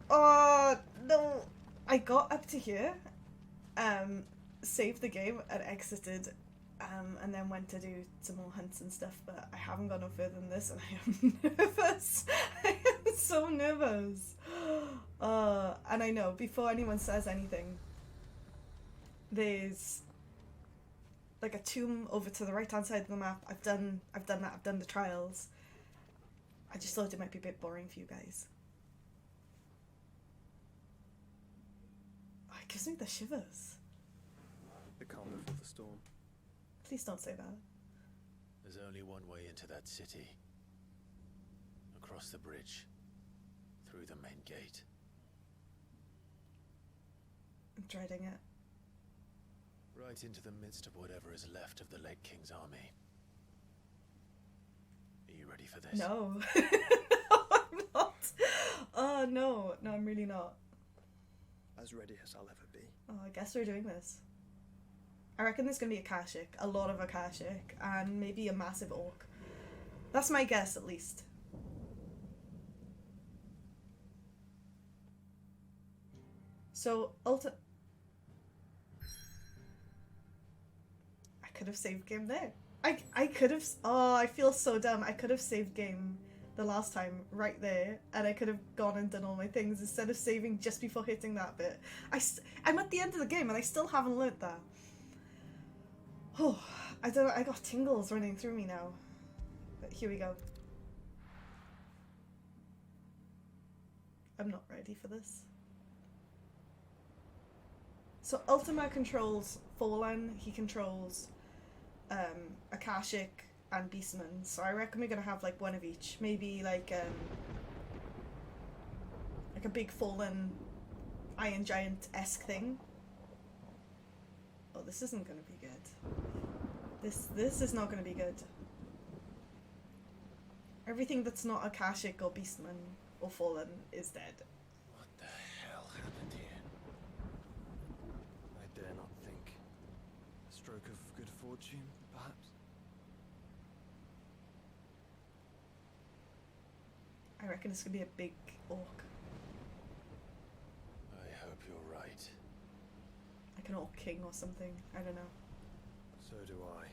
Oh, no. I got up to here, saved the game and exited, and then went to do some more hunts and stuff, but I haven't gone no further than this, and I am nervous. I am so nervous. And I know, before anyone says anything, there's like a tomb over to the right-hand side of the map. I've done that, I've done the trials. I just thought it might be a bit boring for you guys. Oh, it gives me the shivers. The calm before the storm. Please don't say that. There's only one way into that city. Across the bridge. Through the main gate. I'm dreading it. Right into the midst of whatever is left of the late King's army. Are you ready for this? No. No, I'm not. Oh, no. No, I'm really not. As ready as I'll ever be. Oh, I guess we're doing this. I reckon there's going to be Akashic, a lot of Akashic, and maybe a massive orc. That's my guess, at least. So, I could have saved game there. I could have... Oh, I feel so dumb. I could have saved game the last time right there, and I could have gone and done all my things instead of saving just before hitting that bit. I'm at the end of the game, and I still haven't learnt that. Oh, I don't know, I got tingles running through me now. But here we go. I'm not ready for this. So Ultima controls Fallen, he controls Akashic and Beastman. So I reckon we're gonna have like one of each. Maybe like a big Fallen Iron Giant-esque thing. Oh, this isn't gonna be good. This is not gonna be good. Everything that's not Akashic or Beastman or Fallen is dead. What the hell happened here? I dare not think. A stroke of good fortune, perhaps? I reckon it's gonna be a big orc. I hope you're right. Like an orc king or something. I don't know. So do I.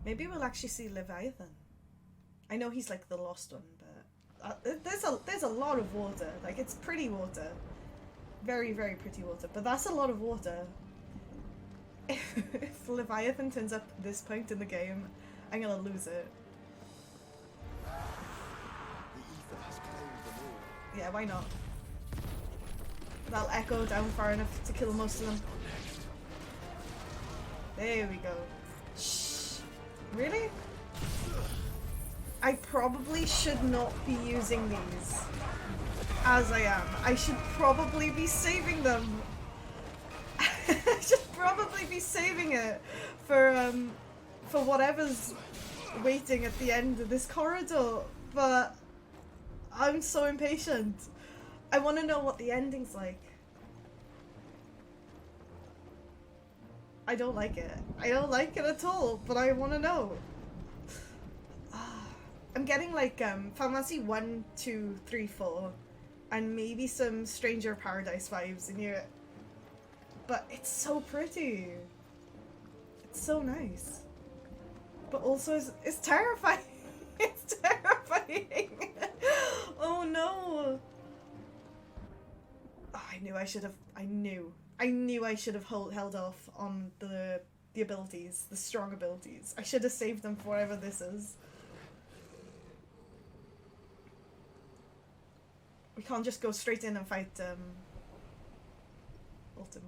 Maybe we'll actually see Leviathan. I know he's like the lost one, but there's a lot of water. Like, it's pretty water. Very, very pretty water. But that's a lot of water. If Leviathan turns up at this point in the game, I'm gonna lose it. The ether has claimed them all. Yeah, why not? That'll echo down far enough to kill most of them. There we go. Shh. Really? I probably should not be using these as I am. I should probably be saving them. I should probably be saving it for whatever's waiting at the end of this corridor, but I'm so impatient. I want to know what the ending's like. I don't like it. I don't like it at all, but I want to know. I'm getting like Final Fantasy 1, 2, 3, 4, and maybe some Stranger of Paradise vibes in here. But it's so pretty. It's so nice. But also it's terrifying. It's terrifying. Oh no. Oh, I knew I should have. I knew I should have held off on the abilities, the strong abilities. I should have saved them for whatever this is. We can't just go straight in and fight Ultima.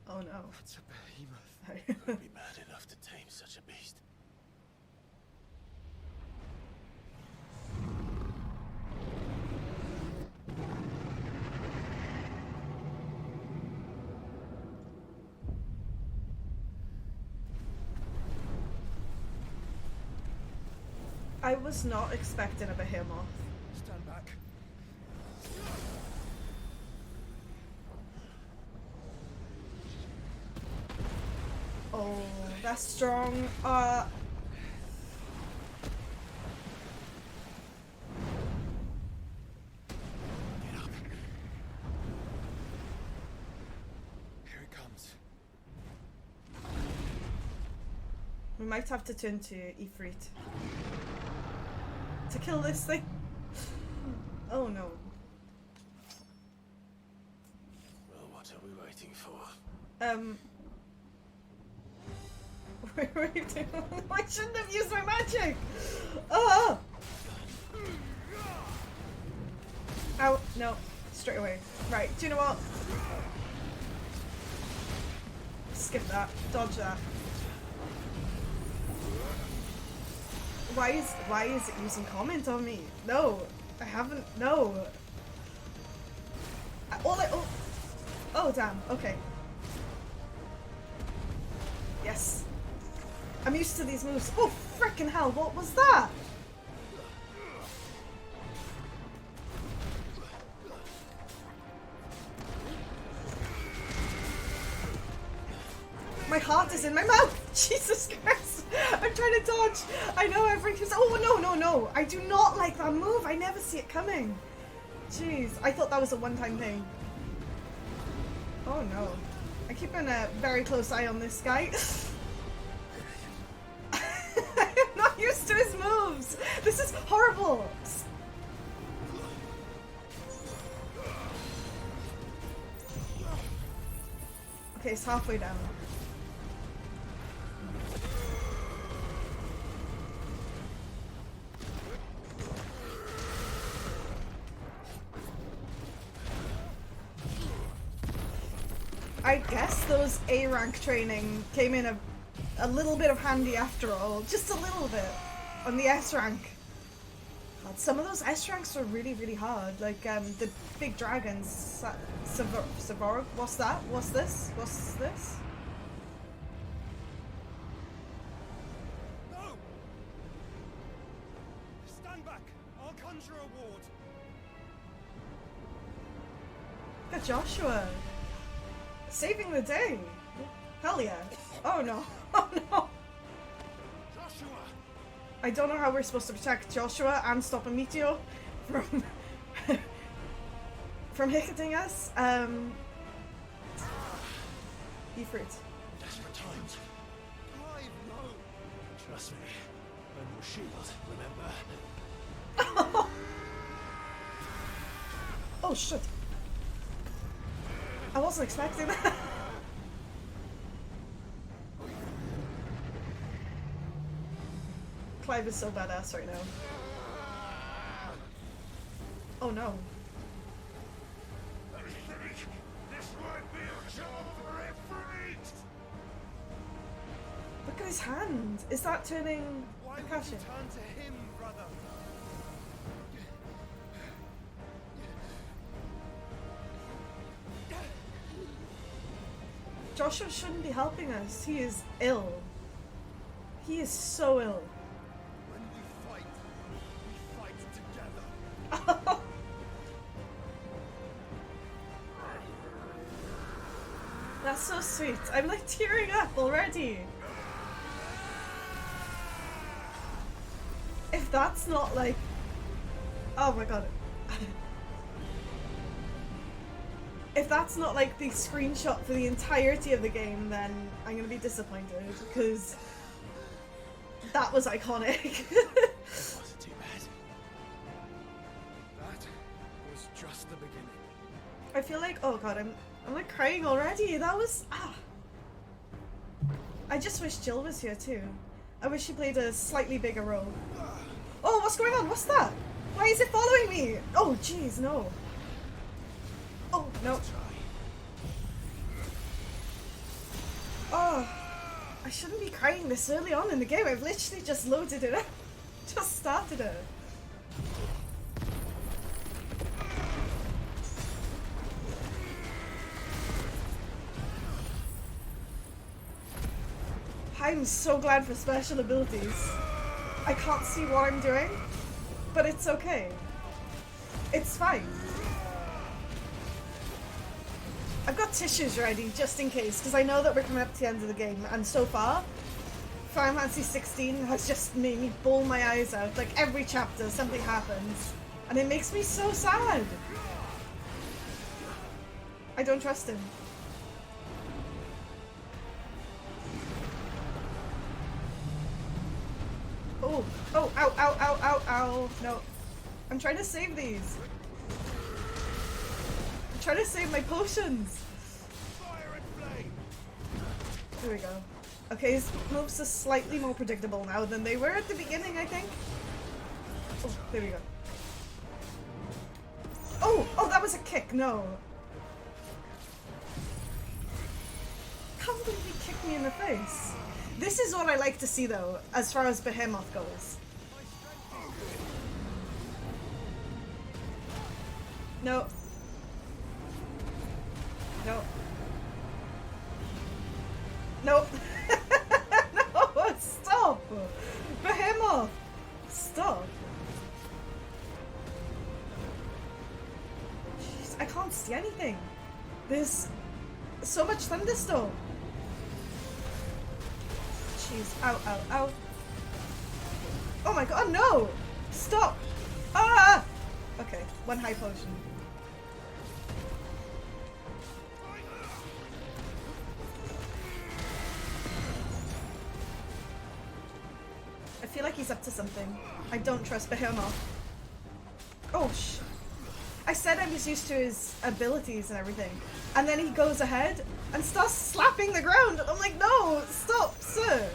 Oh no. That's a behemoth. Who'd be mad enough to tame such a beast? I was not expecting a behemoth. Stand back. Oh, that's strong. Get up. Here it comes. We might have to turn to Ifrit to kill this thing. Oh no. Well, what are we waiting for? What are you doing? I shouldn't have used my magic! Oh! Ow, no. Straight away. Right, do you know what? Skip that. Dodge that. Why is it using comment on me? No, I haven't. No. Oh damn. Okay. Yes. I'm used to these moves. Oh frickin' hell! What was that? My heart is in my mouth! Jesus Christ! I'm trying to dodge! I know everything's- Oh no, no, no! I do not like that move! I never see it coming! Jeez, I thought that was a one-time thing. Oh no. I'm keeping a very close eye on this guy. I'm not used to his moves! This is horrible! Okay, it's halfway down. I guess those A rank training came in a little bit of handy after all. Just a little bit. On the S rank. God, some of those S ranks are really, really hard. Like, the big dragons. Savarog? What's that? What's this? What's this? No! Stand back! I'll conjure a ward. Look at Joshua. Saving the day. Hell yeah. Oh no. Oh no. Joshua! I don't know how we're supposed to protect Joshua and stop a meteor from from hitting us. Ifrit. Desperate times. Clive, no! Trust me. I'm your shield, remember? Oh shit. I wasn't expecting that. Clive is so badass right now. Oh no. This might be a job for Ifrit! Look at his hand. Is that turning Why would you percussion? turn to him, brother? Joshua shouldn't be helping us. He is ill. He is so ill. When we fight together. That's so sweet. I'm like tearing up already. If that's not like... Oh my god. If that's not like the screenshot for the entirety of the game, then I'm gonna be disappointed because that was iconic. It wasn't too bad. That was just the beginning. I feel like, oh god, I'm like crying already. That was I just wish Jill was here too. I wish she played a slightly bigger role. Oh, what's going on? What's that? Why is it following me? Oh jeez, no. Oh no. Oh, I shouldn't be crying this early on in the game. I've literally just loaded it up. Just started it. I'm so glad for special abilities. I can't see what I'm doing, but it's okay. It's fine. I've got tissues ready just in case, because I know that we're coming up to the end of the game, and so far, Final Fantasy 16 has just made me bawl my eyes out. Like every chapter, something happens, and it makes me so sad. I don't trust him. Oh, oh, ow, ow, ow, ow, ow. No. I'm trying to save these. I'm trying to save my potions. There we go. Okay, his moves are slightly more predictable now than they were at the beginning, I think. Oh, there we go. Oh, oh, that was a kick. No. Can't believe he kicked me in the face. This is what I like to see, though, as far as Behemoth goes. No. No. No. No, stop! Behemoth! Stop. Jeez, I can't see anything. There's so much thunderstorm. Jeez, ow, ow, ow. Oh my god, no! Stop! Ah! Okay, one high potion. I feel like he's up to something. I don't trust Behemoth. Oh, I said I was used to his abilities and everything. And then he goes ahead and starts slapping the ground. And I'm like, no, stop, sir.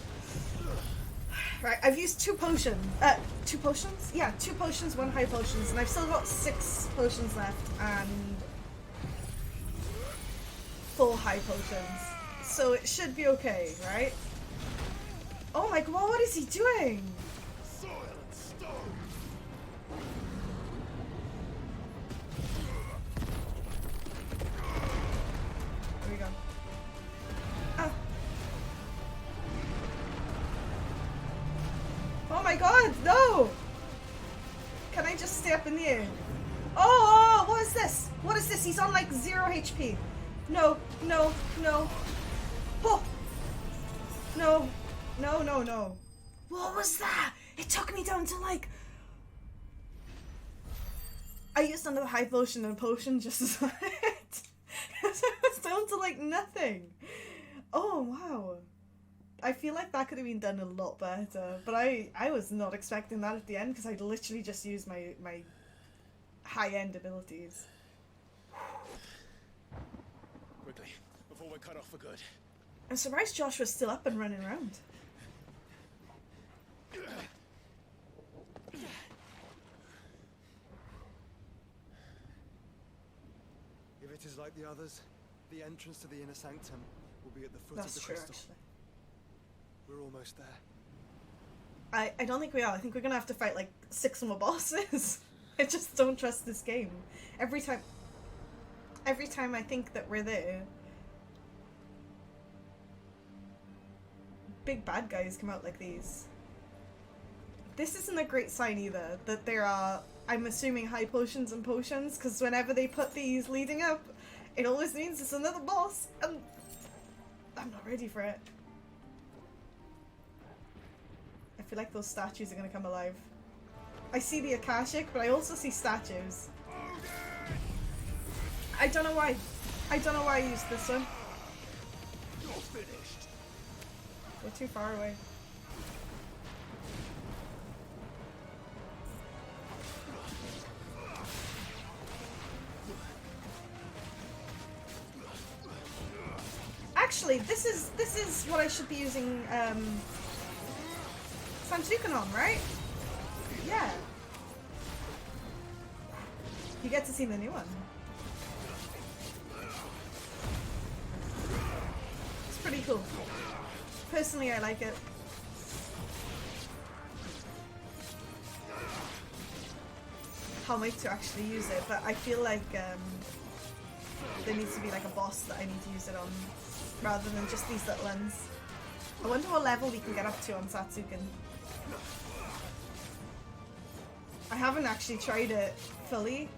Right, I've used 2 potions. 2 potions? Yeah, 2 potions, 1 high potions. And I've still got 6 potions left and 4 high potions. So it should be okay, right? Oh my god, what is he doing? Soil and stone. There we go. Ah. Oh my god, no! Can I just stay up in the air? Oh, what is this? What is this? He's on like 0 HP. No, no, no. Oh! No. No, no, no. What was that? It took me down to like... I used another high potion and a potion just as it. Because I was down to like nothing. Oh, wow. I feel like that could have been done a lot better. But I was not expecting that at the end because I'd literally just used my high-end abilities. Quickly, before we're cut off for good. I'm surprised Josh was still up and running around. If it is like the others, the entrance to the inner sanctum will be at the foot That's of the true, crystal. actually. We're almost there. I don't think we are. I think we're gonna have to fight like 6 more bosses. I just don't trust this game. Every time I think that we're there, big bad guys come out like these. This isn't a great sign either, that there are, I'm assuming, high potions and potions, because whenever they put these leading up, it always means it's another boss, and I'm not ready for it. I feel like those statues are going to come alive. I see the Akashic, but I also see statues. I don't know why. I don't know why I used this one. You're finished. We're too far away. Actually, this is what I should be using Santukan on, right? Yeah. You get to see the new one. It's pretty cool. Personally, I like it. Can't wait to actually use it, but I feel like there needs to be like a boss that I need to use it on, rather than just these little ones. I wonder what level we can get up to on Satsuken. I haven't actually tried it fully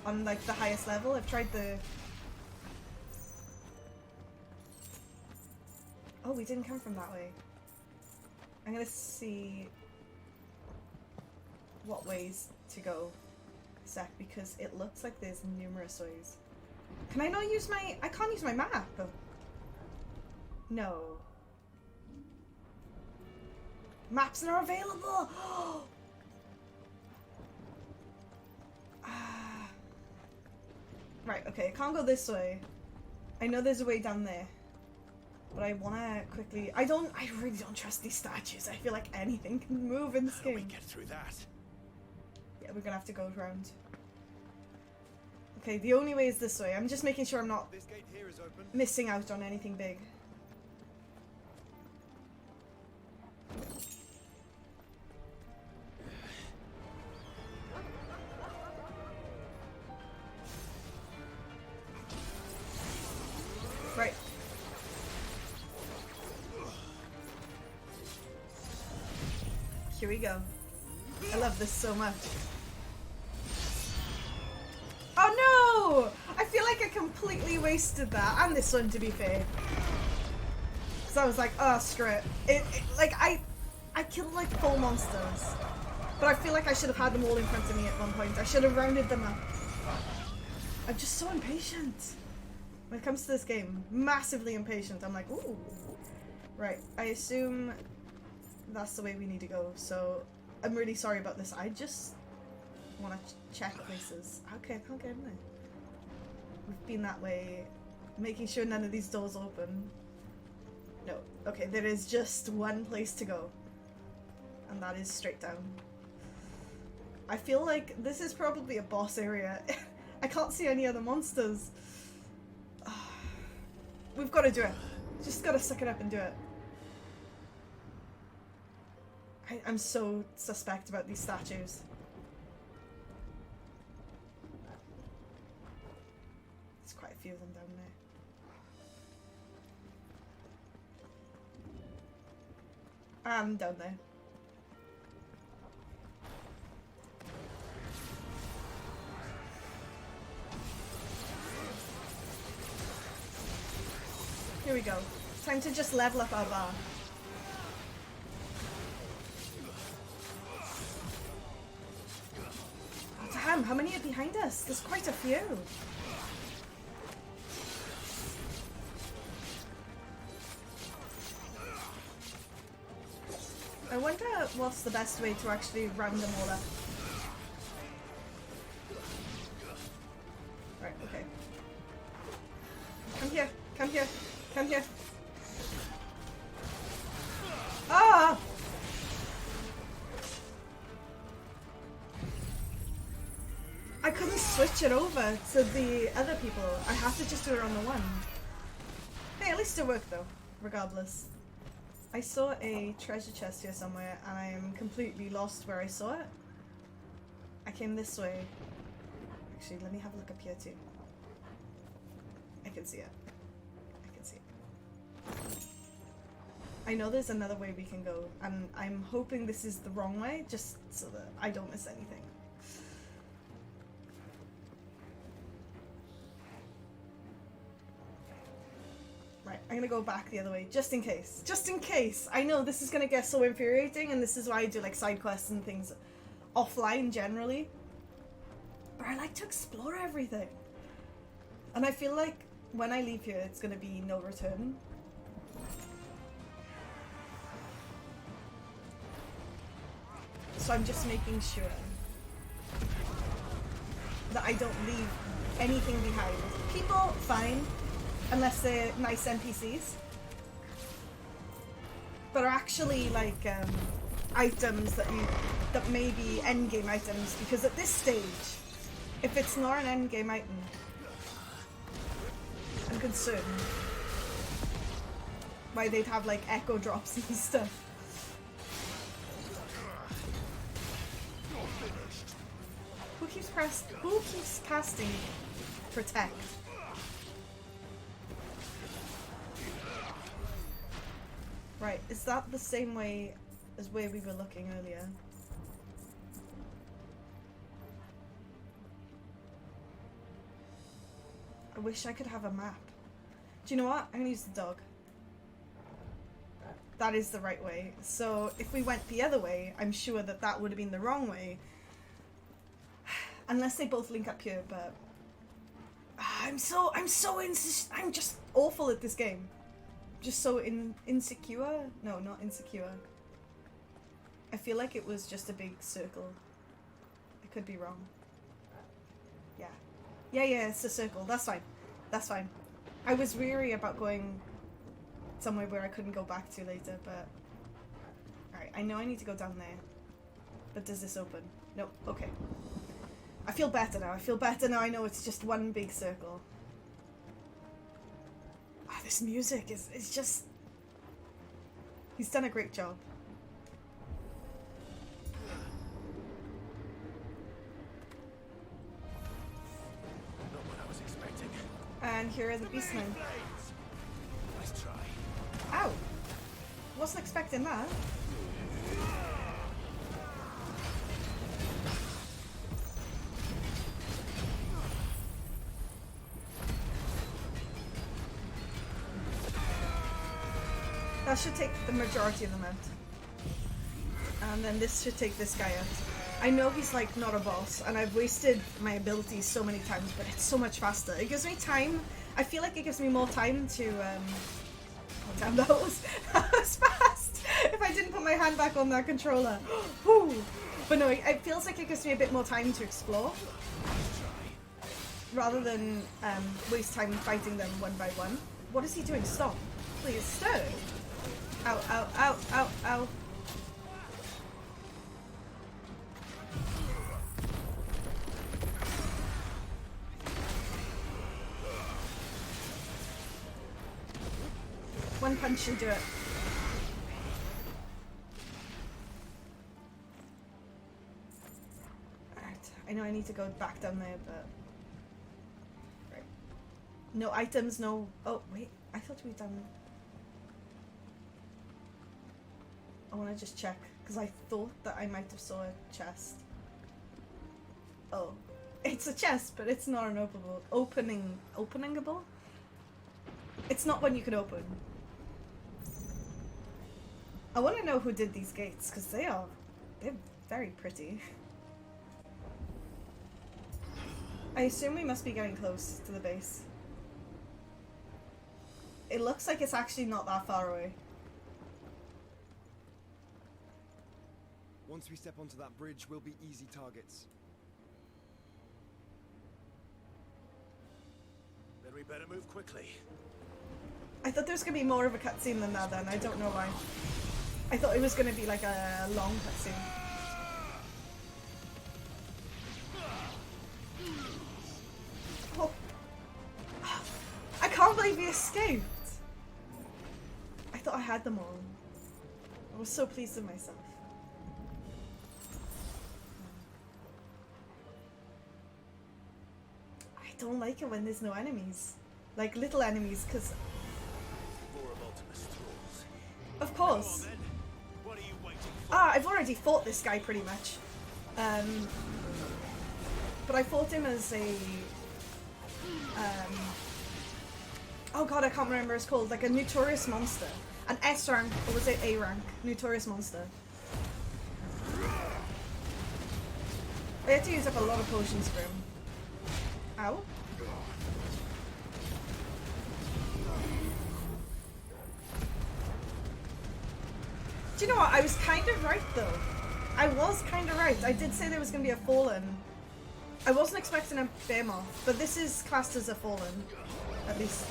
on like the highest level. I've tried the Oh, we didn't come from that way. I'm gonna see what ways to go a sec, because it looks like there's numerous ways. Can I not use my... I can't use my map. No. Maps are available! Right, okay, I can't go this way. I know there's a way down there. But I wanna quickly... I really don't trust these statues. I feel like anything can move in this How do we game. get through that? Yeah, we're gonna have to go around. Okay, the only way is this way. I'm just making sure I'm not This gate here is open. missing out on anything big. Right. Here we go. I love this so much. Oh no! I feel like I completely wasted that. And this one, to be fair. So I was like, oh, screw it. Like, I killed like 4 monsters. But I feel like I should have had them all in front of me at one point. I should have rounded them up. I'm just so impatient. When it comes to this game, massively impatient. I'm like, ooh. Right, I assume that's the way we need to go. So, I'm really sorry about this. I just want to check places. Okay, I can't get in there. We've been that way, making sure none of these doors open. No. Okay, there is just one place to go. And that is straight down. I feel like this is probably a boss area. I can't see any other monsters. We've got to do it. Just got to suck it up and do it. I'm so suspect about these statues. There's quite a few of them down there. Down there. Here we go. Time to just level up our bar. Oh, damn, how many are behind us? There's quite a few. I wonder what's the best way to actually round them all up. Right, okay. Come here, come here. Come here. Ah! I couldn't switch it over to the other people. I have to just do it on the one. Hey, at least it worked though, regardless. I saw a treasure chest here somewhere and I am completely lost where I saw it. I came this way. Actually, let me have a look up here too. I can see it. I know there's another way we can go, and I'm hoping this is the wrong way, just so that I don't miss anything. Right, I'm gonna go back the other way, just in case. Just in case! I know this is gonna get so infuriating, and this is why I do like side quests and things offline generally. But I like to explore everything. And I feel like when I leave here, it's gonna be no return. So I'm just making sure that I don't leave anything behind. People, fine, unless they're nice NPCs. But are actually like items that may be endgame items, because at this stage, if it's not an endgame item, I'm concerned why they'd have like echo drops and stuff. Who keeps casting protect? Right, is that the same way as where we were looking earlier? I wish I could have a map. Do you know what? I'm gonna use the dog. that is the right way. So if we went the other way, I'm sure that that would have been the wrong way. Unless they both link up here, but I'm just awful at this game. Just so insecure? No, not insecure. I feel like it was just a big circle. I could be wrong. Yeah. Yeah, it's a circle. That's fine. That's fine. I was weary about going somewhere where I couldn't go back to later, but... Alright, I know I need to go down there. But does this open? Nope. Okay. I feel better now. I feel better now. I know it's just one big circle. Ah, this music is just... He's done a great job. Not what I was expecting. And here are the beastmen. Nice try. Ow! Wasn't expecting that. That should take the majority of them out. And then this should take this guy out. I know he's like not a boss, and I've wasted my abilities so many times, but it's so much faster. It gives me time. I feel like it gives me more time to, oh damn, that was fast! If I didn't put my hand back on that controller. Whew. But no, it feels like it gives me a bit more time to explore. Rather than waste time fighting them one by one. What is he doing? Stop. Please, stir. Ow, ow, ow, ow, ow. One punch should do it. Alright, I know I need to go back down there, but... Right. No items, no... Oh, wait, I thought we'd done... I want to just check, because I thought that I might have saw a chest. Oh. It's a chest, but it's not an openingable? It's not one you can open. I want to know who did these gates, because they're very pretty. I assume we must be getting close to the base. It looks like it's actually not that far away. Once we step onto that bridge, we'll be easy targets. Then we better move quickly. I thought there was going to be more of a cutscene than that then, I don't know why. I thought it was going to be like a long cutscene. Oh. I can't believe he escaped! I thought I had them all. I was so pleased with myself. I don't like it when there's no enemies. Like little enemies, because... More of Ultimus tools. Of course. Come on, then. What are you waiting for? Ah, I've already fought this guy pretty much. But I fought him as a... oh god, I can't remember what it's called. Like a notorious monster. An S rank, or was it A rank? Notorious monster. I had to use up a lot of potions for him. Ow. Do you know what? I was kind of right though. I was kind of right. I did say there was going to be a fallen. I wasn't expecting a bear moth, but this is classed as a fallen. At least.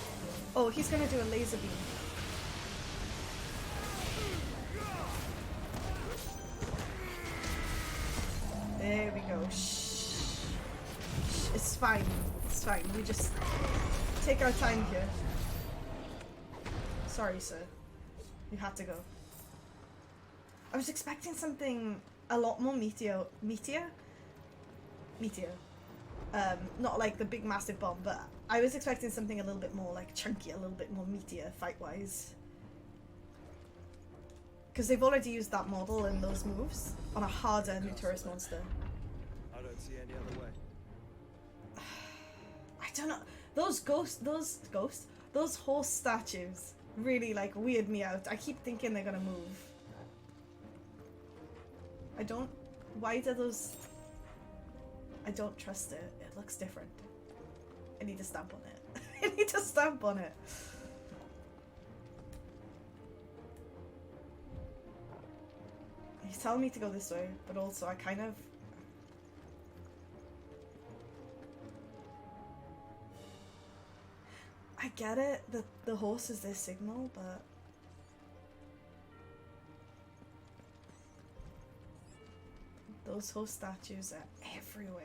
Oh, he's going to do a laser beam. There we go. Shh. Shh. It's fine. It's fine. We just take our time here. Sorry, sir. You had to go. I was expecting something a lot more meteor. Not like the big massive bomb, but I was expecting something a little bit more like chunky, a little bit more meteor fight-wise. Because they've already used that model and those moves on a harder notorious monster. I don't see any other way. I don't know. Those horse statues really like weird me out. I keep thinking they're gonna move. I don't... Why do those... I don't trust it. It looks different. I need to stamp on it. I need to stamp on it. He's telling me to go this way, but also I kind of... I get it that the horse is their signal, but... Those horse statues are everywhere.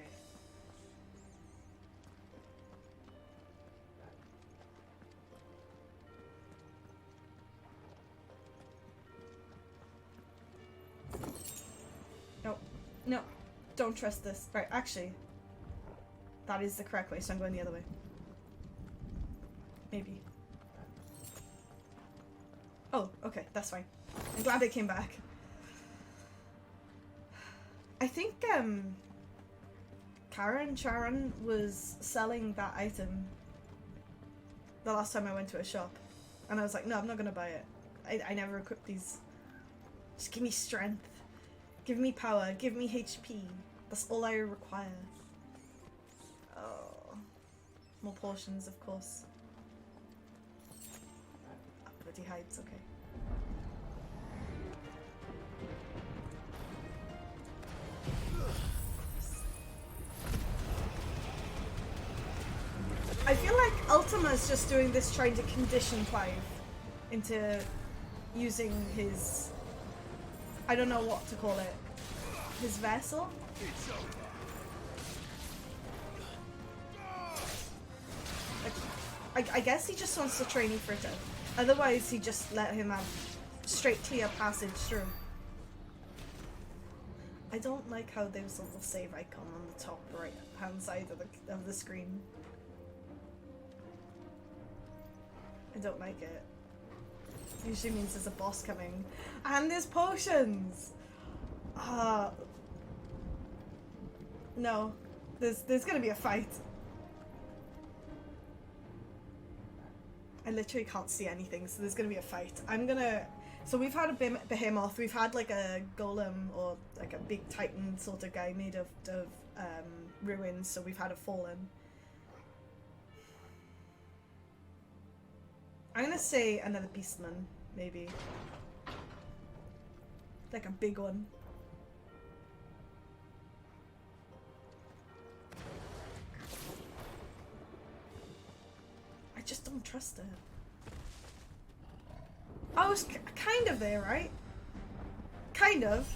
No, no, don't trust this. Right, actually, that is the correct way, so I'm going the other way. Maybe. Oh, okay, that's fine. I'm glad they came back. I think, Sharon was selling that item the last time I went to a shop. And I was like, no, I'm not gonna buy it. I never equip these. Just give me strength. Give me power. Give me HP. That's all I require. Oh. More portions, of course. Oh, but he hides, okay. I feel like Ultima's just doing this trying to condition Clive into using his... I don't know what to call it. His vessel? Like, I guess he just wants to train Ifrita. Otherwise, he just let him have straight clear passage through. I don't like how there's a little save icon on the top right hand side of the screen. I don't like it. Usually means there's a boss coming. And there's potions! No. There's gonna be a fight. I literally can't see anything, so there's gonna be a fight. So we've had a behemoth, we've had like a golem or like a big titan sort of guy made of ruins, so we've had a fallen. I'm gonna say another beastman, maybe. Like a big one. I just don't trust it. I was kind of there, right? Kind of.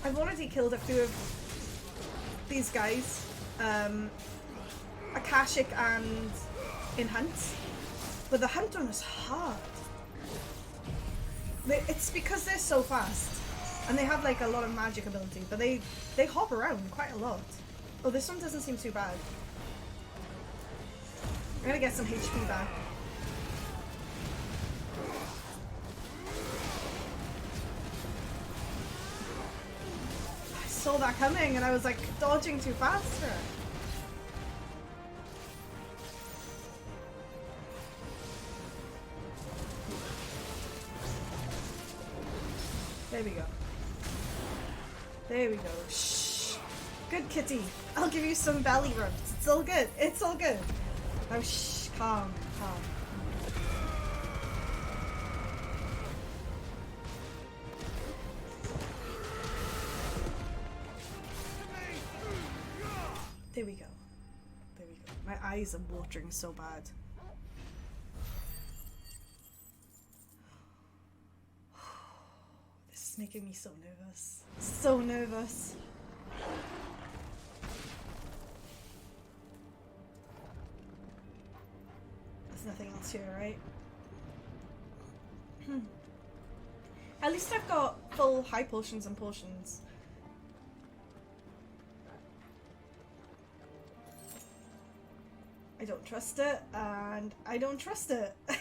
I've already killed a few of these guys. Akashic and in Hunt. But the Hunt one is hard. It's because they're so fast. And they have like a lot of magic ability, but they hop around quite a lot. Oh, this one doesn't seem too bad. I'm gonna get some HP back. I saw that coming and I was like dodging too fast for it. There we go. There we go. Shh. Good kitty. I'll give you some belly rubs. It's all good. It's all good. Oh, shh. Calm. Calm. There we go. There we go. My eyes are watering so bad. This is making me so nervous. So nervous. There's nothing else here, right? At least I've got full high potions and potions. I don't trust it, and I don't trust it. I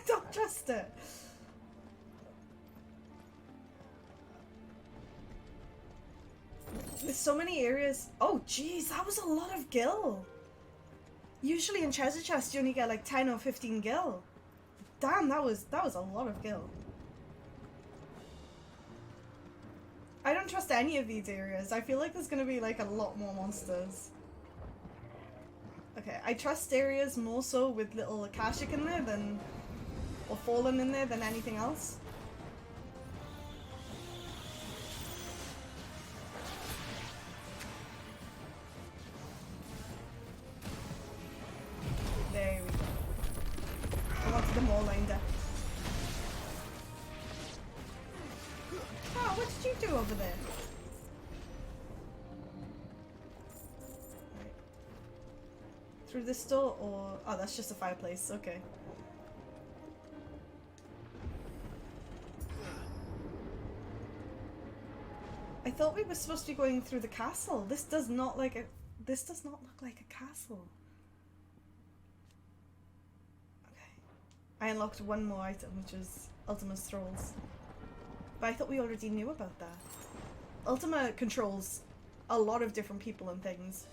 don't trust it. There's so many areas. Oh, jeez, that was a lot of gil. Usually in treasure chest you only get like 10 or 15 gil. Damn, that was a lot of gil. I don't trust any of these areas. I feel like there's gonna be like a lot more monsters. Okay, I trust areas more so with little Akashic in there than, or Fallen in there than anything else. There we go. I wanted them all lined up. Oh, what did you do over there? Right. Through this door or... Oh, that's just a fireplace. Okay. I thought we were supposed to be going through the castle. This does not like a... This does not look like a castle. I unlocked one more item, which is Ultima's Thralls. But I thought we already knew about that. Ultima controls a lot of different people and things.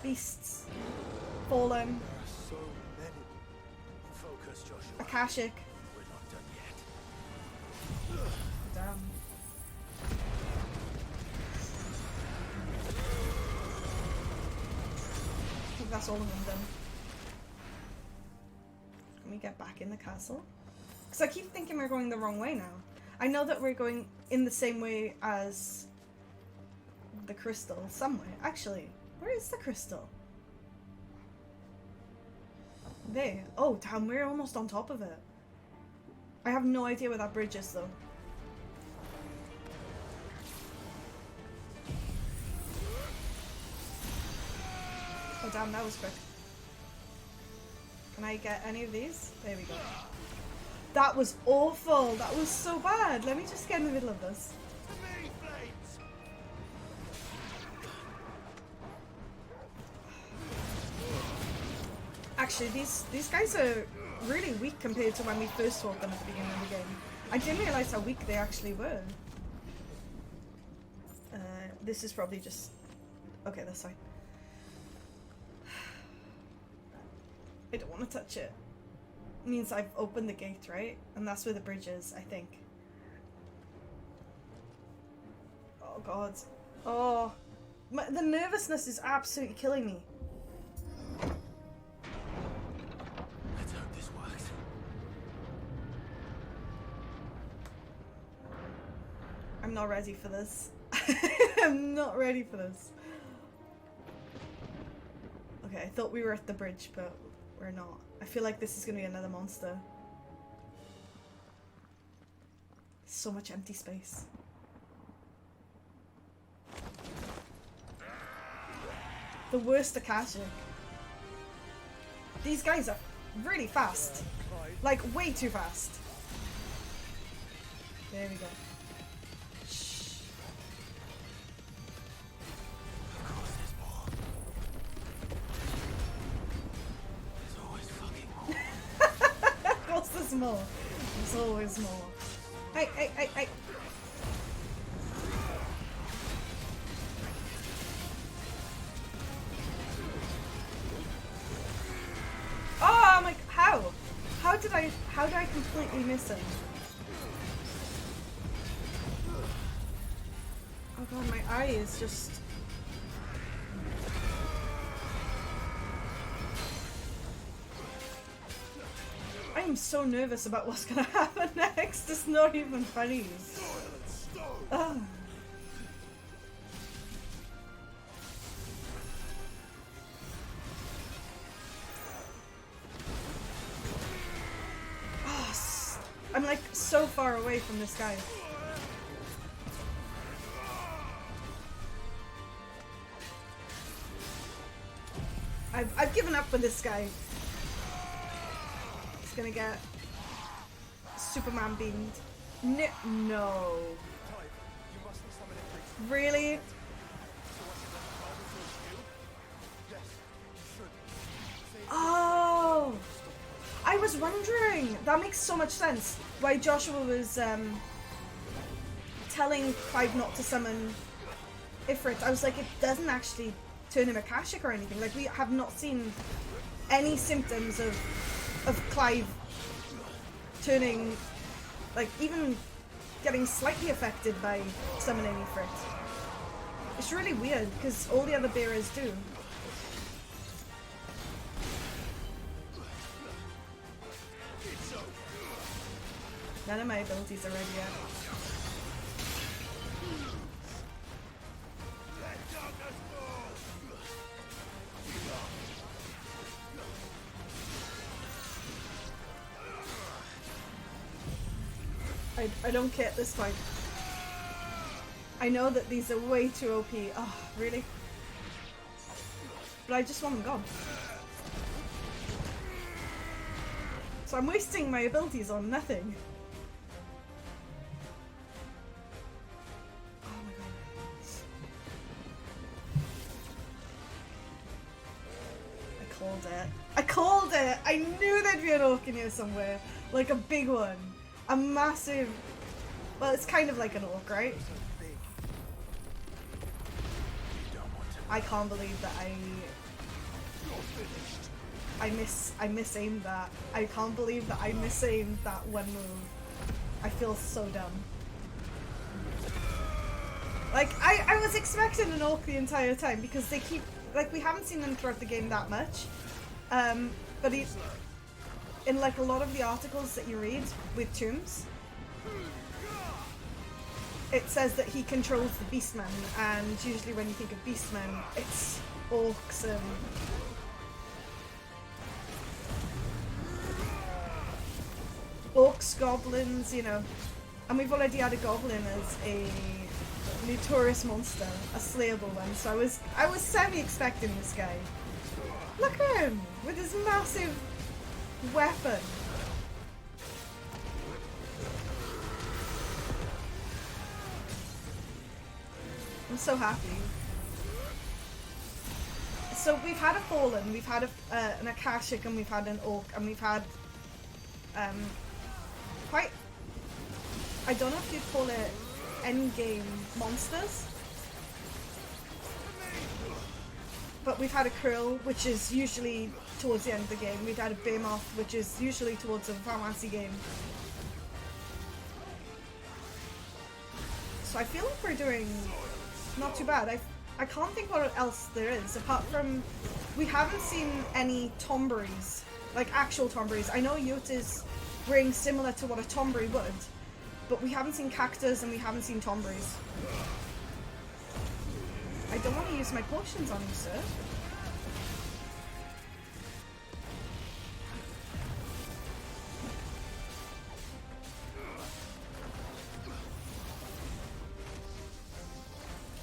Beasts. Fallen. There are so many. Focus, Joshua. Akashic. We're not done yet. Damn. I think that's all of them done. Can we get back in the castle? Because I keep thinking we're going the wrong way now. I know that we're going in the same way as the crystal somewhere. Actually, where is the crystal? There. Oh, damn, we're almost on top of it. I have no idea where that bridge is, though. Oh, damn, that was quick. Can I get any of these? There we go. That was awful. That was so bad. Let me just get in the middle of this. Actually, these guys are really weak compared to when we first fought them at the beginning of the game. I didn't realize how weak they actually were. This is probably just... Okay, that's fine. I don't want to touch it. It means I've opened the gate, right? And that's where the bridge is, I think. Oh god. Oh. The nervousness is absolutely killing me. Let's hope this works. I'm not ready for this. I'm not ready for this. Okay, I thought we were at the bridge, but we're not. I feel like this is gonna be another monster. So much empty space. The worst Akashic. These guys are really fast. Like, way too fast. There we go. Shh. Of course there's more. There's always fucking more. Of course there's more. There's always more. Hey, hey, hey, hey. Oh my, how? How did I completely miss him? Oh god, my eye is just... I am so nervous about what's gonna happen next. It's not even funny. Ugh. I'm like so far away from this guy. I've given up with this guy. He's gonna get Superman beamed. No. Really? Oh! I was wondering. That makes so much sense. Why Joshua was telling Clive not to summon Ifrit, I was like, it doesn't actually turn him Akashic or anything. Like, we have not seen any symptoms of Clive turning, like, even getting slightly affected by summoning Ifrit. It's really weird, because all the other bearers do. None of my abilities are ready yet. I don't care at this point. I know that these are way too OP. Oh, really? But I just want them gone. So I'm wasting my abilities on nothing. Oh my god. I called it. I called it! I knew there'd be an orc in here somewhere. Like a big one. A massive... Well, it's kind of like an orc, right? I can't believe that I misaimed that. I can't believe that I misaimed that one move. I feel so dumb. Like, I was expecting an orc the entire time because they keep... Like, we haven't seen them throughout the game that much. But in like a lot of the articles that you read with Tombs, it says that he controls the beastmen, and usually when you think of beastmen, it's orcs and... Orcs, goblins, you know. And we've already had a goblin as a notorious monster, a slayable one, so I was semi-expecting this guy. Look at him! With his massive weapon. I'm so happy. So we've had a Fallen, we've had an Akashic, and we've had an Orc, and we've had quite... I don't know if you'd call it endgame monsters. But we've had a Curl, which is usually towards the end of the game. We've had a Behemoth, which is usually towards the Pharmacy game. So I feel like we're doing not too bad. I can't think what else there is, apart from... We haven't seen any Tomberries, like actual Tomberries. I know Yota's ring similar to what a Tomberry would, but we haven't seen Cactus and we haven't seen Tomberries. I don't want to use my potions on you, sir.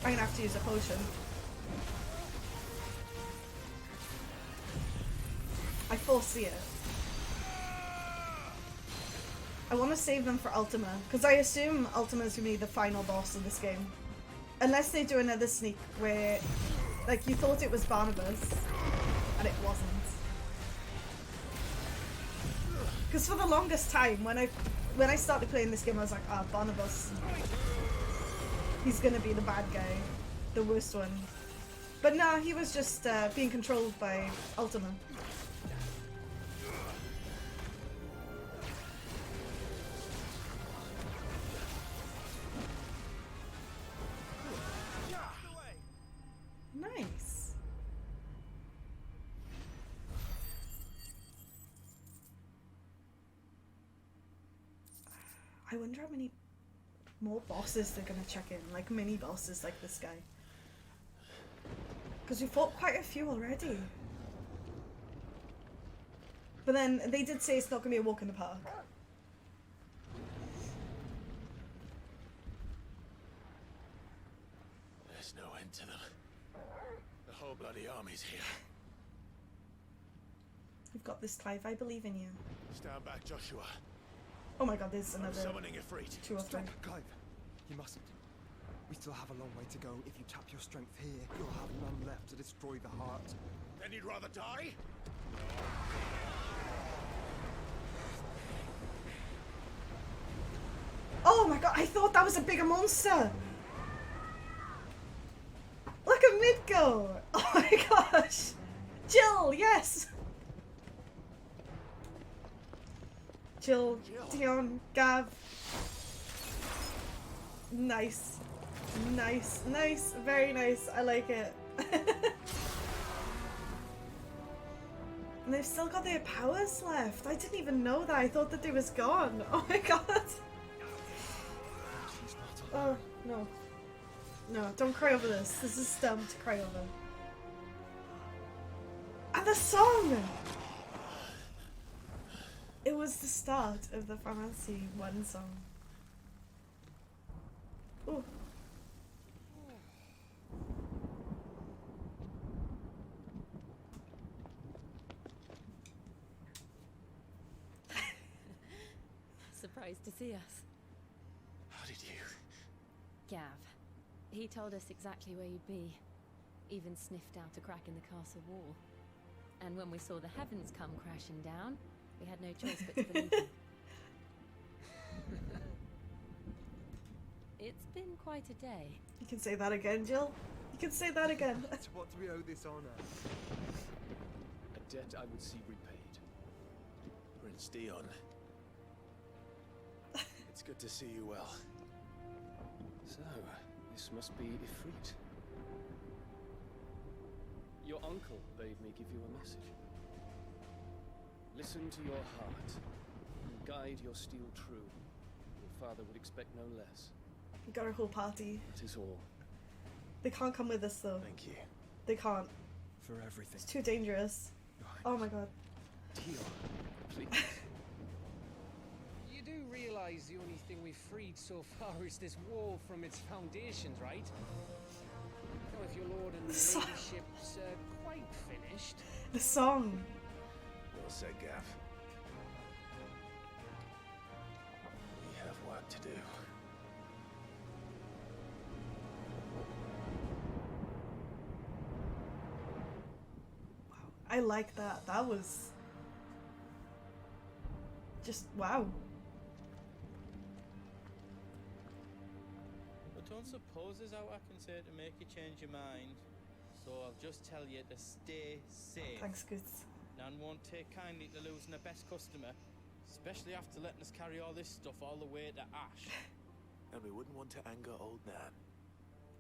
I'm gonna have to use a potion. I foresee it. I want to save them for Ultima, because I assume Ultima is going to be the final boss of this game. Unless they do another sneak where, like, you thought it was Barnabas, and it wasn't. Because for the longest time, when I started playing this game, I was like, ah, Barnabas. He's gonna be the bad guy. The worst one. But no, he was just being controlled by Ultima. Nice. I wonder how many more bosses they're gonna check in, like mini bosses like this guy. Because we fought quite a few already. But then they did say it's not gonna be a walk in the park. There's no end to them. The whole bloody army's here. You've got this, Clive. I believe in you. Stand back, Joshua. Oh my god, there's I'm another summoning Ifrit. 2 or 3. Stop, Clive. You mustn't. We still have a long way to go. If you tap your strength here, you'll have none left to destroy the heart. Then you'd rather die? Oh my god, I thought that was a bigger monster! Look at Mid go! Oh my gosh! Jill, yes! Jill, Dion, Gav. Nice. Nice, nice, very nice. I like it. And they've still got their powers left. I didn't even know that. I thought that they was gone. Oh my god. Oh, no. No, don't cry over this. This is dumb to cry over. And the song! It was the start of the Final Fantasy 1 song. Ooh. Surprised to see us. How did you? Gav. He told us exactly where you'd be. Even sniffed out a crack in the castle wall. And when we saw the heavens come crashing down, we had no choice but to believe him. It's been quite a day. You can say that again, Jill. You can say that again. To what do we owe this honor? A debt I would see repaid. Prince Dion. It's good to see you well. So, this must be Ifrit. Your uncle bade me give you a message. Listen to your heart, and guide your steel true. Your father would expect no less. We got our whole party. That is all. They can't come with us though. Thank you. They can't. For everything. It's too dangerous. Oh my god. Dion, please. You do realize the only thing we've freed so far is this wall from its foundations, right? Now, if your lord and ladyship's quite finished. The song. Well said, Gav. We have work to do. I like that. That was just wow. I don't suppose there's out I can say to make you change your mind. So I'll just tell you to stay safe. Thanks, Goots. Nan won't take kindly to losing her best customer, especially after letting us carry all this stuff all the way to Ash. And we wouldn't want to anger old Nan.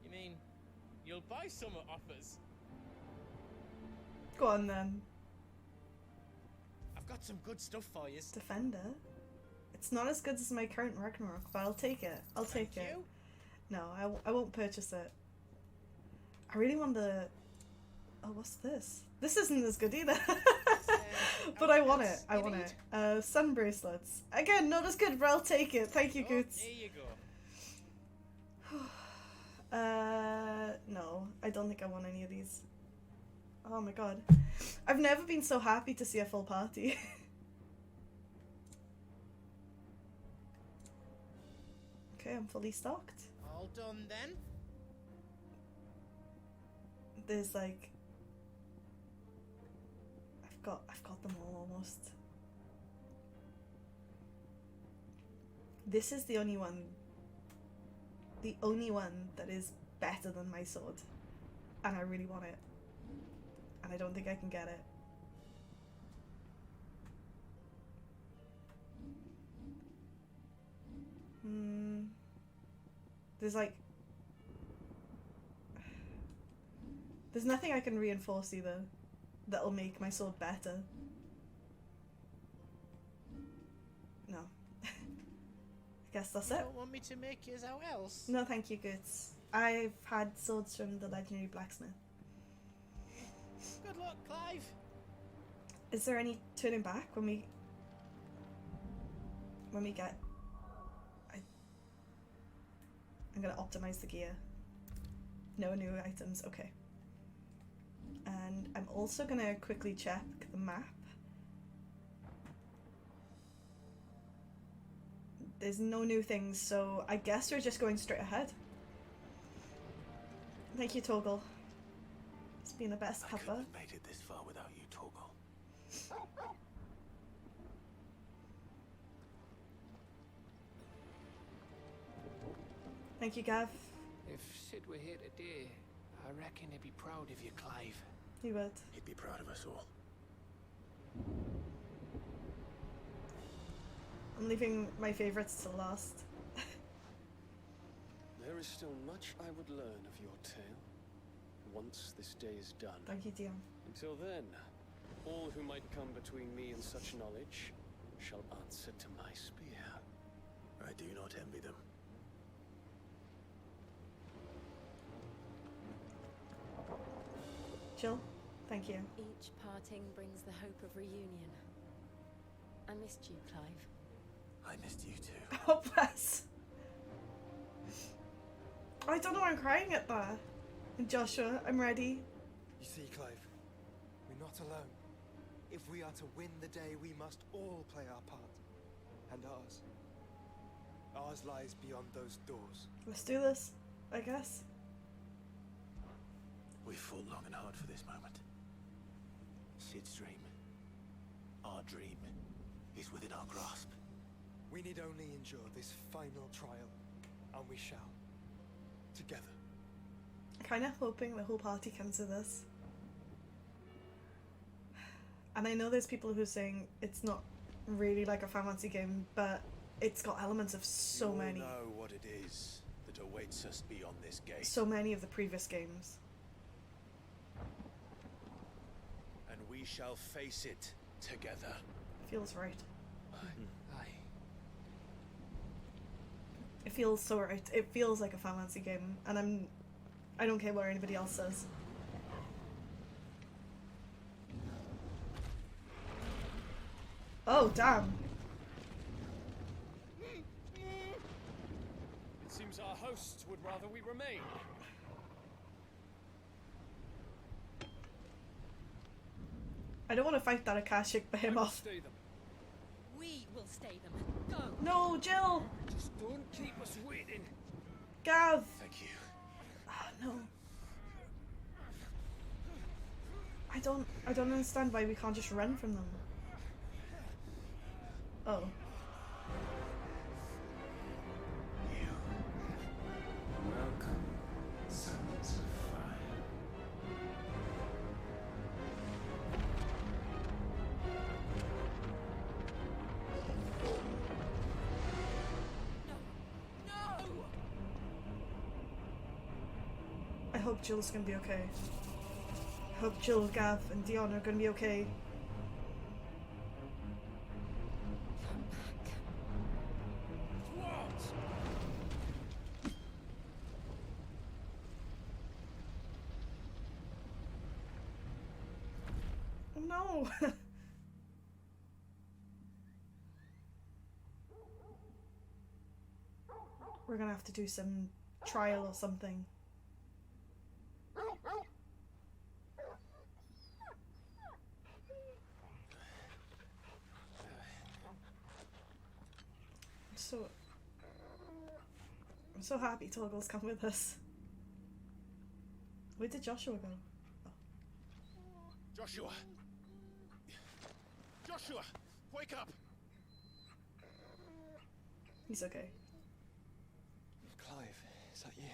You mean you'll buy some off us? Go on then. I've got some good stuff for you. Defender. It's not as good as my current Ragnarok, but I'll take it. I'll take it. You? No, I won't purchase it. I really want the... Oh, what's this? This isn't as good either. But I want it. I want it. Sun bracelets. Again, not as good, but I'll take it. Thank you, Goots. There you go. No. I don't think I want any of these. Oh my god. I've never been so happy to see a full party. Okay, I'm fully stocked. All done then? There's like... I've got them all almost. This is the only one that is better than my sword. And I really want it. And I don't think I can get it. There's like... There's nothing I can reinforce either that'll make my sword better. No. I guess that's You it. don't want me to make yours out else? No, thank you, Goots. I've had swords from the legendary blacksmith. Good luck, Clive. Is there any turning back when we get... I'm gonna optimize the gear. No new items, okay. And I'm also gonna quickly check the map. There's no new things, so I guess we're just going straight ahead. Thank you, Toggle. It's been the best I cover. couldn't have made it this far without you, Torgal. Thank you, Gav. If Sid were here today, I reckon he'd be proud of you, Clive. He would. He'd be proud of us all. I'm leaving my favourites till last. There is still much I would learn of your tale, once this day is done. Thank you, Dion. Until then, all who might come between me and such knowledge shall answer to my spear. I do not envy them. Jill, thank you. Each parting brings the hope of reunion. I missed you, Clive. I missed you too. Oh, bless. I don't know why I'm crying at that. And Joshua, I'm ready. You see, Clive, we're not alone. If we are to win the day, we must all play our part. And ours. Ours lies beyond those doors. Let's do this, I guess. We've fought long and hard for this moment. Sid's dream, our dream, is within our grasp. We need only endure this final trial, and we shall. Together. Kind of hoping the whole party comes to this. And I know there's people who are saying it's not really like a Final Fantasy game, but it's got elements of so You many. all know what it is that awaits us beyond this gate. So many of the previous games. And we shall face it together. Feels right. Aye. It feels so right. It feels like a Final Fantasy game, and I don't care what anybody else says. Oh, damn. It seems our hosts would rather we remain. I don't want to fight that Akashic behemoth. Stay them. We will stay them. Go! No, Jill! Just don't keep us waiting. Gav! Thank you. Ah, no. I don't understand why we can't just run from them. Oh. Welcome, sons of fire. I hope Jill's gonna be okay. I hope Jill, Gav, and Dion are gonna be okay. Oh no! We're gonna have to do some trial or something. I'm so happy Toggle's come with us. Where did Joshua go? Oh. Joshua! Joshua! Wake up! He's okay. Clive, is that you?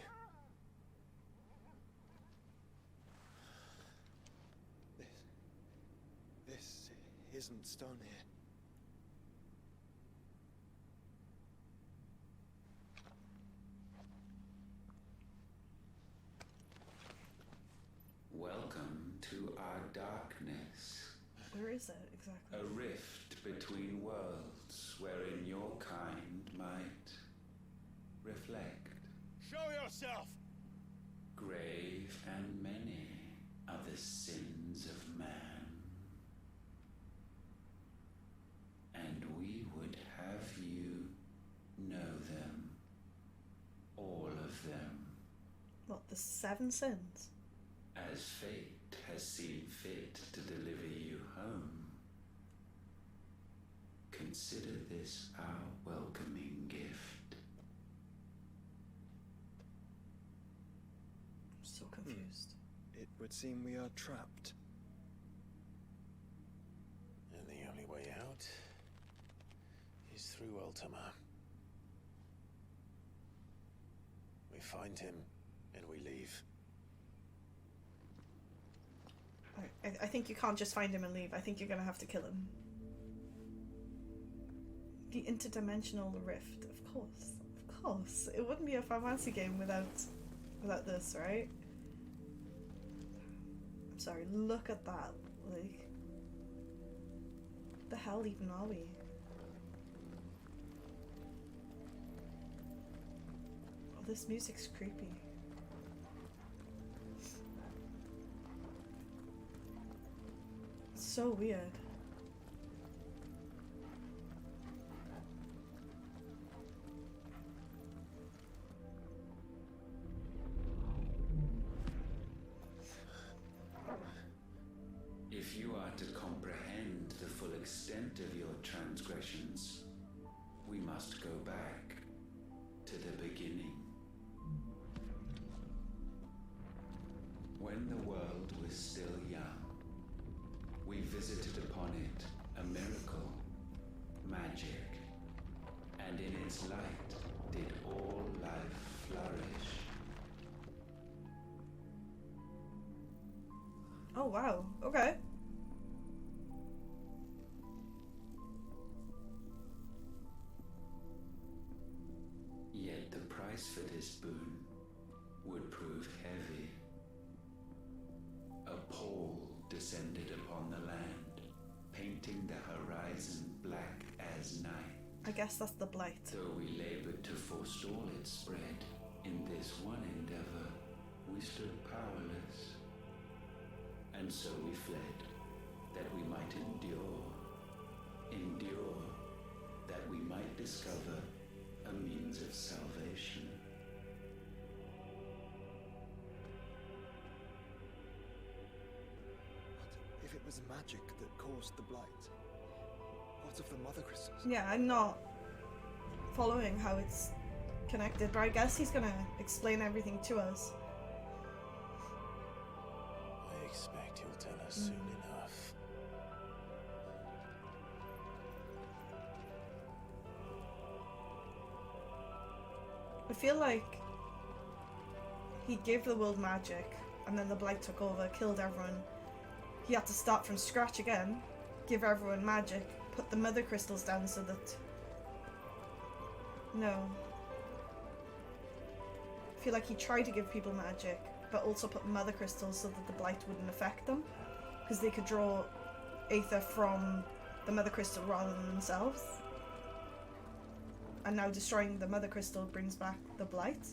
This isn't stone here. Welcome to our darkness. Where is it exactly? A rift between worlds wherein your kind might reflect. Show yourself! Grave and many are the sins of man. And we would have you know them. All of them. What, the 7 sins? As fate has seen fit to deliver you home. Consider this our welcoming gift. I'm so confused. It would seem we are trapped. And the only way out is through Ultima. find him, and we leave. I think you can't just find him and leave. I think you're gonna have to kill him. The interdimensional rift, of course. Of course. It wouldn't be a Final Fantasy game without this, right? I'm sorry, look at that. Like, the hell even are we? Oh, this music's creepy. It's so weird. If you are to comprehend the full extent of your transgressions, we must go back to the beginning. When the world was still young, we visited upon it a miracle, magic, and in its light did all life flourish. Oh wow, okay. Yet the price for this boon would prove heavy. A pall descended upon the land, painting the horizon black as night. I guess that's the blight. Though we labored to forestall its spread, in this one endeavor, we stood powerless. And so we fled, that we might endure, that we might discover a means of salvation. But if it was magic that caused the blight, what of the mother crystals? Yeah, I'm not following how it's connected, but I guess he's gonna explain everything to us. I expect he'll tell us soon enough. I feel like he gave the world magic, and then the blight took over, killed everyone. He had to start from scratch again, give everyone magic, put the mother crystals down so that... No. I feel like he tried to give people magic, but also put mother crystals so that the blight wouldn't affect them, because they could draw aether from the mother crystal rather than themselves. And now destroying the mother crystal brings back the blight.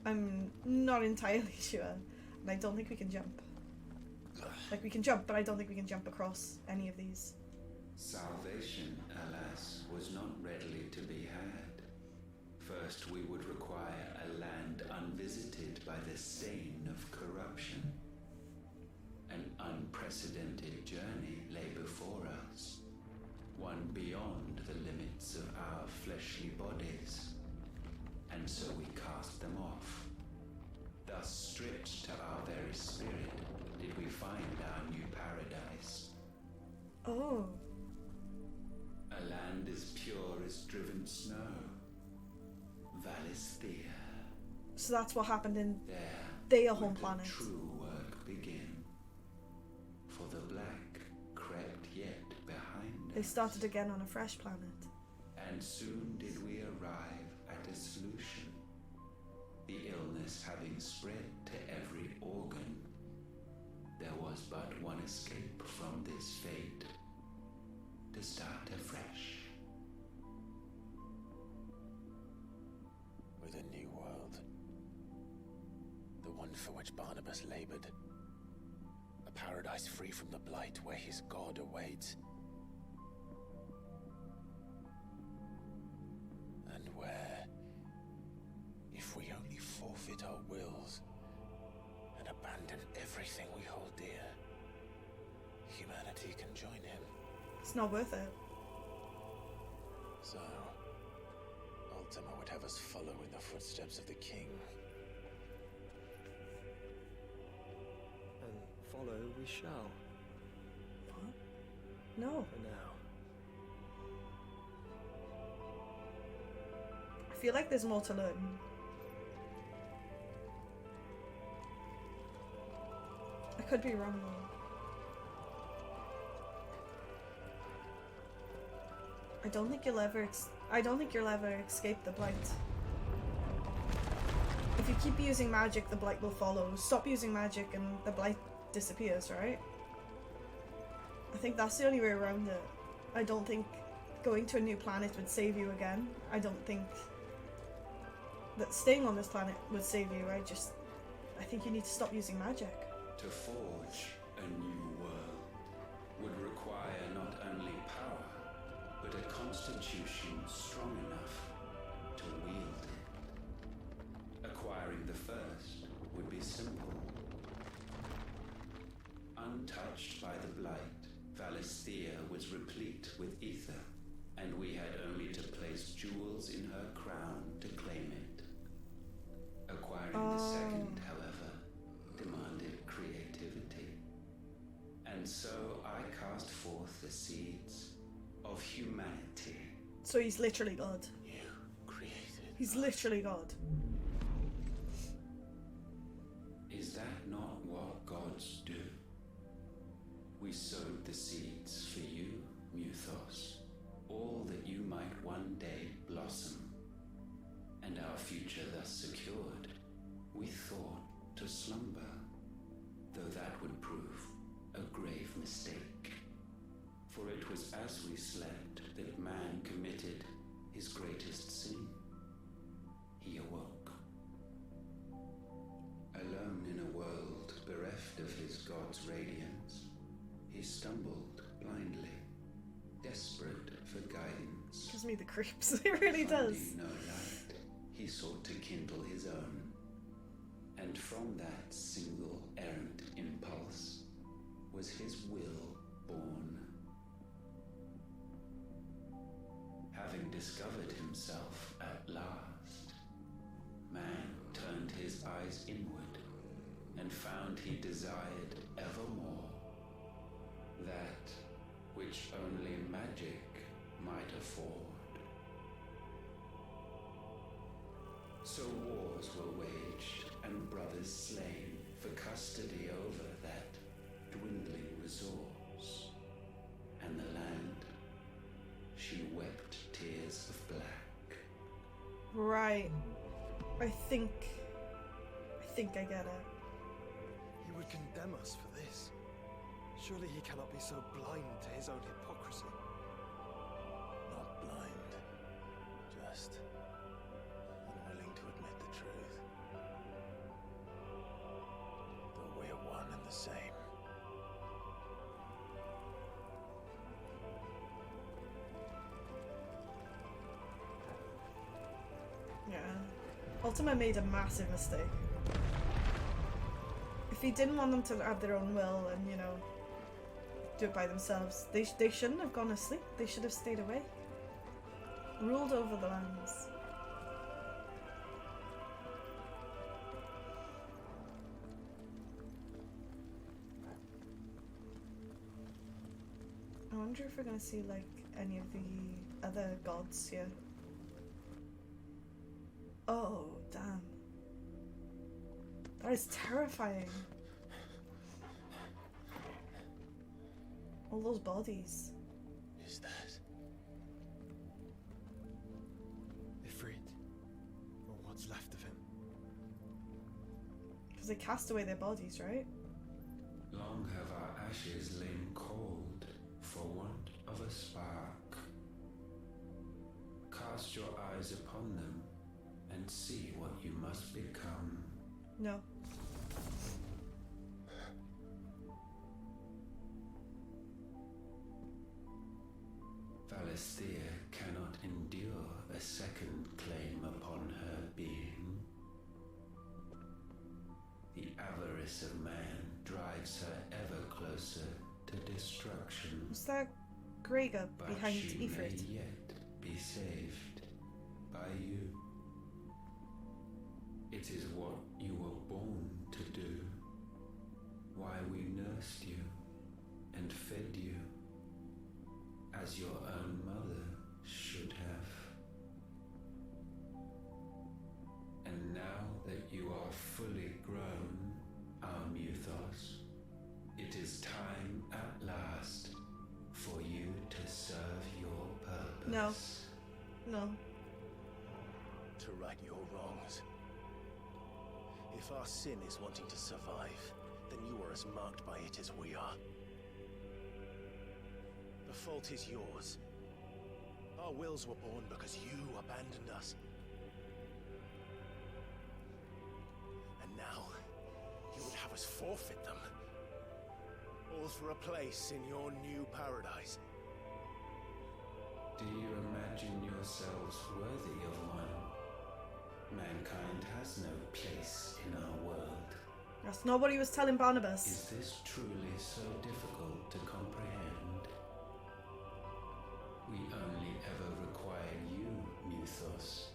I'm not entirely sure, and I don't think we can jump. Like, we can jump, but I don't think we can jump across any of these. Salvation, alas, was not readily to be had. First, we would require a land unvisited by the stain of corruption. An unprecedented journey lay before us, one beyond the limits of our fleshly bodies. And so we cast them off. Thus, stripped to our very spirit, did we find our new paradise. Oh. A land as pure as driven snow. Valisthea. So that's what happened in There their would home the planet. true work begin. For the black crept yet behind They us. started again on a fresh planet. And soon did we arrive at a solution. The illness having spread to every organ, there was but one escape from this fate: to start afresh. With a new world. The one for which Barnabas labored. A paradise free from the blight where his god awaits. And where, if we only forfeit our wills and abandon everything we hold dear, humanity can join him. It's not worth it. So, Ultima would have us follow in the footsteps of the king. And follow we shall, What? No. for now. I feel like there's more to learn. could be wrong though. I don't think you'll ever escape the blight. If you keep using magic, the blight will follow. Stop using magic and the blight disappears, right? I think that's the only way around it. I don't think going to a new planet would save you again. I don't think that staying on this planet would save you. I think you need to stop using magic. To forge a new world would require not only power, but a constitution strong enough to wield it. Acquiring the first would be simple. Untouched by the blight, Valisthea was replete with ether, and we had only to place jewels in her crown to claim it. Acquiring the second, however, demanded creativity. And so I cast forth the seeds of humanity. So he's literally God. You created. He's literally God. Is that not what gods do? We sowed the seeds for you, Muthos, all that you might one day blossom. And our future thus secured, we thought to slumber, though that would prove a grave mistake. For it was as we slept that man committed his greatest sin. He awoke. Alone in a world bereft of his God's radiance, he stumbled blindly, desperate for guidance. Gives me the creeps. It really does. Finding no light, he sought to kindle his own. And from that single errant impulse was his will born. Having discovered himself at last, man turned his eyes inward and found he desired evermore that which only magic might afford. So wars were waged and brothers slain for custody over that dwindling resource. And the land, she wept tears of black. Right. I think I get it. He would condemn us for this. Surely he cannot be so blind to his own hypocrisy. Not blind, just unwilling to admit the truth. Though we're one and the same. Yeah. Ultima made a massive mistake. If he didn't want them to have their own will and, you know, do it by themselves, they shouldn't have gone asleep. They should have stayed away. Ruled over the lands. I wonder if we're gonna see, like, any of the other gods here. Oh, damn. That is terrifying. All those bodies. Is that? Ifrit, or what's left of him. Because they cast away their bodies, right? Long have our ashes lain cold for want of a spark. Cast your eyes upon them and see what you must become. No. Valisthea cannot endure a second claim upon her being. The avarice of man drives her ever closer to destruction. Was that Gregor But behind she may Ifrit? yet be saved by you. It is what you were born to do, why we nursed you and fed you, as your own mother should have. And now that you are fully grown, our Muthos, It is time at last for you to serve your purpose. No. To right your wrongs. If our sin is wanting to survive, then you are as marked by it as we are. The fault is yours. Our wills were born because you abandoned us. And now, you would have us forfeit them. All for a place in your new paradise. Do you imagine yourselves worthy of one? Mankind has no place in our world. That's not what he was telling Barnabas. Is this truly so difficult to comprehend? We only ever require you, Muthos,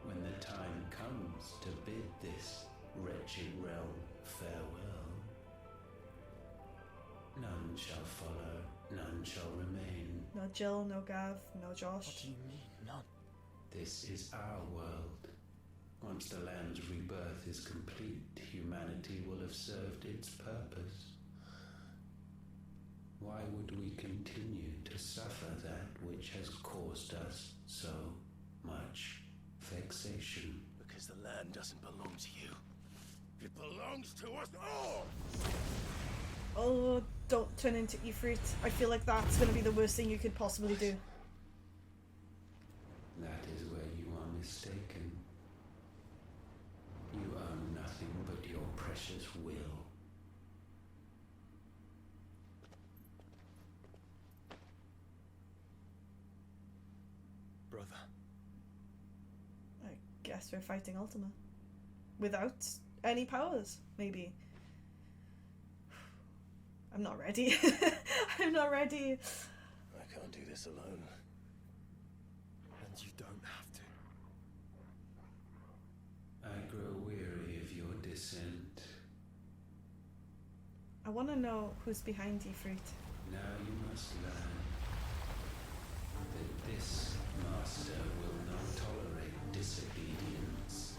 when the time comes to bid this wretched realm farewell. None shall follow, none shall remain. No Jill, no Gav, no Josh. What do you mean, none? This is our world. Once the land's rebirth is complete, humanity will have served its purpose. Why would we continue to suffer that which has caused us so much vexation? Because the land doesn't belong to you. It belongs to us all! Oh, don't turn into Ifrit. I feel like that's going to be the worst thing you could possibly do. That is where you are mistaken. You own nothing but your precious will. Brother. I guess we're fighting Ultima. Without any powers, maybe. I'm not ready. I'm not ready. I can't do this alone. And you don't have to. I grow weary of your dissent. I want to know who's behind Ifrit. Now you must learn that this master will not tolerate disobedience.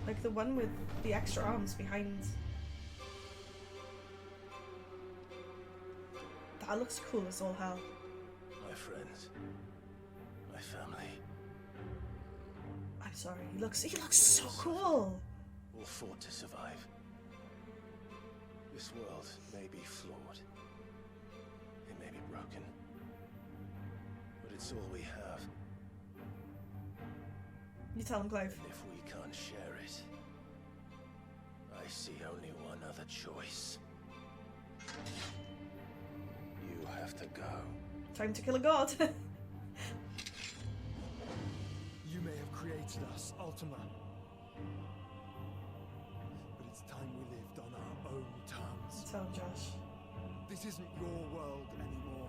Like the one with the extra arms behind. That looks cool as all hell. My friends. My family. I'm sorry, he looks so cool. All fought to survive. This world may be flawed. It may be broken. But it's all we have. You tell him, Clive. And if we can't share it, I see only one other choice. You have to go. Time to kill a god. You may have created us, Ultima. But it's time we lived on our own terms. Tell him, Josh. This isn't your world anymore.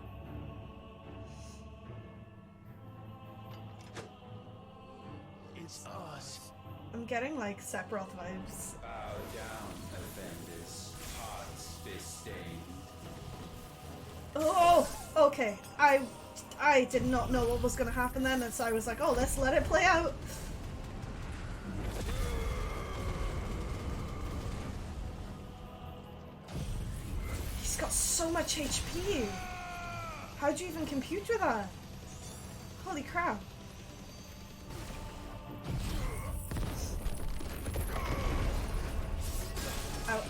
It's us. I'm getting like Sephiroth vibes. Bow down, offenders, hearts disdained. Oh, okay. I did not know what was going to happen then, and so I was like, oh, let's let it play out. He's got so much HP. How'd you even compute with that? Holy crap. Ow.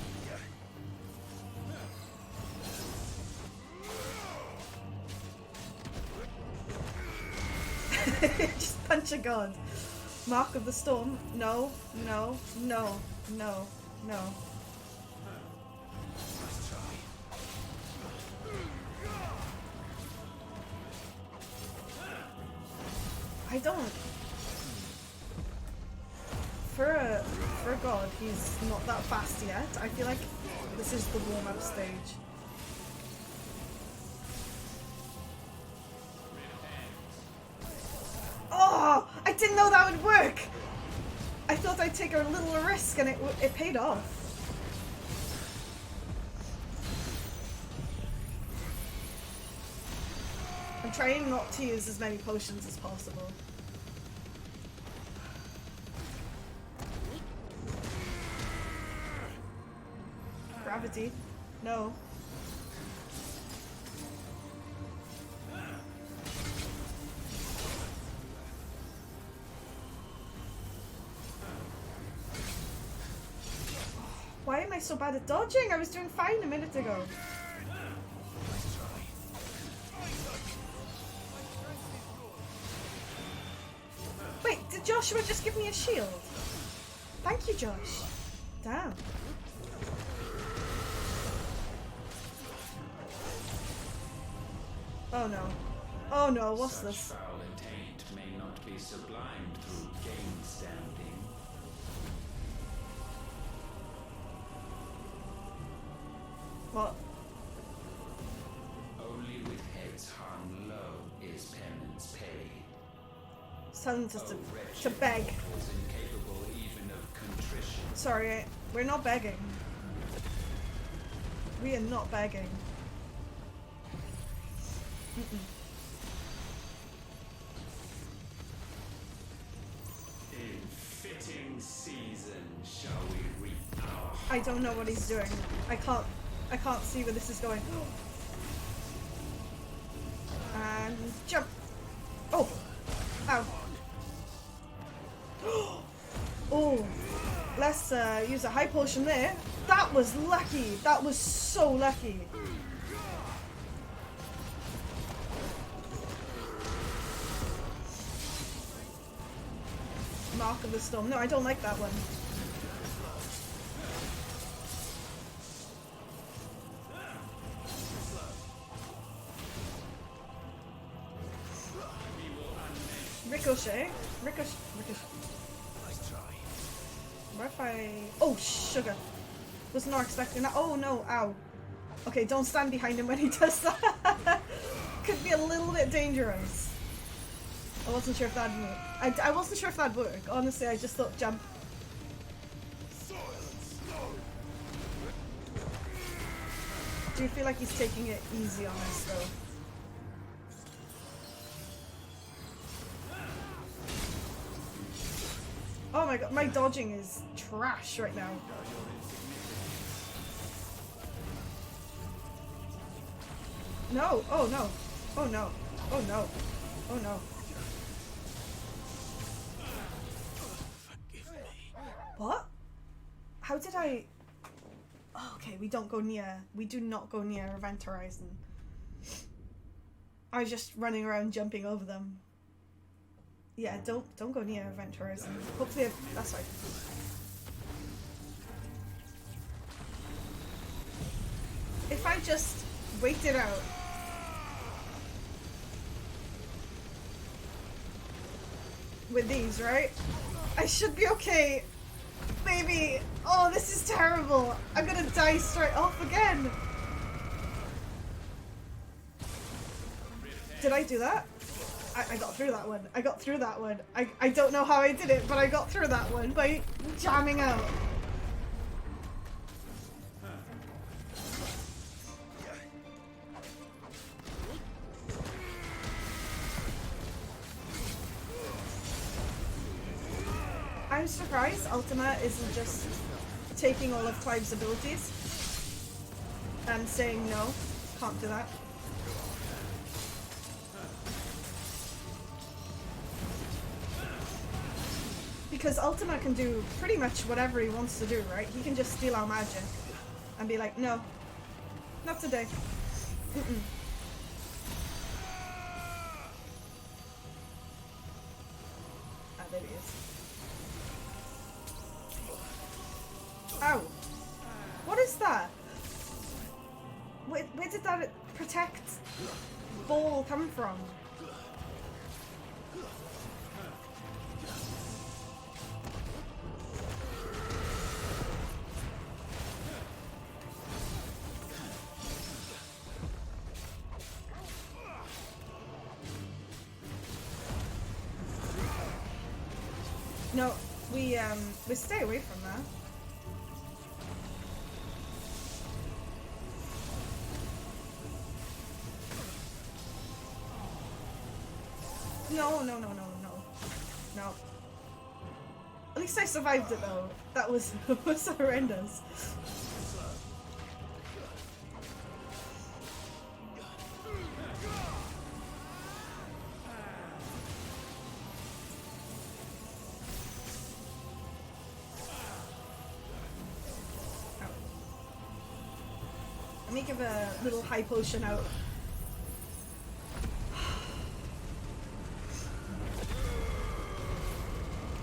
Just punch a god. Mark of the Storm. No, no, no, no, no. I don't. For a god, he's not that fast yet. I feel like this is the warm-up stage. Oh, I didn't know that would work. I thought I'd take a little risk, and it paid off. I'm trying not to use as many potions as possible. gravity. No. Why am I so bad at dodging? I was doing fine a minute ago. Wait, did Joshua just give me a shield? Thank you, Josh. Damn. Oh no. Oh no, what's Such this? foul intent may not be sublimed through game standing. What? Only with heads hung low is penance paid. Telling us Oh, to wretched beg. mortals incapable even of contrition. Sorry, we're not begging. We are not begging. Mm-mm. In fitting season shall we reap our I don't know what he's doing. I can't see where this is going. And jump. Oh. Ow. Oh. Let's use a high potion there. That was lucky. That was so lucky. Mark of the Storm. No, I don't like that one. Ricochet. Ricochet. What if I... Oh, sugar. Was not expecting that. Oh no, ow. Okay, don't stand behind him when he does that. Could be a little bit dangerous. I wasn't sure if that'd work. I wasn't sure if that'd work. Honestly, I just thought jump. Do you feel like he's taking it easy on us though? Oh my god, my dodging is trash right now. No, oh no, oh no, oh no, oh no. What? How did I... Oh, okay, we don't go near, we do not go near Event Horizon. I was just running around jumping over them. Yeah, don't go near Event Horizon. Hopefully, that's right. If I just wait it out. With these, right? I should be okay. Maybe. Oh, this is terrible. I'm gonna die straight off again. Did I do that? I got through that one. I got through that one. I don't know how I did it, but I got through that one by jamming out. I'm surprised Ultima isn't just taking all of Clive's abilities and saying no, can't do that. Because Ultima can do pretty much whatever he wants to do, right? He can just steal our magic and be like, no, not today. Mm-mm. Ah, there he is. Ow! What is that? Where did that protect ball come from? No, we stay away from that. No. At least I survived it though. That was horrendous. me give a little high potion out.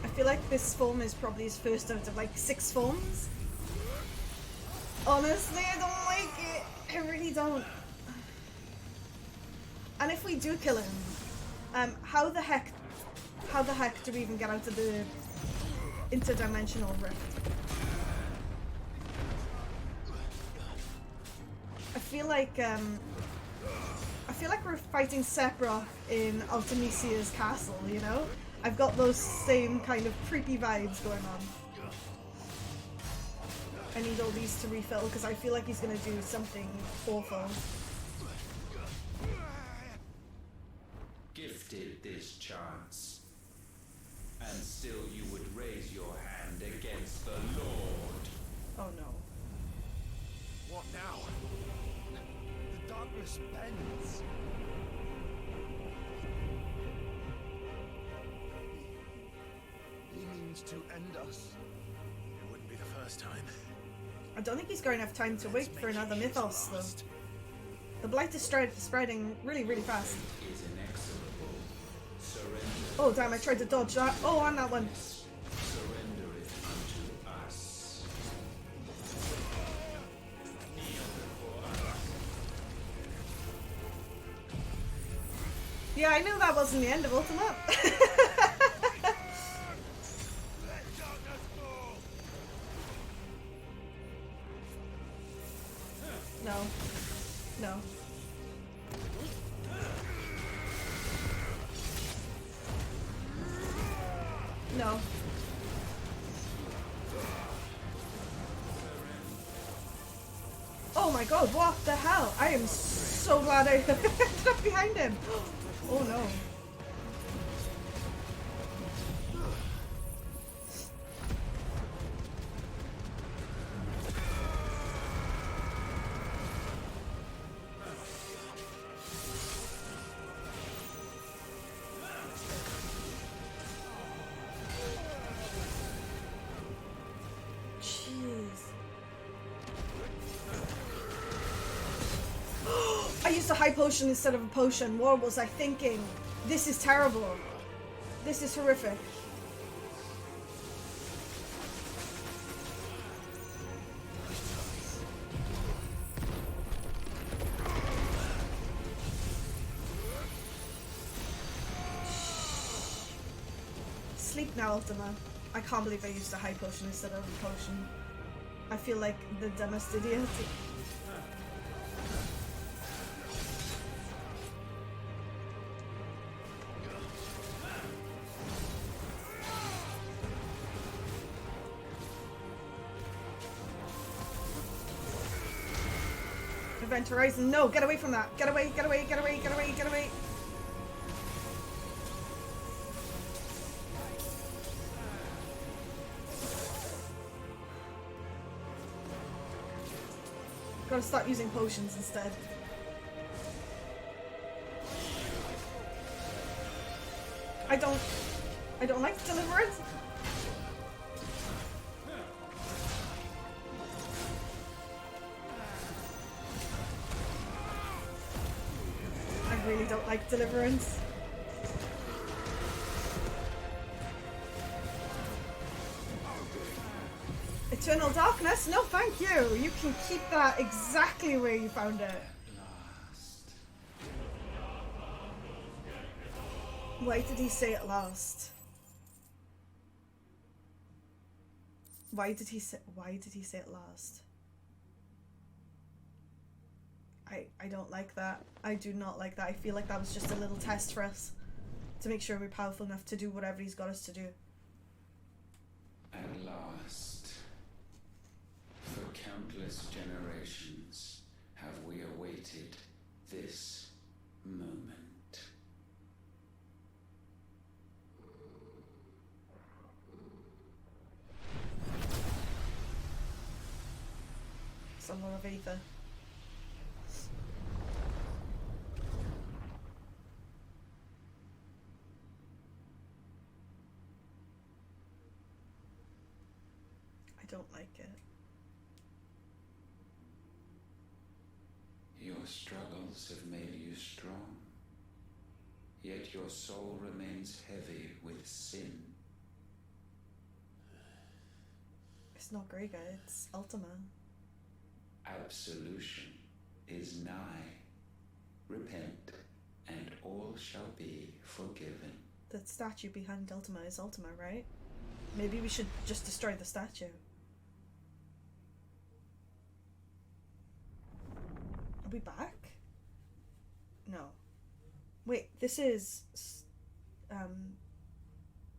I feel like this form is probably his first out of like 6 forms. Honestly, I don't like it. I really don't. And if we do kill him, how the heck do we even get out of the interdimensional rift? I feel like we're fighting Sephiroth in Ultimisia's castle, you know? I've got those same kind of creepy vibes going on. I need all these to refill because I feel like he's gonna do something awful. Gifted this chance, and still you would raise your hand against the Lord. Oh no. What now? The darkness bends. He means to end us. It wouldn't be the first time. I don't think he's going to have time to wait for another mythos, though. The blight is spreading really, really fast. Is inexorable. Surrender. Oh damn, I tried to dodge that. Oh, on that one. Surrender it unto us. Kneel before us. Yeah, I knew that wasn't the end of Ultima. No. No. No. Oh my god, what the hell? I am so glad I ended up behind him. Oh no. I used a high potion instead of a potion. What was I thinking? This is terrible. This is horrific. Sleep now, Ultima. I can't believe I used a high potion instead of a potion. I feel like the dumbest idiot. Event Horizon, no, get away from that. Get away, get away, get away, get away, get away. Gotta start using potions instead. I don't like Deliverance. I really don't like Deliverance. Eternal Darkness? No, thank you. You can keep that exactly where you found it. Last. Why did he say it last? Why did he say it last? I don't like that. I do not like that. I feel like that was just a little test for us to make sure we're powerful enough to do whatever he's got us to do. At last, for countless generations, have we awaited this moment. Some more of Aether. I don't like it. Your struggles have made you strong, yet your soul remains heavy with sin. It's not Grega, it's Ultima. Absolution is nigh. Repent, and all shall be forgiven. The statue behind Ultima is Ultima, right? Maybe we should just destroy the statue. Are we back? No. Wait, this is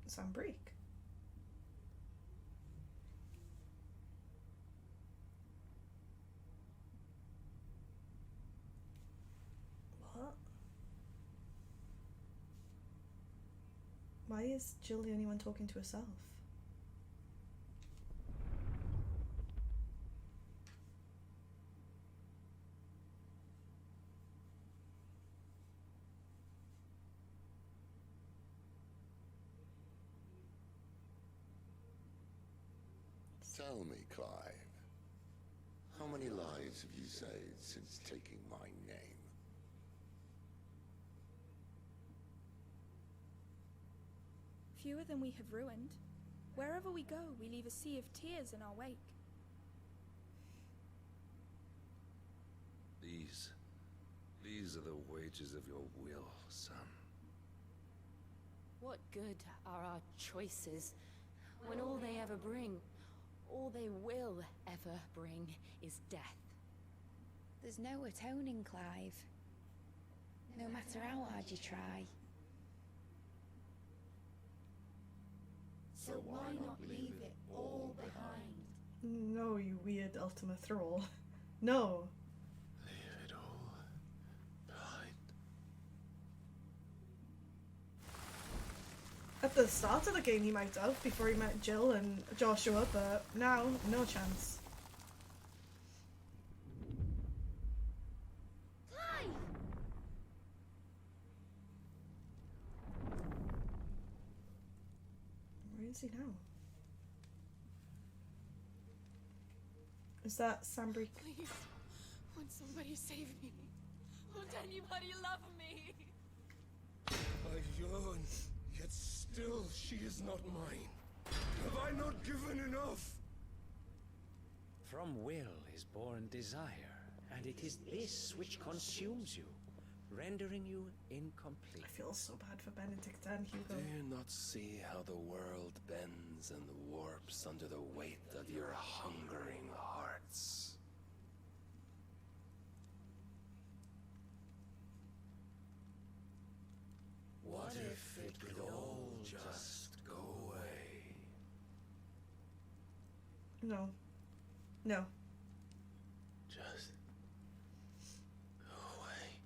Sanbreek. What? Why is Jill the only one talking to herself? Tell me, Clive, how many lives have you saved since taking my name? Fewer than we have ruined. Wherever we go, we leave a sea of tears in our wake. These are the wages of your will, son. What good are our choices when all they ever bring, all they will ever bring, is death? There's no atoning, Clive. No matter how hard you try. So why not leave it all behind? No, you weird Ultima Thrall. No. Leave it all behind. At the start of the game he might have, before he met Jill and Joshua, but now, no chance. Clive! Where is he now? Is that Sanbreek? Please, won't somebody save me? Won't anybody love me? I've yearned, yet still she is not mine. Have I not given enough? From will is born desire, and it is this which consumes you, rendering you incomplete. I feel so bad for Benedict and Hugo. Do you not see how the world bends and warps under the weight of your hungering hearts? What if it could all just go away? No. No. Just go away.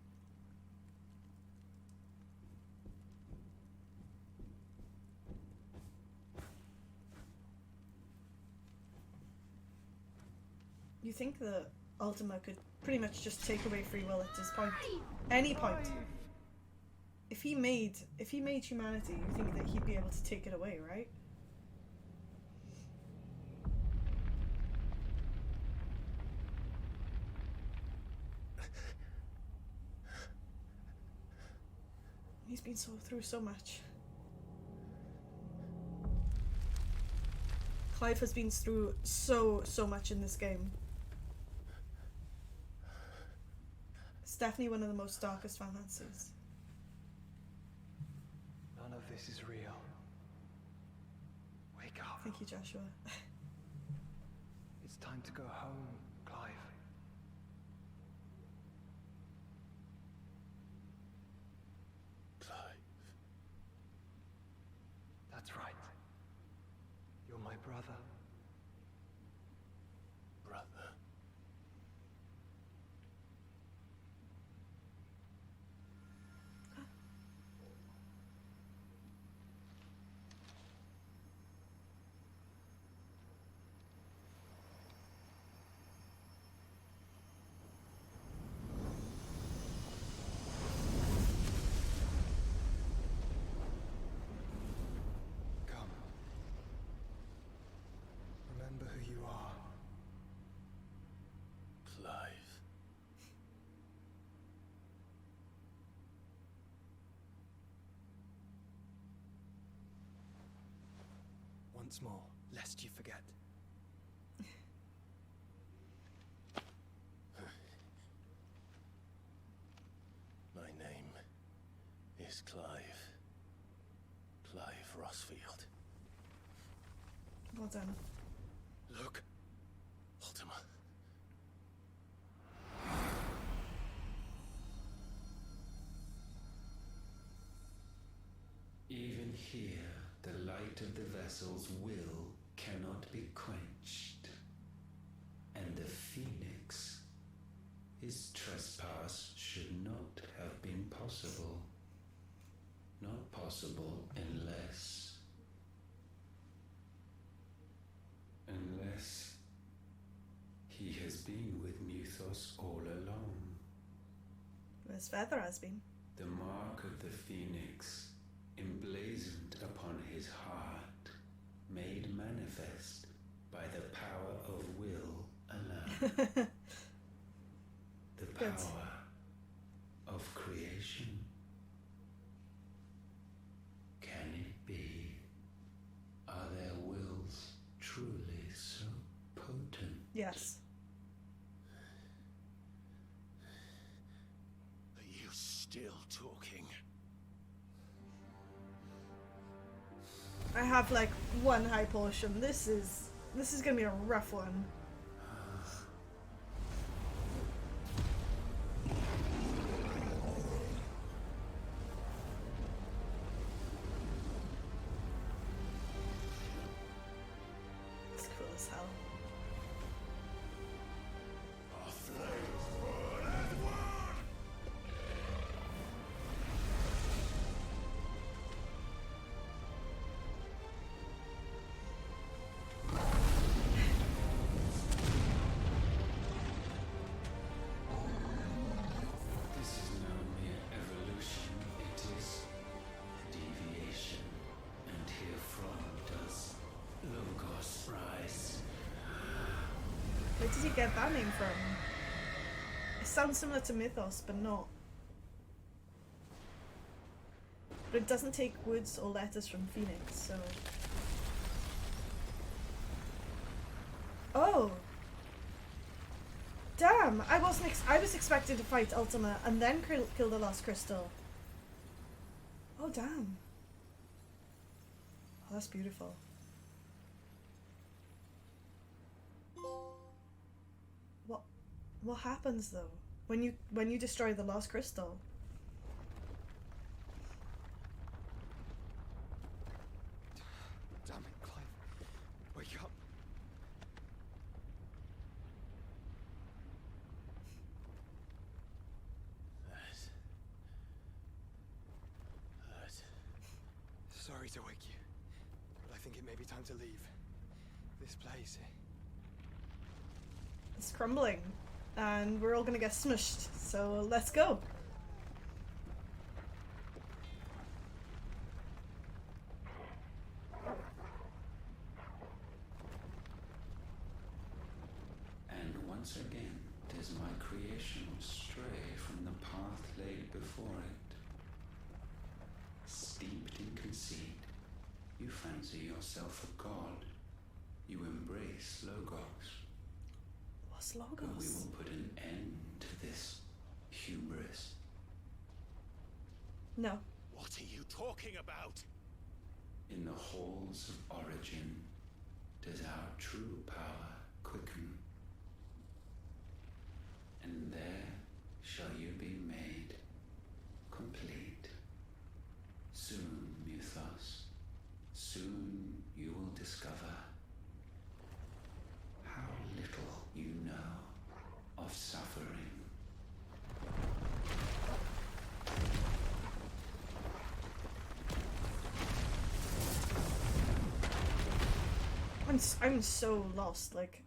You think the Ultima could pretty much just take away free will at this point? Any point. If he made humanity, you think that he'd be able to take it away, right? He's been through so much. Clive has been through so much in this game. It's definitely one of the most darkest romances. None of this is real. Wake up. Thank you, Joshua. It's time to go home, Clive. Clive. That's right. You're my brother. Brother. Come. once more, lest you forget. My name is Clive. Clive Rossfield. Well done. Look, Ultima. Even here, the light of the vessel's will cannot be quenched. And the Phoenix, his trespass should not have been possible. Not possible unless he has been with Mythos all along. His feather has been. The mark of the Phoenix, emblazoned upon his heart, made manifest by the power of will alone. The power of creation. Can it be? Are their wills truly so potent? Yes. Are you still talking? I have like one high potion. This is gonna be a rough one. It's cool as hell. Our flames burn as one! This is no mere evolution, it is deviation. And herefrom does Logos rise. Where did he get that name from? It sounds similar to Mythos, but not. But it doesn't take words or letters from Phoenix, so. Oh! Damn! I was expected to fight Ultima and then kill the Lost Crystal. Oh, damn. Oh, that's beautiful. What happens though when you destroy the Lost Crystal? Damn it, Clive. Wake up. That. Sorry to wake you, but I think it may be time to leave. This place. It's crumbling, and we're all gonna get smushed. So let's go. And once again does my creation stray from the path laid before it. Steeped in conceit, you fancy yourself a god. You embrace Logos. What's But we Logos? will put an end to this hubris. No. What are you talking about? In the halls of origin does our true power quicken. And there shall you be made complete. Soon, Mythos, soon you will discover how little you know of suffering. I'm so lost. Like,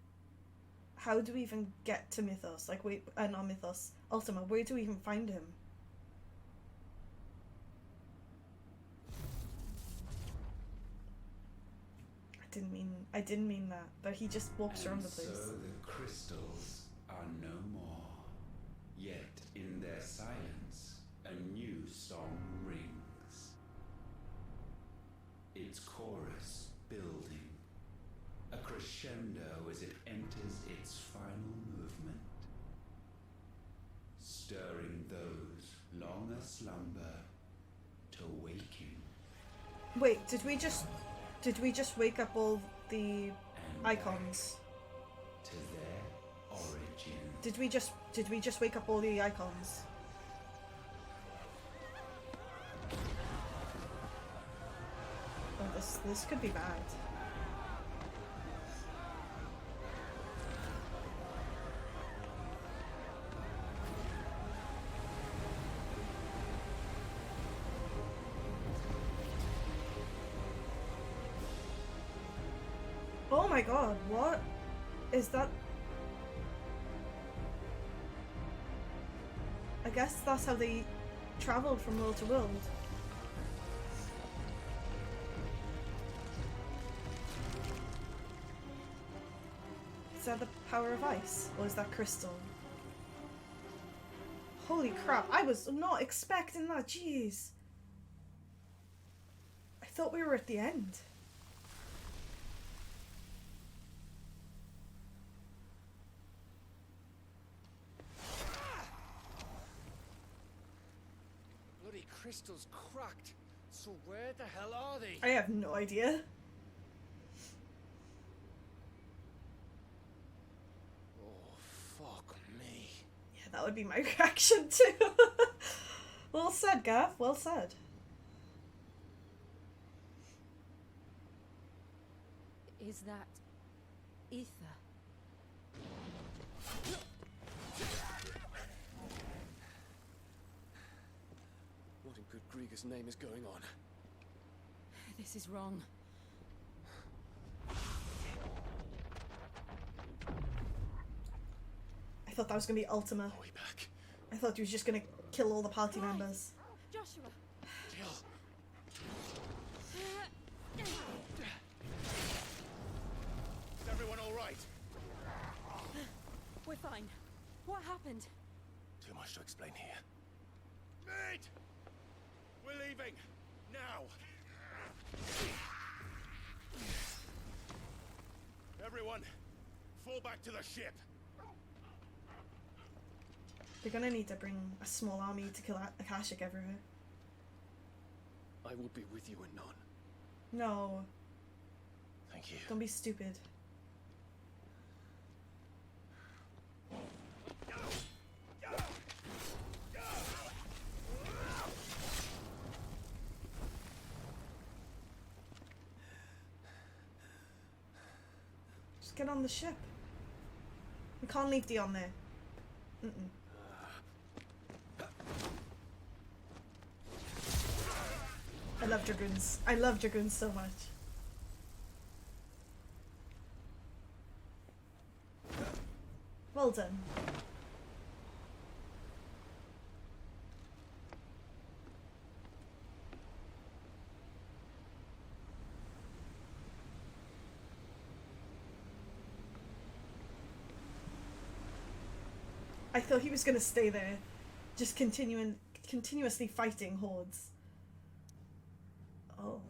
how do we even get to Mythos? Like, wait, not Mythos, Ultima. Where do we even find him? I didn't mean that. But he just walks around the place. So the crystals are no more. Yet in their silence, a new song rings. Its chorus building, a crescendo as it enters its final movement, stirring those long aslumber to waking. Wait, did we just wake up all the icons? To their origin. Did we just wake up all the icons? Oh, this could be bad. Oh my god, what is that? I guess that's how they traveled from world to world. Is that the power of ice? Or is that crystal? Holy crap, I was not expecting that, jeez. I thought we were at the end. Bloody crystal's cracked. So where the hell are they? I have no idea. Oh, fuck me. Yeah, that would be my reaction too. Well said, Gav. Well said. Is that ether? What in good Grieger's name is going on? This is wrong. I thought that was gonna be Ultima. Are we back? I thought he was just gonna kill all the party members. Joshua! Jill! Is everyone all right? We're fine. What happened? Too much to explain here. Mate! We're leaving! Now! Everyone, fall back to the ship! They're gonna need to bring a small army to kill Akashic everywhere. I will be with you anon. No. Thank you. Don't be stupid. Just get on the ship. We can't leave Dion there. Mm-mm. I love Dragoons. I love Dragoons so much. Well done. I thought he was gonna stay there, just continuously fighting hordes. Oh.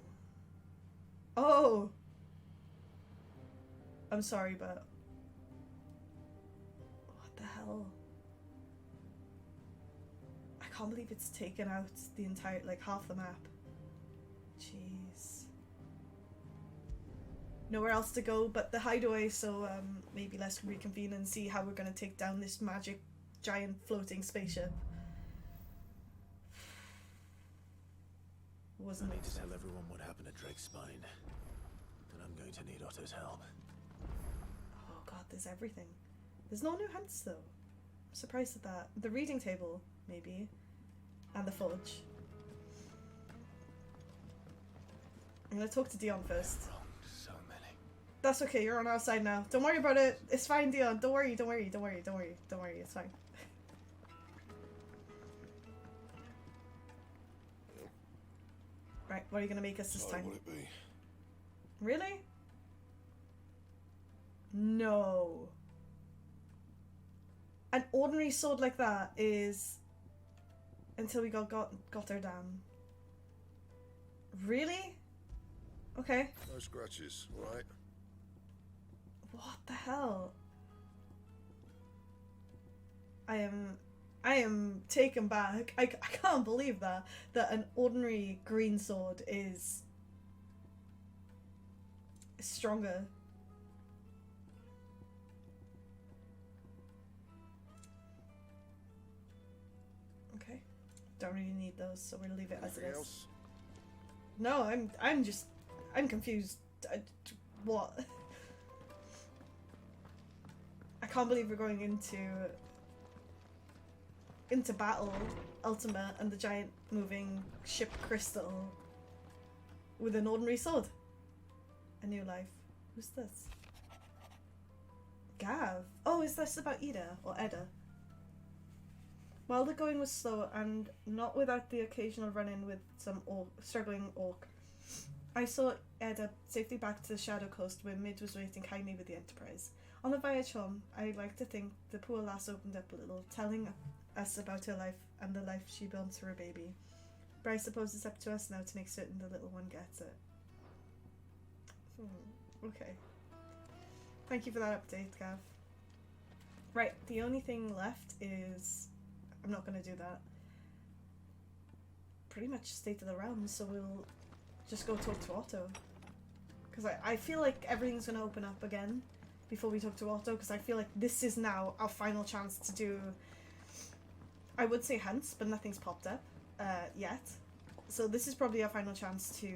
Oh! I'm sorry, but... What the hell? I can't believe it's taken out the entire, like, half the map. Jeez. Nowhere else to go but the hideaway, so maybe let's reconvene and see how we're gonna take down this magic giant floating spaceship. Wasn't I need it? to tell everyone what happened at Drake's Spine. And I'm going to need Otto's help. Oh god, there's everything. There's no new hints though. I'm surprised at that. The reading table, maybe. And the forge. I'm gonna talk to Dion first. So many. That's okay, you're on our side now. Don't worry about it. It's fine, Dion. Don't worry, don't worry, don't worry, don't worry, don't worry, it's fine. Right, what are you gonna make us this time? Would it be? Really? No. An ordinary sword like that is until we got her down. Really? Okay. No scratches, right? What the hell? I am taken back. I can't believe that an ordinary green sword is stronger. Okay. Don't really need those, so we'll leave it as it Anything is. else? No, I'm confused. What? I can't believe we're going into battle, Ultima, and the giant moving ship Crystal with an ordinary sword. A new life. Who's this? Gav. Oh, is this about Ida or Edda? While the going was slow and not without the occasional run-in with some struggling orc, I saw Edda safely back to the Shadow Coast where Mid was waiting kindly with the Enterprise. On the voyage home, I like to think the poor lass opened up a little, telling us about her life and the life she built for her baby. But I suppose it's up to us now to make certain the little one gets it. Okay. Thank you for that update, Gav. Right, the only thing left is... I'm not going to do that. Pretty much State of the Realm, so we'll just go talk to Otto. Because I feel like everything's going to open up again before we talk to Otto, because I feel like this is now our final chance to do... I would say hunts, but nothing's popped up yet. So this is probably our final chance to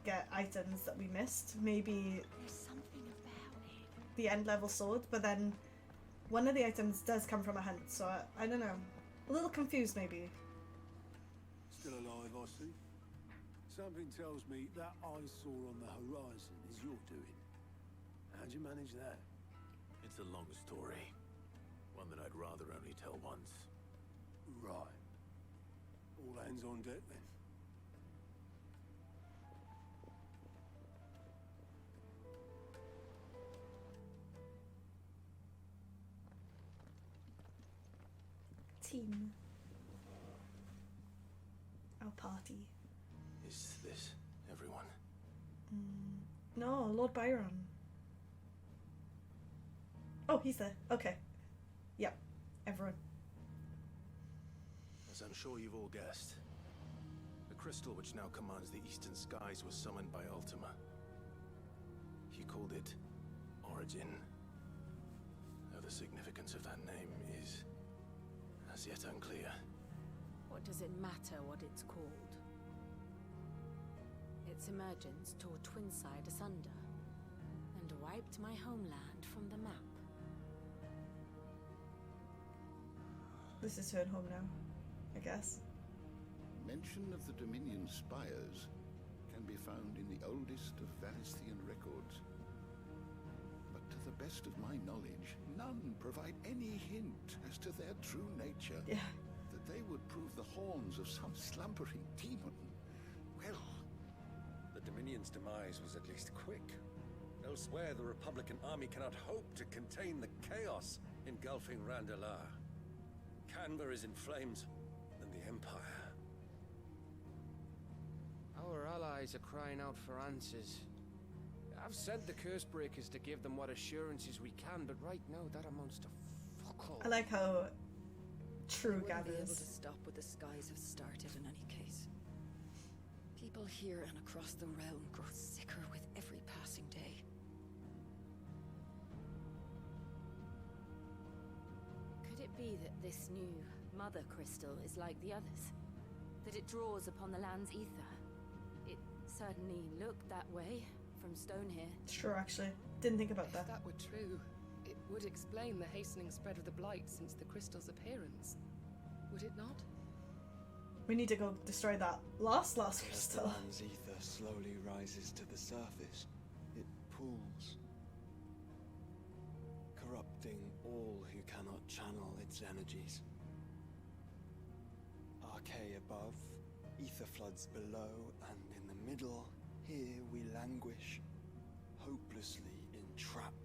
get items that we missed. Maybe There's something about it. the end level sword, but then one of the items does come from a hunt, so I don't know. A little confused maybe. Still alive, I see. Something tells me that eyesore on the horizon is your doing. How'd you manage that? It's a long story. One that I'd rather only tell once. Right. All hands on deck then. Team. Our party. Is this everyone? No, Lord Byron. Oh, he's there. Okay. Yep. Everyone. As I'm sure you've all guessed, the crystal which now commands the eastern skies was summoned by Ultima. He called it Origin. Though the significance of that name is as yet unclear. What does it matter what it's called? Its emergence tore Twinside asunder and wiped my homeland from the map. This is her home now, I guess. Mention of the Dominion spires can be found in the oldest of Valisthian records. But to the best of my knowledge, none provide any hint as to their true nature. Yeah. That they would prove the horns of some slumbering demon. Well, The Dominion's demise was at least quick. Elsewhere, the Republican army cannot hope to contain the chaos engulfing Randalar. Canberra is in flames, and the Empire. Our allies are crying out for answers. I've sent the curse breakers to give them what assurances we can, but right now that amounts to fuck all. I like how true Gav Be able to is. stop what the skies have started in any case. People here and across the realm grow sicker with every passing day. Could it be that this new mother crystal is like the others? That it draws upon the land's ether? It certainly looked that way from stone here. It's true, actually. Didn't think about If that. that were true, it would explain the hastening spread of the blight since the crystal's appearance. Would it not? We need to go destroy that last As the crystal. land's ether slowly rises to the surface, it pools, corrupting all who cannot channel its energies. Archay above, ether floods below, and in the middle, here we languish, hopelessly entrapped.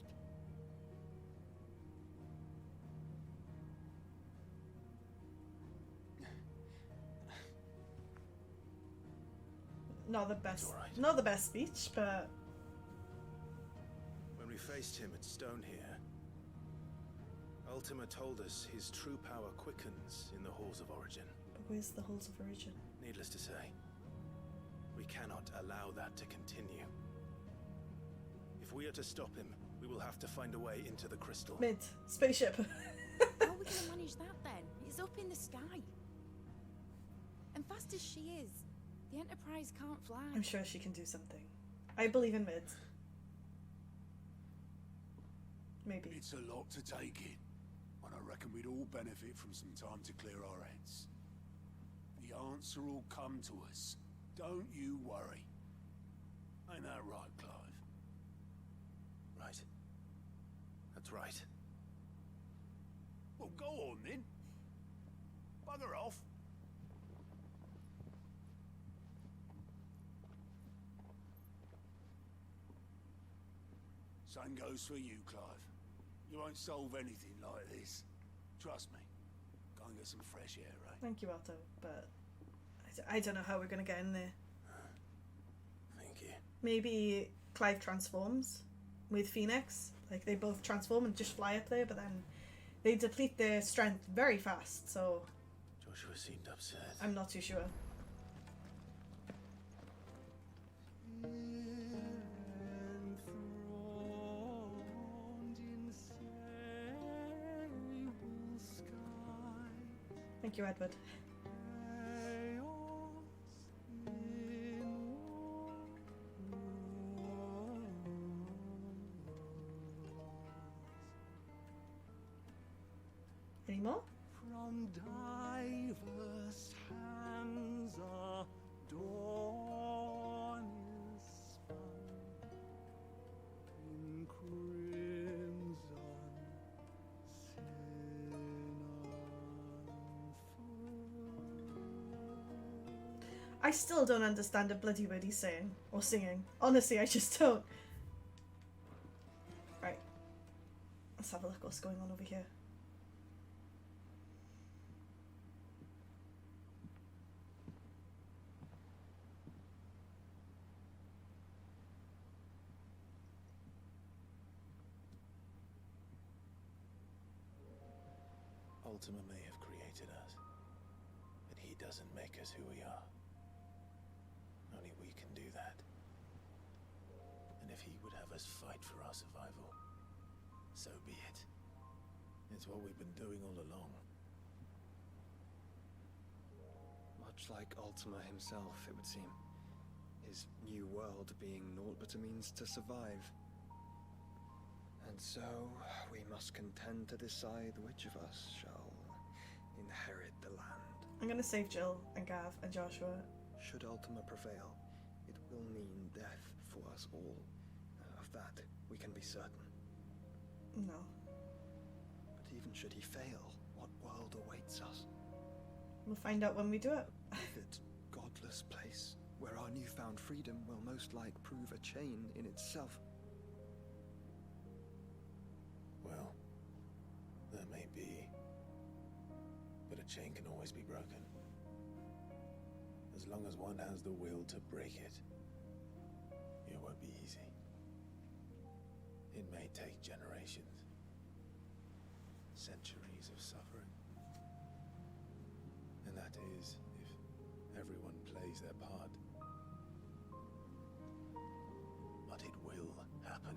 Not the best. all right. Not the best speech, but When we faced him at Stone here, Ultima told us his true power quickens in the Halls of Origin. where's the Halls of Origin? Needless to say, we cannot allow that to continue. If we are to stop him, we will have to find a way into the crystal. Mid spaceship. How are we going to manage that then? It's up in the sky. And fast as she is, the Enterprise can't fly. I'm sure she can do something. I believe in Mid. Maybe. It's a lot to take in, and I reckon we'd all benefit from some time to clear our heads. The answer will come to us. Don't you worry. Ain't that right, Clive? Right. That's right. Well, go on then. Bugger off. Same goes for you, Clive. You won't solve anything like this. Trust me. Go and get some fresh air, right? Thank you, Otto, but I don't know how we're gonna get in there. Thank you. Maybe Clive transforms with Phoenix. Like, they both transform and just fly up there, but then they deplete their strength very fast, so Joshua seemed upset. I'm not too sure. Thank you, Edward. Any more? From diverse hands a dawn is spun in crimson sin I still don't understand a bloody word he's saying or singing. Honestly, I just don't. Right. Let's have a look what's going on over here. Ultima may have created us, but he doesn't make us who we are. Only we can do that. And if he would have us fight for our survival, so be it. It's what we've been doing all along. Much like Ultima himself, it would seem. His new world being naught but a means to survive. And so, we must contend to decide which of us shall inherit the land. I'm gonna save Jill and Gav and Joshua. Should Ultima prevail, it will mean death for us all. Of that, we can be certain. No. But even should he fail, what world awaits us? We'll find out when we do it. That godless place, where our newfound freedom will most like prove a chain in itself. Well, there may be, but a chain can always be broken. As long as one has the will to break it, it won't be easy. It may take generations, centuries of suffering. And that is if everyone plays their part. But it will happen.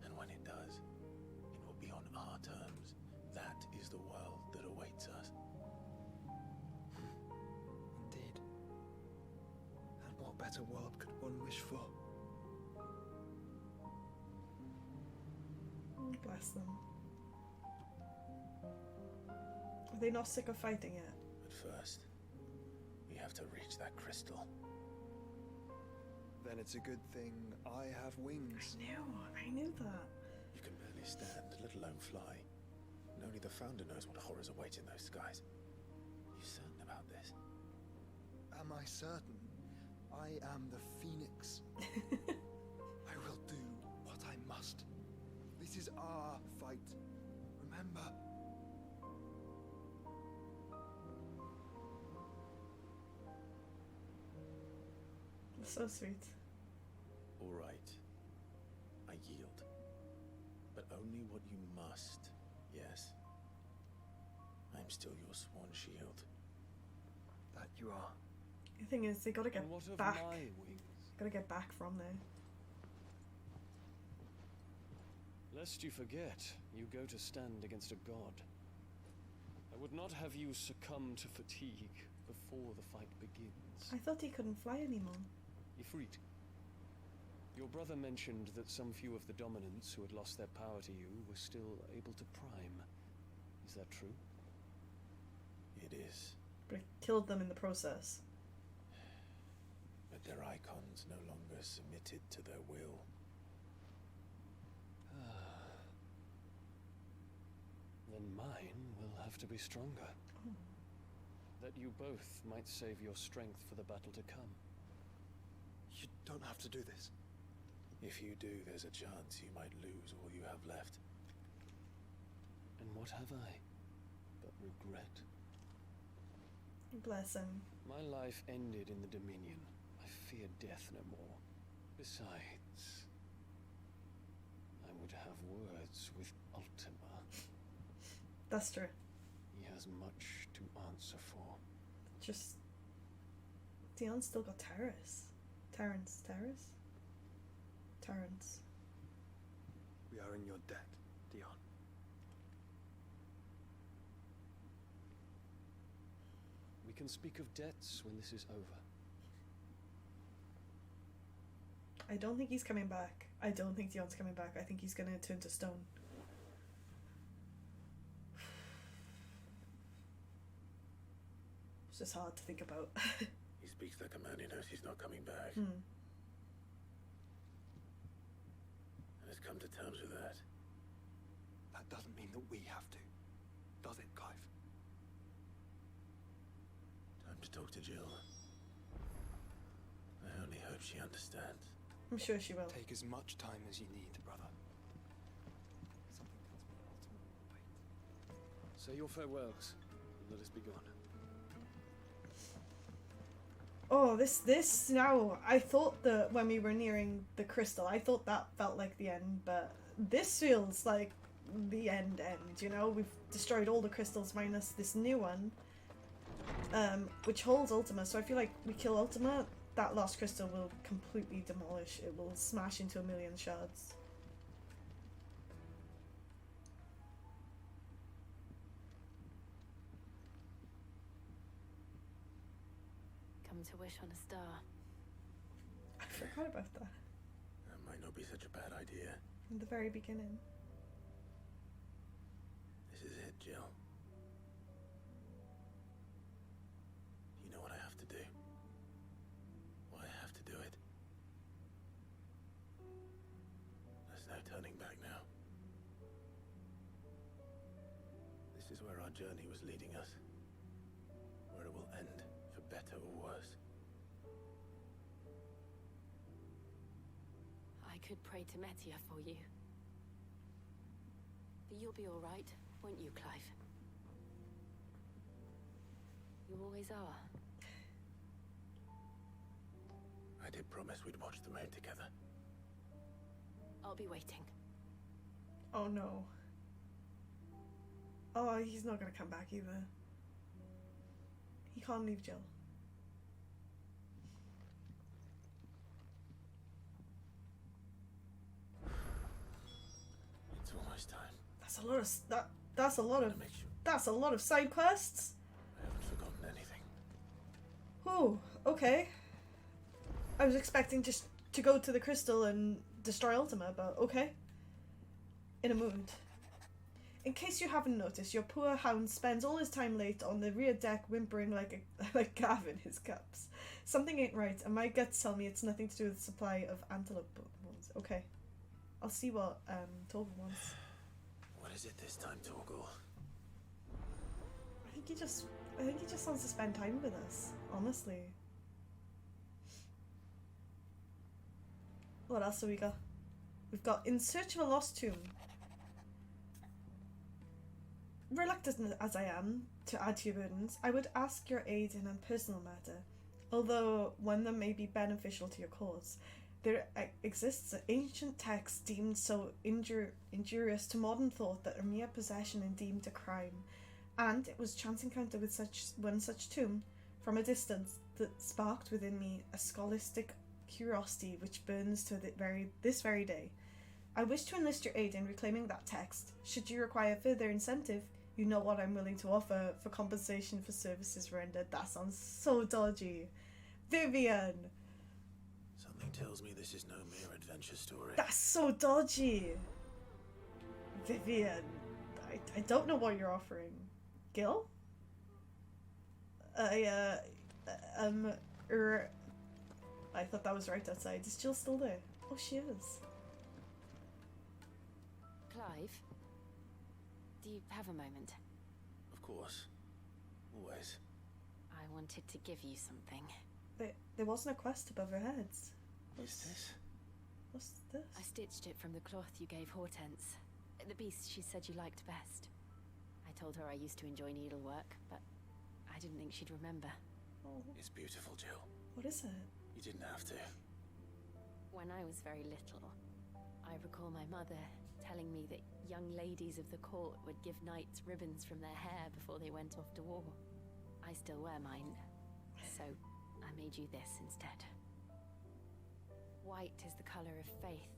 And when it does, it will be on our terms. That is the world that awaits us. Indeed. And what better world could one wish for? Bless them. Are they not sick of fighting yet? But first, we have to reach that crystal. Then it's a good thing I have wings. I knew that. You can barely stand, let alone fly. And only the Founder knows what horrors await in those skies. Are you certain about this? Am I certain? I am the Phoenix. I will do what I must. This is our fight. Remember. So sweet. All right. I yield. But only what you must, yes? I'm still your sworn shield. That you are. The thing is, they gotta get And what of back. my wings? Gotta get back from there. Lest you forget, you go to stand against a god. I would not have you succumb to fatigue before the fight begins. I thought he couldn't fly anymore. Ifrit, your brother mentioned that some few of the dominants who had lost their power to you were still able to prime. Is that true? It is. But it killed them in the process. But their icons no longer submitted to their will. Then mine will have to be stronger. That you both might save your strength for the battle to come. You don't have to do this. If you do, there's a chance you might lose all you have left. And what have I but regret? Bless him. My life ended in the Dominion. I fear death no more. Besides, I would have words with Ultima. That's true. He has much to answer for. Just... Dion's still got Terrace. Terrence. We are in your debt, Dion. We can speak of debts when this is over. I don't think he's coming back. I don't think Dion's coming back. I think he's gonna turn to stone. It's just hard to think about. He speaks like a man who knows he's not coming back. Hmm. And has come to terms with that. That doesn't mean that we have to, does it, Clive? Time to talk to Jill. I only hope she understands. I'm sure she will. Take as much time as you need, brother. Something tells me Ultima will wait. Say your farewells, and let us be gone. Oh, this now, I thought that when we were nearing the crystal, I thought that felt like the end, but this feels like the end, you know? We've destroyed all the crystals minus this new one, which holds Ultima, so I feel like we kill Ultima, that last crystal will completely demolish, it will smash into 1,000,000 shards. To wish on a star. I forgot about that. That might not be such a bad idea. From the very beginning. This is it, Jill. You know what I have to do. Why I have to do it. There's no turning back now. This is where our journey was leading us. Where it will end, for better or worse. I could pray to Metia for you. But you'll be alright, won't you, Clive? You always are. I did promise we'd watch the moon together. I'll be waiting. Oh no. Oh, he's not gonna come back either. He can't leave Jill. It's almost time. That's a lot of that's a lot of side quests. I haven't forgotten anything. Oh, okay. I was expecting just to go to the crystal and destroy Ultima, but okay. In a mood. In case you haven't noticed, your poor hound spends all his time late on the rear deck whimpering like Gav in his cups. Something ain't right, and my guts tell me it's nothing to do with the supply of antelope bones. Okay. I'll see what Torgal wants. What is it this time, Torgal? I think he just wants to spend time with us, honestly. What else have we got? We've got In Search of a Lost Tomb. Reluctant as I am to add to your burdens, I would ask your aid in a personal matter. Although one of them may be beneficial to your cause, there exists an ancient text deemed so injurious to modern thought that a mere possession is deemed a crime, and it was chance encounter with one such tomb from a distance that sparked within me a scholastic curiosity which burns to this very day. I wish to enlist your aid in reclaiming that text. Should you require further incentive, you know what I'm willing to offer for compensation for services rendered. That sounds so dodgy. Vivian! Something tells me this is no mere adventure story. That's so dodgy! Vivian, I don't know what you're offering. Gil? I thought that was right outside. Is Jill still there? Oh, she is. Clive, do you have a moment? Of course. Always. I wanted to give you something. There wasn't a quest above our heads. What's this? What's this? I stitched it from the cloth you gave Hortense. The piece she said you liked best. I told her I used to enjoy needlework, but I didn't think she'd remember. Oh. It's beautiful, Jill. What is it? You didn't have to. When I was very little, I recall my mother telling me that young ladies of the court would give knights ribbons from their hair before they went off to war. I still wear mine, so I made you this instead. White is the color of faith.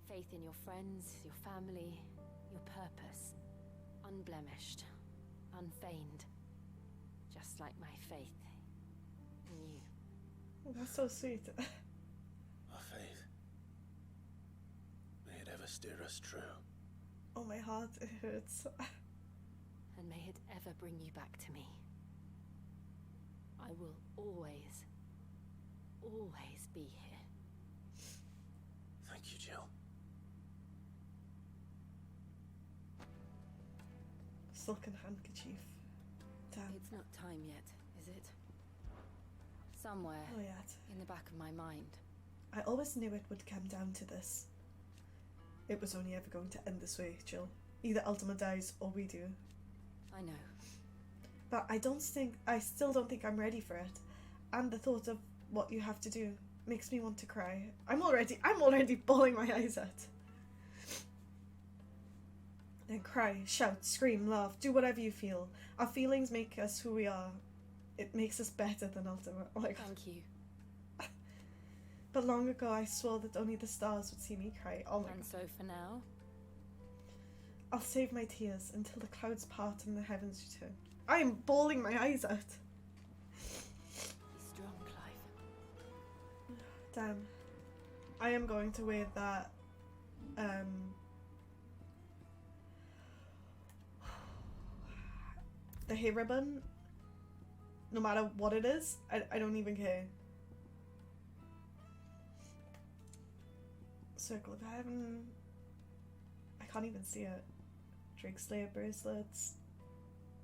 Faith in your friends, your family, your purpose. Unblemished, unfeigned. Just like my faith in you. Oh, that's so sweet. Our faith. May it ever steer us true. Oh, my heart, it hurts. And may it ever bring you back to me. I will always, always be here. Thank you, Jill. Silken handkerchief. Damn. It's not time yet, is it? Somewhere Not yet. in the back of my mind. I always knew it would come down to this. It was only ever going to end this way, Jill. Either Ultima dies or we do. I know. But I still don't think I'm ready for it. And the thought of what you have to do makes me want to cry. I'm already bawling my eyes out. Then cry, shout, scream, laugh, do whatever you feel. Our feelings make us who we are. It makes us better than Ultima. Oh my god. Thank you. But long ago I swore that only the stars would see me cry. Oh my god. And so for now? I'll save my tears until the clouds part and the heavens return. I am bawling my eyes out. Be strong, Clive. Damn. I am going to wear that, the hair ribbon. No matter what it is, I don't even care. Circle of Heaven. I can't even see it. Drake Slayer bracelets.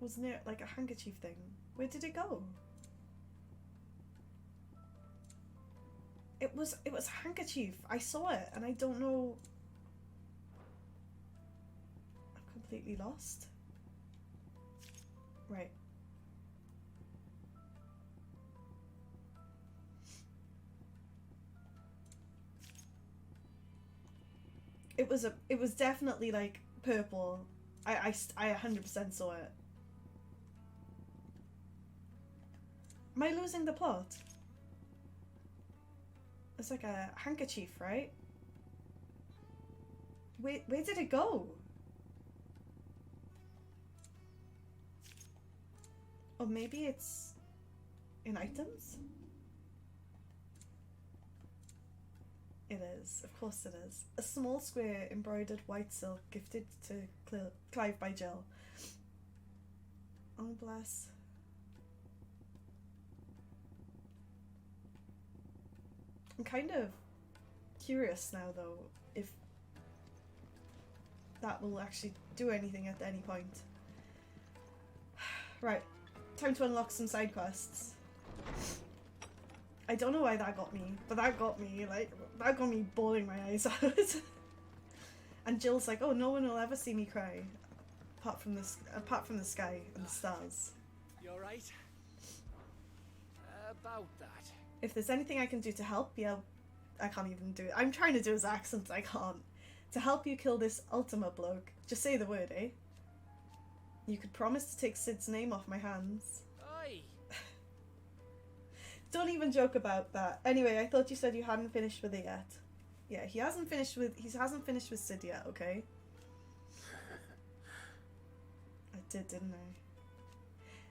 Wasn't it like a handkerchief thing? Where did it go? It was a handkerchief. I saw it and I don't know. I'm completely lost. Right. It was definitely like purple. I 100% saw it. Am I losing the plot? It's like a handkerchief, right? Where did it go? Or maybe it's in items? It is, of course it is. A small square embroidered white silk gifted to Clive by Jill. Oh bless. I'm kind of curious now though if that will actually do anything at any point. Right, time to unlock some side quests. I don't know why that got me, but that got me, like, that got me bawling my eyes out. And Jill's like, oh, no one will ever see me cry, apart from the sky and the stars. You alright? about that. If there's anything I can do to help, yeah, I can't even do it. I'm trying to do his accent, I can't. To help you kill this Ultima bloke, just say the word, eh? You could promise to take Sid's name off my hands. Aye. Don't even joke about that. Anyway, I thought you said you hadn't finished with it yet. Yeah, he hasn't finished with Sid yet, okay? I did, didn't I?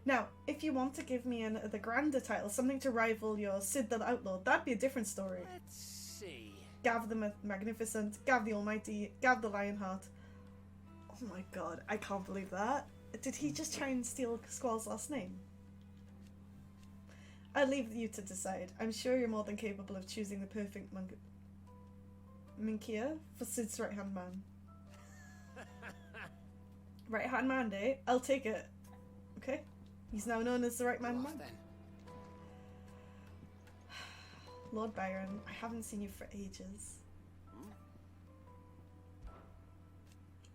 Now, if you want to give me the grander title, something to rival your Sid the Outlaw, that'd be a different story. Let's see. Gav the Magnificent, Gav the Almighty, Gav the Lionheart. Oh my god, I can't believe that. Did he just try and steal Squall's last name? I'll leave you to decide. I'm sure you're more than capable of choosing the perfect Minkia for Sid's right-hand man. Right-hand man, eh? I'll take it. Okay? He's now known as the right-hand man. Lord Byron, I haven't seen you for ages.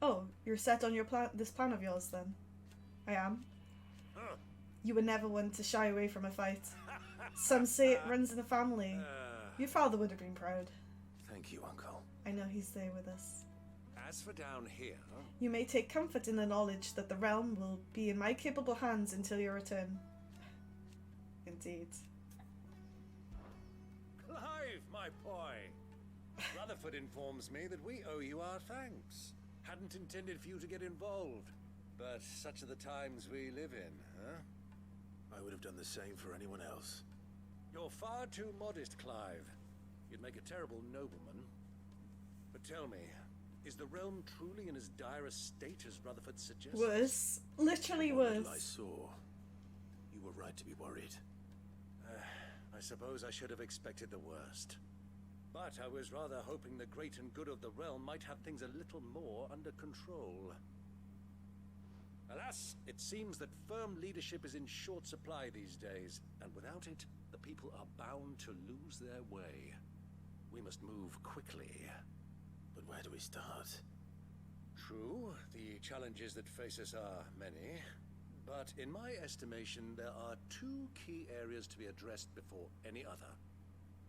Oh, you're set on your this plan of yours then? I am. You were never one to shy away from a fight. Some say it runs in the family. Your father would have been proud. Thank you, Uncle. I know he's there with us. As for down here... You may take comfort in the knowledge that the realm will be in my capable hands until your return. Indeed. Clive, my boy! Rutherford informs me that we owe you our thanks. Hadn't intended for you to get involved, but such are the times we live in, huh? I would have done the same for anyone else. You're far too modest, Clive. You'd make a terrible nobleman. But tell me, is the realm truly in as dire a state as Rutherford suggests? Worse. Literally What worse. little I saw. You were right to be worried. I suppose I should have expected the worst. But I was rather hoping the great and good of the realm might have things a little more under control. Alas, it seems that firm leadership is in short supply these days, and without it, the people are bound to lose their way. We must move quickly. But where do we start? True, the challenges that face us are many, but in my estimation, there are two key areas to be addressed before any other.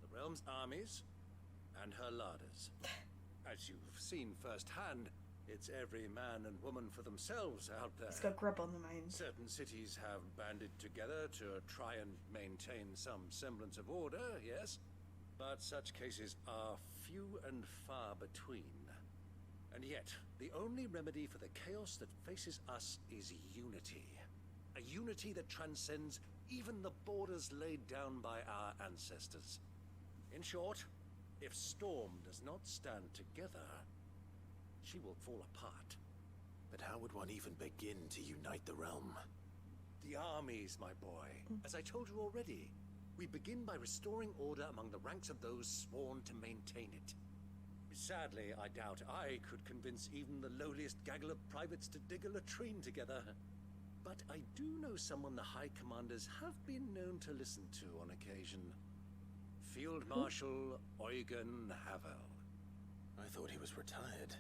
The realm's armies, and her larders. As you've seen firsthand, it's every man and woman for themselves out there. He's got grub on the mind. Certain cities have banded together to try and maintain some semblance of order, yes, but such cases are few and far between. And yet, the only remedy for the chaos that faces us is unity. A unity that transcends even the borders laid down by our ancestors. In short, if Storm does not stand together, she will fall apart. But how would one even begin to unite the realm? The armies, my boy. As I told you already, we begin by restoring order among the ranks of those sworn to maintain it. Sadly, I doubt I could convince even the lowliest gaggle of privates to dig a latrine together. But I do know someone the High Commanders have been known to listen to on occasion. Field Marshal Eugen Havel. I thought he was retired.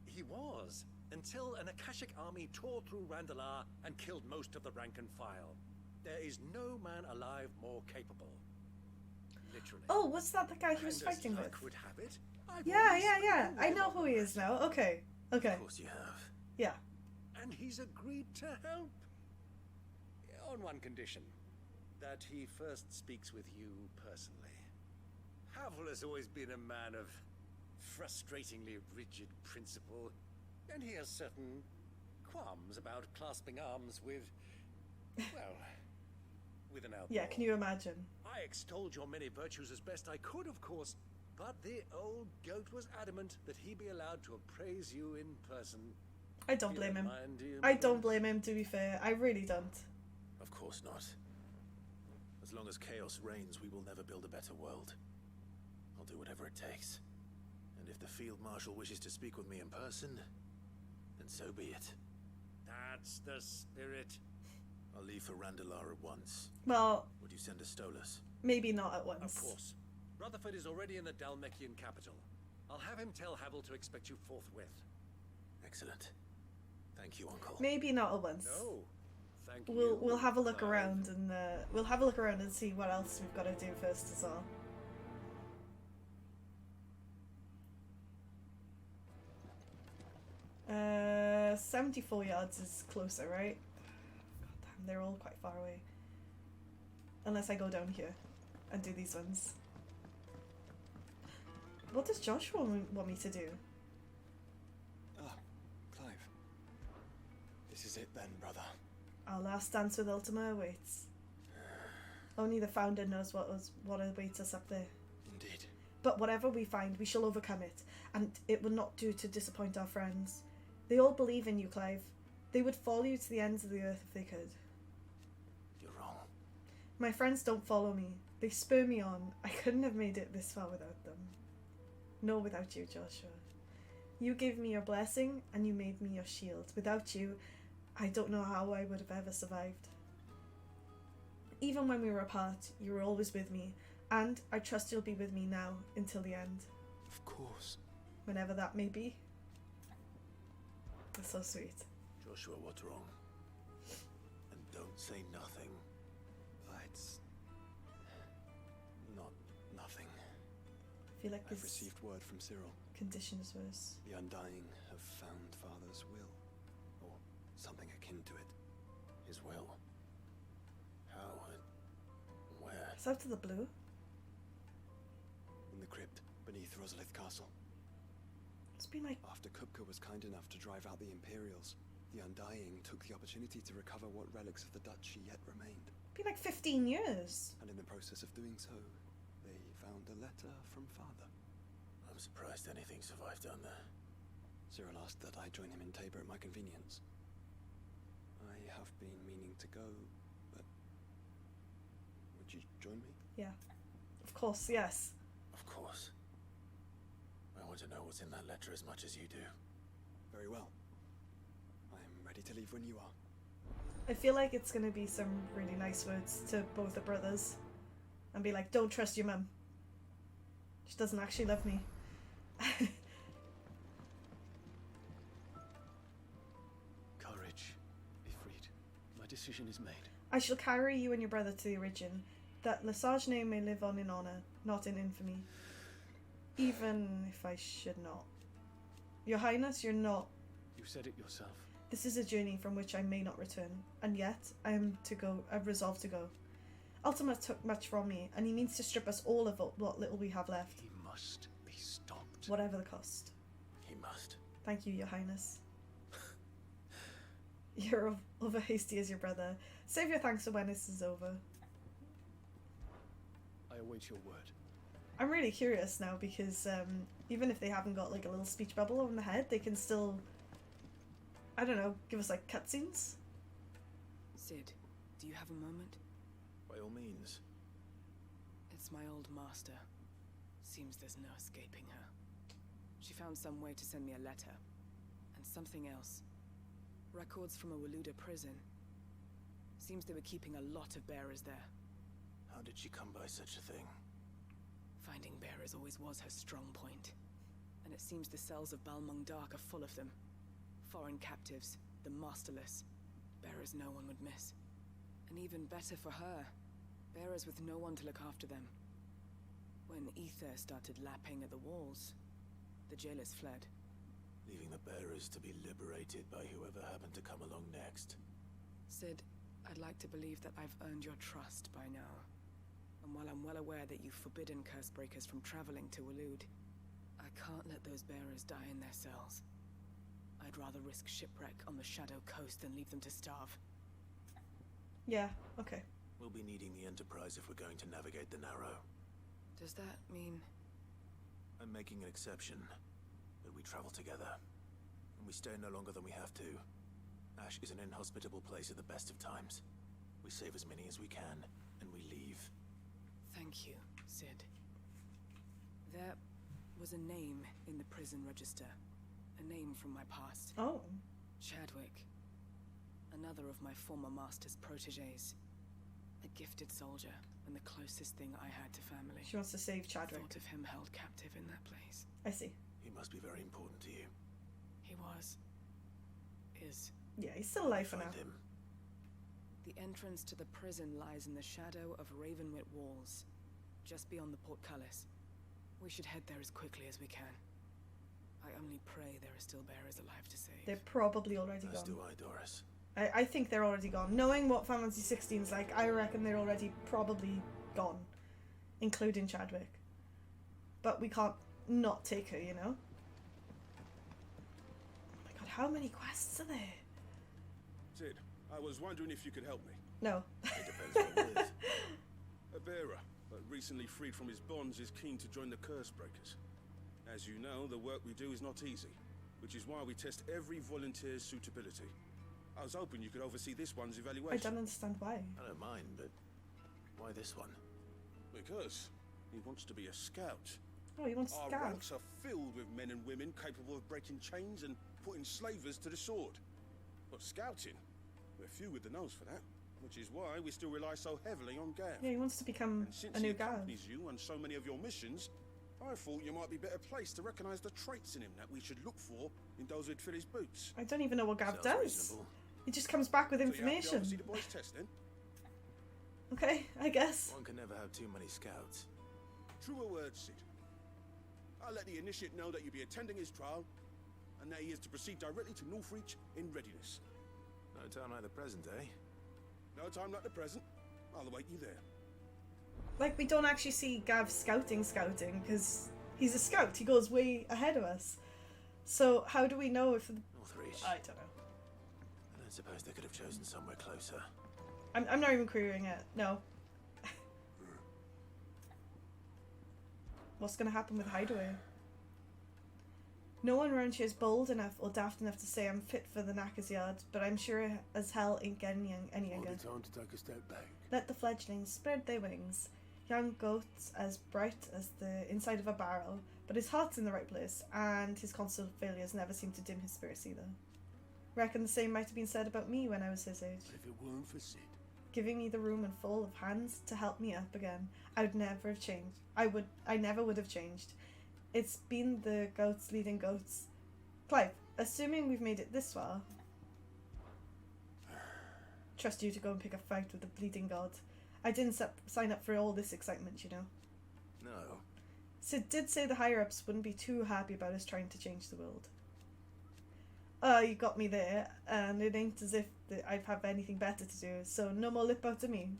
He was, until an Akashic army tore through Randalar and killed most of the rank and file. There is no man alive more capable. Literally. Oh, what's that the guy he was fighting with? Luck would have it, Yeah. I know who he is now. Okay. Of course you have. Yeah. And he's agreed to help. On one condition. That he first speaks with you personally. Havel has always been a man of frustratingly rigid principle, and he has certain qualms about clasping arms with, well, with an outlaw. Yeah, can you imagine? I extolled your many virtues as best I could, of course, but the old goat was adamant that he be allowed to appraise you in person. I don't blame him. I don't blame him, to be fair. I really don't. Of course not. As long as chaos reigns, we will never build a better world. I'll do whatever it takes. And if the Field Marshal wishes to speak with me in person, then so be it. That's the spirit. I'll leave for Randalar at once. Well... Would you send a Stolas? Maybe not at once. Of course. Rutherford is already in the Dalmekian capital. I'll have him tell Havel to expect you forthwith. Excellent. Thank you, Uncle. Maybe not at once. No. Thank we'll you, have a look Clive. around and we'll have a look around and see what else we've got to do first as well. 74 yards is closer, right? God damn, they're all quite far away. Unless I go down here and do these ones. What does Joshua want me to do? Ah, Clive. This is it then, brother. Our last dance with Ultima awaits. Only the Founder knows what awaits us up there. Indeed. But whatever we find, we shall overcome it, and it will not do to disappoint our friends. They all believe in you, Clive. They would follow you to the ends of the earth if they could. You're wrong. My friends don't follow me. They spur me on. I couldn't have made it this far without them. Nor without you, Joshua. You gave me your blessing, and you made me your shield. Without you, I don't know how I would have ever survived. Even when we were apart, you were always with me, and I trust you'll be with me now until the end. Of course. Whenever that may be. That's so sweet. Joshua, what's wrong? And don't say nothing. It's not nothing. I feel like I've this received word from Cyril. condition is worse. The Undying have found Father's will, or something akin to it. His will? How and where? It's out of the blue. In the crypt beneath Rosalith Castle. It's been like... After Kupka was kind enough to drive out the Imperials, the Undying took the opportunity to recover what relics of the duchy yet remained. Been like 15 years. And in the process of doing so, they found a letter from Father. I'm surprised anything survived down there. Cyril asked that I join him in Tabor at my convenience. I have been meaning to go, but... Would you join me? Yeah. Of course, yes. Of course. I want to know what's in that letter as much as you do. Very well. I am ready to leave when you are. I feel like it's going to be some really nice words to both the brothers. And be like, don't trust your mum. She doesn't actually love me. Courage. Be freed. My decision is made. I shall carry you and your brother to the Origin, that Lesage name may live on in honour, not in infamy. Even if I should not. Your Highness, you're not. You said it yourself. This is a journey from which I may not return, and yet I am to go. I've resolved to go. Ultima took much from me, and he means to strip us all of what little we have left. He must be stopped. Whatever the cost. He must. Thank you, Your Highness. You're over hasty as your brother. Save your thanks for when this is over. I await your word. I'm really curious now because even if they haven't got like a little speech bubble on the head, they can still, I don't know, give us like cutscenes. Sid, do you have a moment? By all means. It's my old master. Seems there's no escaping her. She found some way to send me a letter. And something else. Records from a Waluda prison. Seems they were keeping a lot of bearers there. How did she come by such a thing? Finding bearers always was her strong point. And it seems the cells of Balmung Dark are full of them. Foreign captives, the masterless. Bearers no one would miss. And even better for her, bearers with no one to look after them. When ether started lapping at the walls, the jailers fled. Leaving the bearers to be liberated by whoever happened to come along next. Sid, I'd like to believe that I've earned your trust by now. And while I'm well aware that you've forbidden Cursebreakers from traveling to Waloed, I can't let those bearers die in their cells. I'd rather risk shipwreck on the Shadow Coast than leave them to starve. Yeah, okay. We'll be needing the Enterprise if we're going to navigate the Narrow. Does that mean... I'm making an exception, but we travel together. And we stay no longer than we have to. Ash is an inhospitable place at the best of times. We save as many as we can, and we leave. Thank you, Sid. There was a name in the prison register. A name from my past. Oh. Chadwick. Another of my former master's protégés. A gifted soldier, and the closest thing I had to family. She wants to save Chadwick. Thought of him held captive in that place. I see. He must be very important to you. He was. Is. Yeah, he's still alive for now. Find him. The entrance to the prison lies in the shadow of Ravenwit walls, just beyond the portcullis. We should head there as quickly as we can. I only pray there are still bearers alive to save. They're probably already As gone. do I, Doris. I think they're already gone. Knowing what Final Fantasy 16 is like, I reckon they're already probably gone. Including Chadwick. But we can't not take her, you know? Oh my god, how many quests are there? Sid, I was wondering if you could help me. No. It depends what with. A bearer, but recently freed from his bonds, is keen to join the Curse Breakers. As you know, the work we do is not easy, which is why we test every volunteer's suitability. I was hoping you could oversee this one's evaluation. I don't understand why. I don't mind, but why this one? Because he wants to be a scout. Oh, he wants to Our scout. ranks are filled with men and women capable of breaking chains and putting slavers to the sword. But scouting, we're few with the nose for that, which is why we still rely so heavily on Gav. Yeah, he wants to become And since a new he guy. accompanies you on so many of your missions, I thought you might be better placed to recognize the traits in him that we should look for in those who'd fill his boots. I don't even know what Gav Sounds does. reasonable. He just comes back with So you have to information. oversee the boys' test then? Okay, I guess. One can never have too many scouts. Truer words, Sid. I'll let the initiate know that you'll be attending his trial, and that he is to proceed directly to Northreach in readiness. No time like the present, eh? No time like the present. I'll await you there. Like, we don't actually see Gav scouting, because he's a scout. He goes way ahead of us. So how do we know if... Northreach. I don't know. I don't suppose they could have chosen somewhere closer. I'm not even querying it. No. What's going to happen with Hideaway? No one around here is bold enough or daft enough to say I'm fit for the knacker's yard, but I'm sure as hell ain't getting any younger. Might be time to take a step back. Let the fledglings spread their wings. Young goats as bright as the inside of a barrel, but his heart's in the right place, and his constant failures never seem to dim his spirits either. Reckon the same might have been said about me when I was his age. But if it weren't for Sid, Giving me the room and full of hands to help me up again, I would never have changed. I never would have changed. It's been the goats leading goats. Clive, assuming we've made it this far, trust you to go and pick a fight with the bleeding god. I didn't sign up for all this excitement, you know. No. Sid did say the higher-ups wouldn't be too happy about us trying to change the world. You got me there, and it ain't as if I have anything better to do, so no more lip out of me.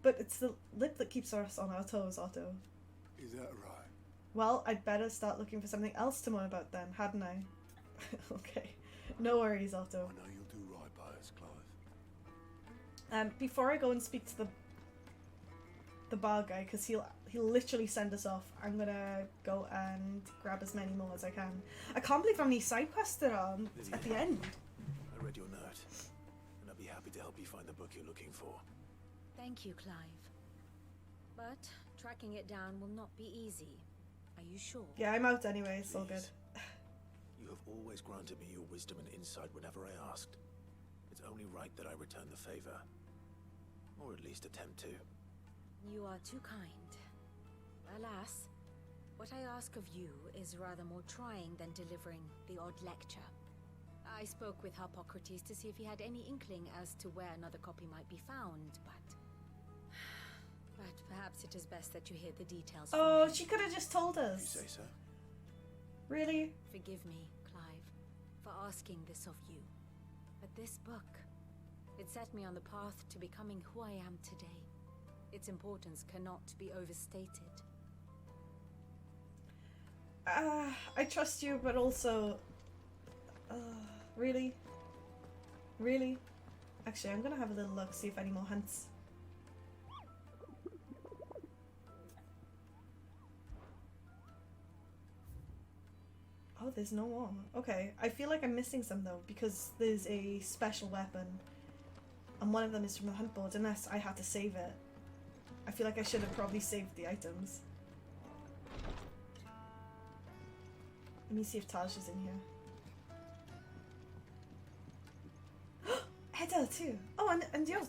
But it's the lip that keeps us on our toes, Otto. is that right? Well, I'd better start looking for something else to moan about then, hadn't I? Okay, no worries, Otto. I know you'll do right by us, Clive. Before I go and speak to the bar guy, because he'll literally send us off, I'm gonna go and grab as many more as I can. I can't believe how many side quests there are at the end. I read your note, and I'll be happy to help you find the book you're looking for. Thank you, Clive. But tracking it down will not be easy. Are you sure? Yeah, I'm out anyway, it's all good. You have always granted me your wisdom and insight whenever I asked. It's only right that I return the favor. Or at least attempt to. You are too kind. Alas, what I ask of you is rather more trying than delivering the odd lecture. I spoke with Harpocrates to see if he had any inkling as to where another copy might be found, but perhaps it is best that you hear the details from Oh, him. she could have just told us. If you say so. Really? Forgive me, Clive, for asking this of you. But this book, it set me on the path to becoming who I am today. Its importance cannot be overstated. I trust you, but also... really? Really? Actually, I'm gonna have a little look, see if any more hunts. Oh, there's no more. Okay, I feel like I'm missing some though, because there's a special weapon. And one of them is from the hunt board, unless I had to save it. I feel like I should have probably saved the items. Let me see if Taj is in here. Hedda too! Oh, and Yot!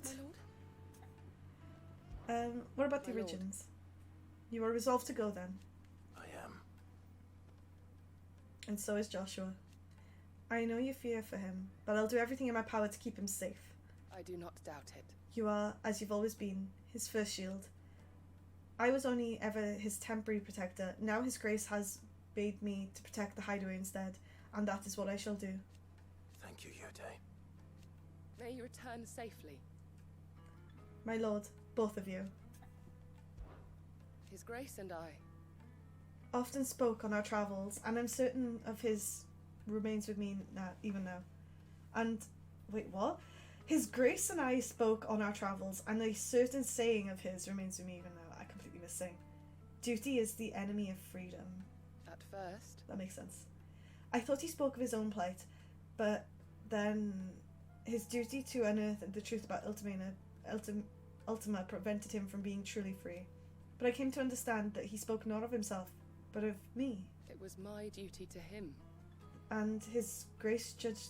What about the My lord. origins? You are resolved to go then. I am. And so is Joshua. I know you fear for him, but I'll do everything in my power to keep him safe. I do not doubt it. You are, as you've always been, his first shield. I was only ever his temporary protector. Now his grace has bade me to protect the hideaway instead, and that is what I shall do. Thank you, Yode. May you return safely. My lord, both of you. His Grace and I Often spoke on our travels, and I'm certain of his remains with me now, even now. And, wait, what? His Grace and I spoke on our travels, and a certain saying of his remains with me even now. I completely missed saying. Duty is the enemy of freedom. at first. That makes sense. I thought he spoke of his own plight, but then his duty to unearth the truth about Ultima prevented him from being truly free. But I came to understand that he spoke not of himself, but of me. It was my duty to him. And his grace judged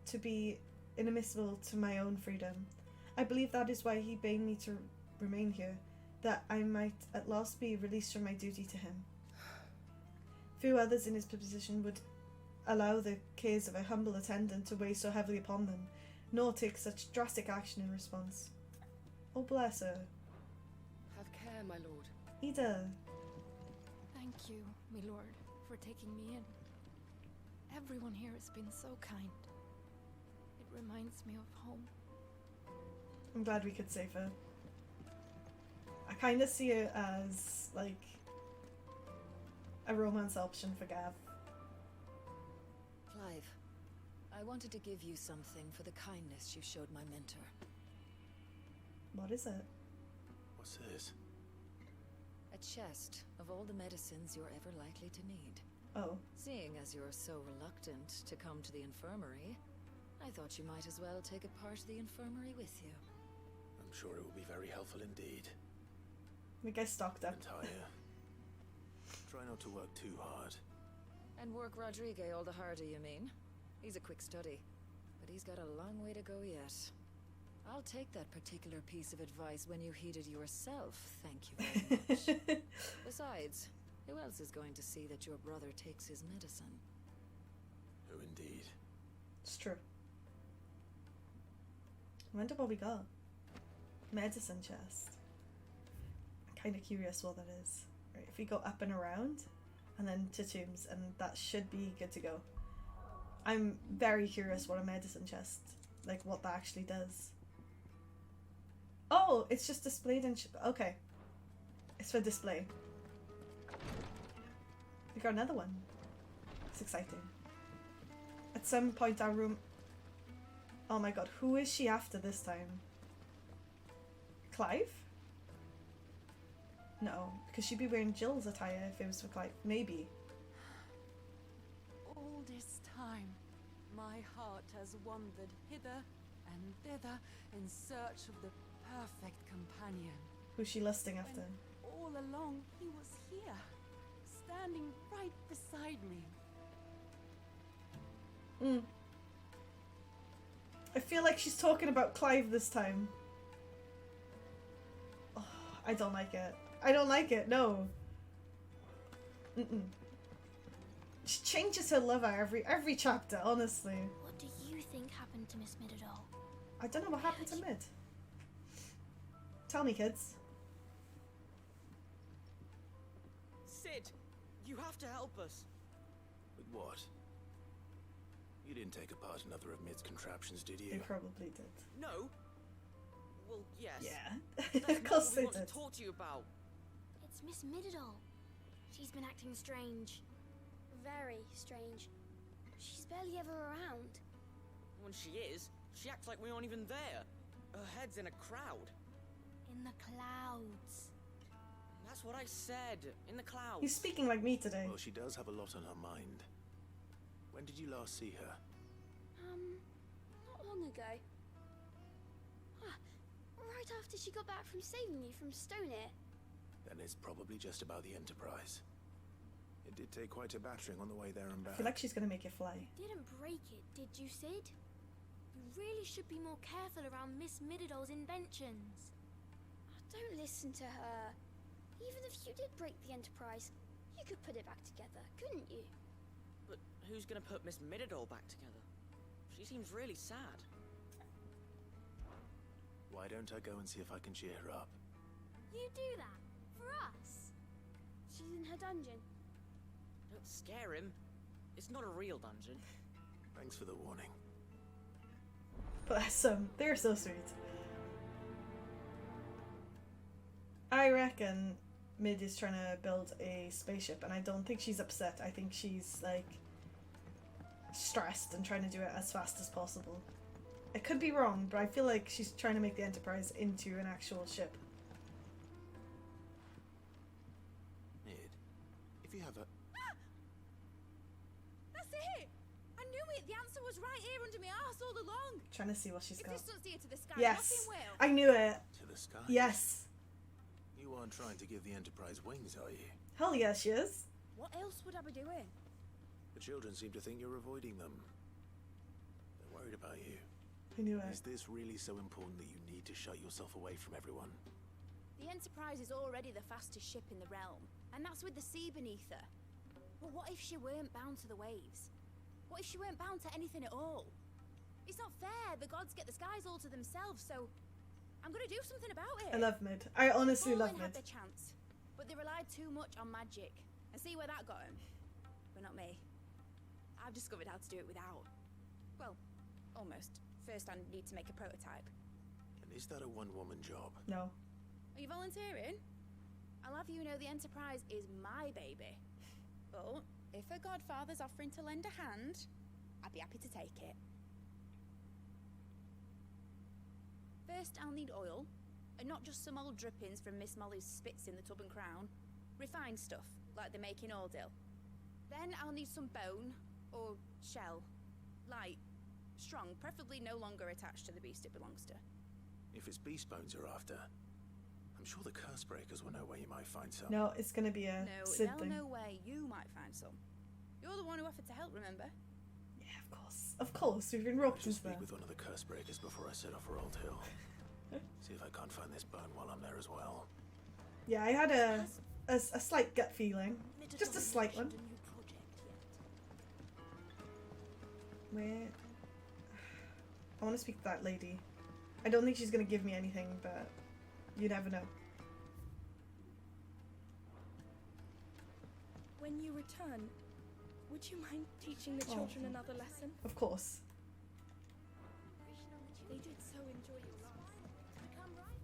to be inadmissible to my own freedom. I believe that is why he bade me to remain here, that I might at last be released from my duty to him. Few others in his position would allow the cares of a humble attendant to weigh so heavily upon them, nor take such drastic action in response. Oh, bless her. Have care, my lord. Ida. Thank you, my lord, for taking me in. Everyone here has been so kind. It reminds me of home. I'm glad we could save her. I kind of see it as, like, a romance option for Gav. Clive, I wanted to give you something for the kindness you showed my mentor. What is it? What's this? A chest of all the medicines you're ever likely to need. Oh. Seeing as you're so reluctant to come to the infirmary, I thought you might as well take a part of the infirmary with you. I'm sure it will be very helpful indeed. We get stocked up. Try not to work too hard. And work Rodrigue all the harder, you mean? He's a quick study, but he's got a long way to go yet. I'll take that particular piece of advice when you heed it yourself, thank you very much. Besides, who else is going to see that your brother takes his medicine? Who indeed? It's true. I wonder what we got. Medicine chest. I'm kind of curious what that is. Right, if we go up and around, and then to tombs, and that should be good to go. I'm very curious what a medicine chest, like what that actually does. Oh, it's just displayed in... okay. It's for display. We got another one. It's exciting. At some point our room... Oh my god, who is she after this time? Clive? No, because she'd be wearing Jill's attire if it was for Clive. Maybe. All this time, my heart has wandered hither and thither in search of the perfect companion. Who's she lusting after? When all along, he was here, standing right beside me. I feel like she's talking about Clive this time. Oh, I don't like it. I don't like it, no. She changes her lover every chapter, honestly. What do you think happened to Miss Midadol? I don't know what happened to Mid. Tell me, kids. Sid, you have to help us. With what? You didn't take apart another of Mid's contraptions, did you? They probably did. No. Well, yes. Yeah. There's Of course more we they want did. to talk to you about. It's Miss Midadol. She's been acting strange. Very strange. She's barely ever around. When she is, she acts like we aren't even there. Her head's in a crowd. In the clouds. That's what I said. In the clouds. You're speaking like me today. Well, she does have a lot on her mind. When did you last see her? Not long ago. Right after she got back from saving you from Stoneir. Then it's probably just about the Enterprise. It did take quite a battering on the way there and I back. feel like she's gonna make it fly. Didn't break it, did you, Sid? You really should be more careful around Miss Midadol's inventions. Don't listen to her. Even if you did break the Enterprise, you could put it back together, couldn't you? But who's gonna put Miss Midadol back together? She seems really sad. Why don't I go and see if I can cheer her up? You do that? For us? She's in her dungeon. Don't scare him. It's not a real dungeon. Thanks for the warning. Bless them. They're so sweet. I reckon Mid is trying to build a spaceship, and I don't think she's upset. I think she's, like, stressed and trying to do it as fast as possible. I could be wrong, but I feel like she's trying to make the Enterprise into an actual ship. Mid, if you have a... That's it! I knew it! The answer was right here under my arse all along! Trying to see what she's If got. this doesn't steer to the sky, Yes! nothing will. I knew it! To the sky? Yes! You aren't trying to give the Enterprise wings, are you? Hell yeah, she is. What else would I be doing? The children seem to think you're avoiding them. They're worried about you. I knew it. Is this really so important that you need to shut yourself away from everyone? The Enterprise is already the fastest ship in the realm, and that's with the sea beneath her. But what if she weren't bound to the waves? What if she weren't bound to anything at all? It's not fair. The gods get the skies all to themselves, so I'm gonna do something about it. I love Mid. I honestly love Fallen had Mid. their chance, but they relied too much on magic. And see where that got them. But not me. I've discovered how to do it without. Well, almost. First I need to make a prototype. And is that a one-woman job? No. Are you volunteering? I'll have you know the Enterprise is my baby. But if her godfather's offering to lend a hand, I'd be happy to take it. First I'll need oil, and not just some old drippings from Miss Molly's spits in the Tub and Crown. Refined stuff, like they make in Ordil. Then I'll need some bone, or shell. Light, strong, preferably no longer attached to the beast it belongs to. If it's beast bones you're after, I'm sure the curse breakers will know where you might find some. No, it's gonna be a No, Sid they'll thing. know where you might find some. You're the one who offered to help, remember? Yeah, of course. Of course, we've been roped Just into that. speak with one of the curse breakers before I set off for Old Hill. See if I can't find this bone while I'm there as well. Yeah, I had a slight gut feeling. Just a slight one. Where? I want to speak to that lady. I don't think she's going to give me anything, but you never know. When you return, would you mind teaching the children another lesson? Of course. They did so enjoy your class. Become right.